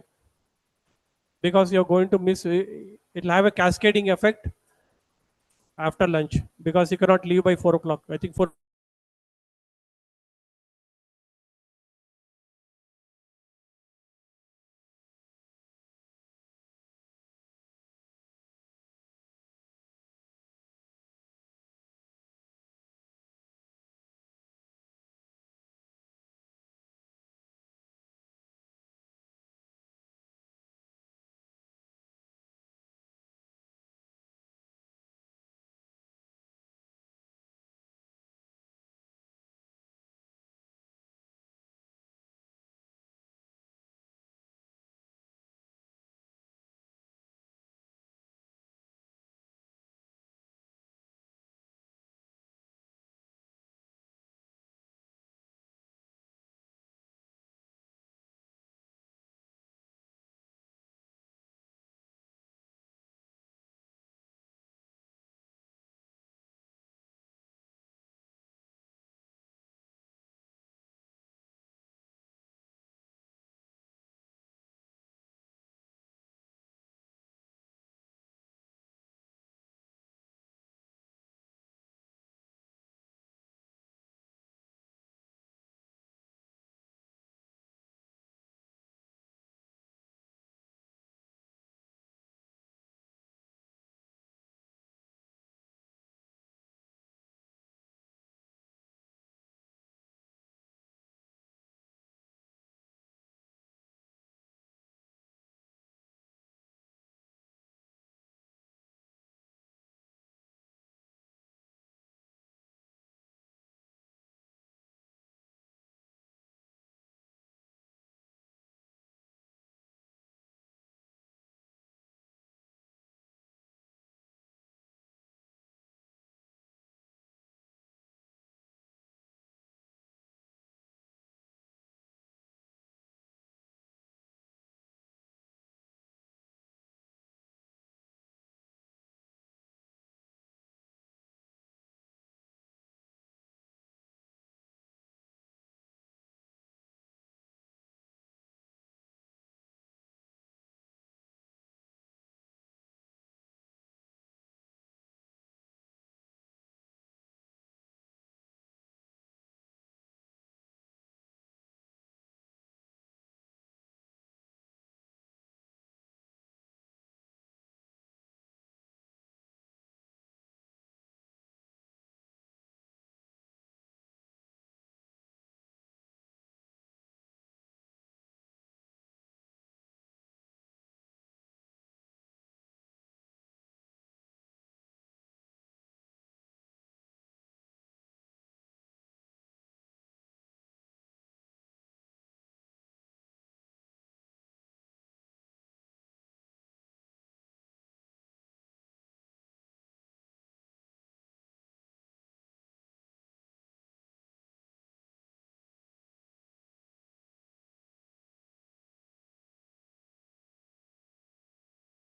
because you're going to miss. It'll have a cascading effect after lunch, because you cannot leave by 4 o'clock. I think 4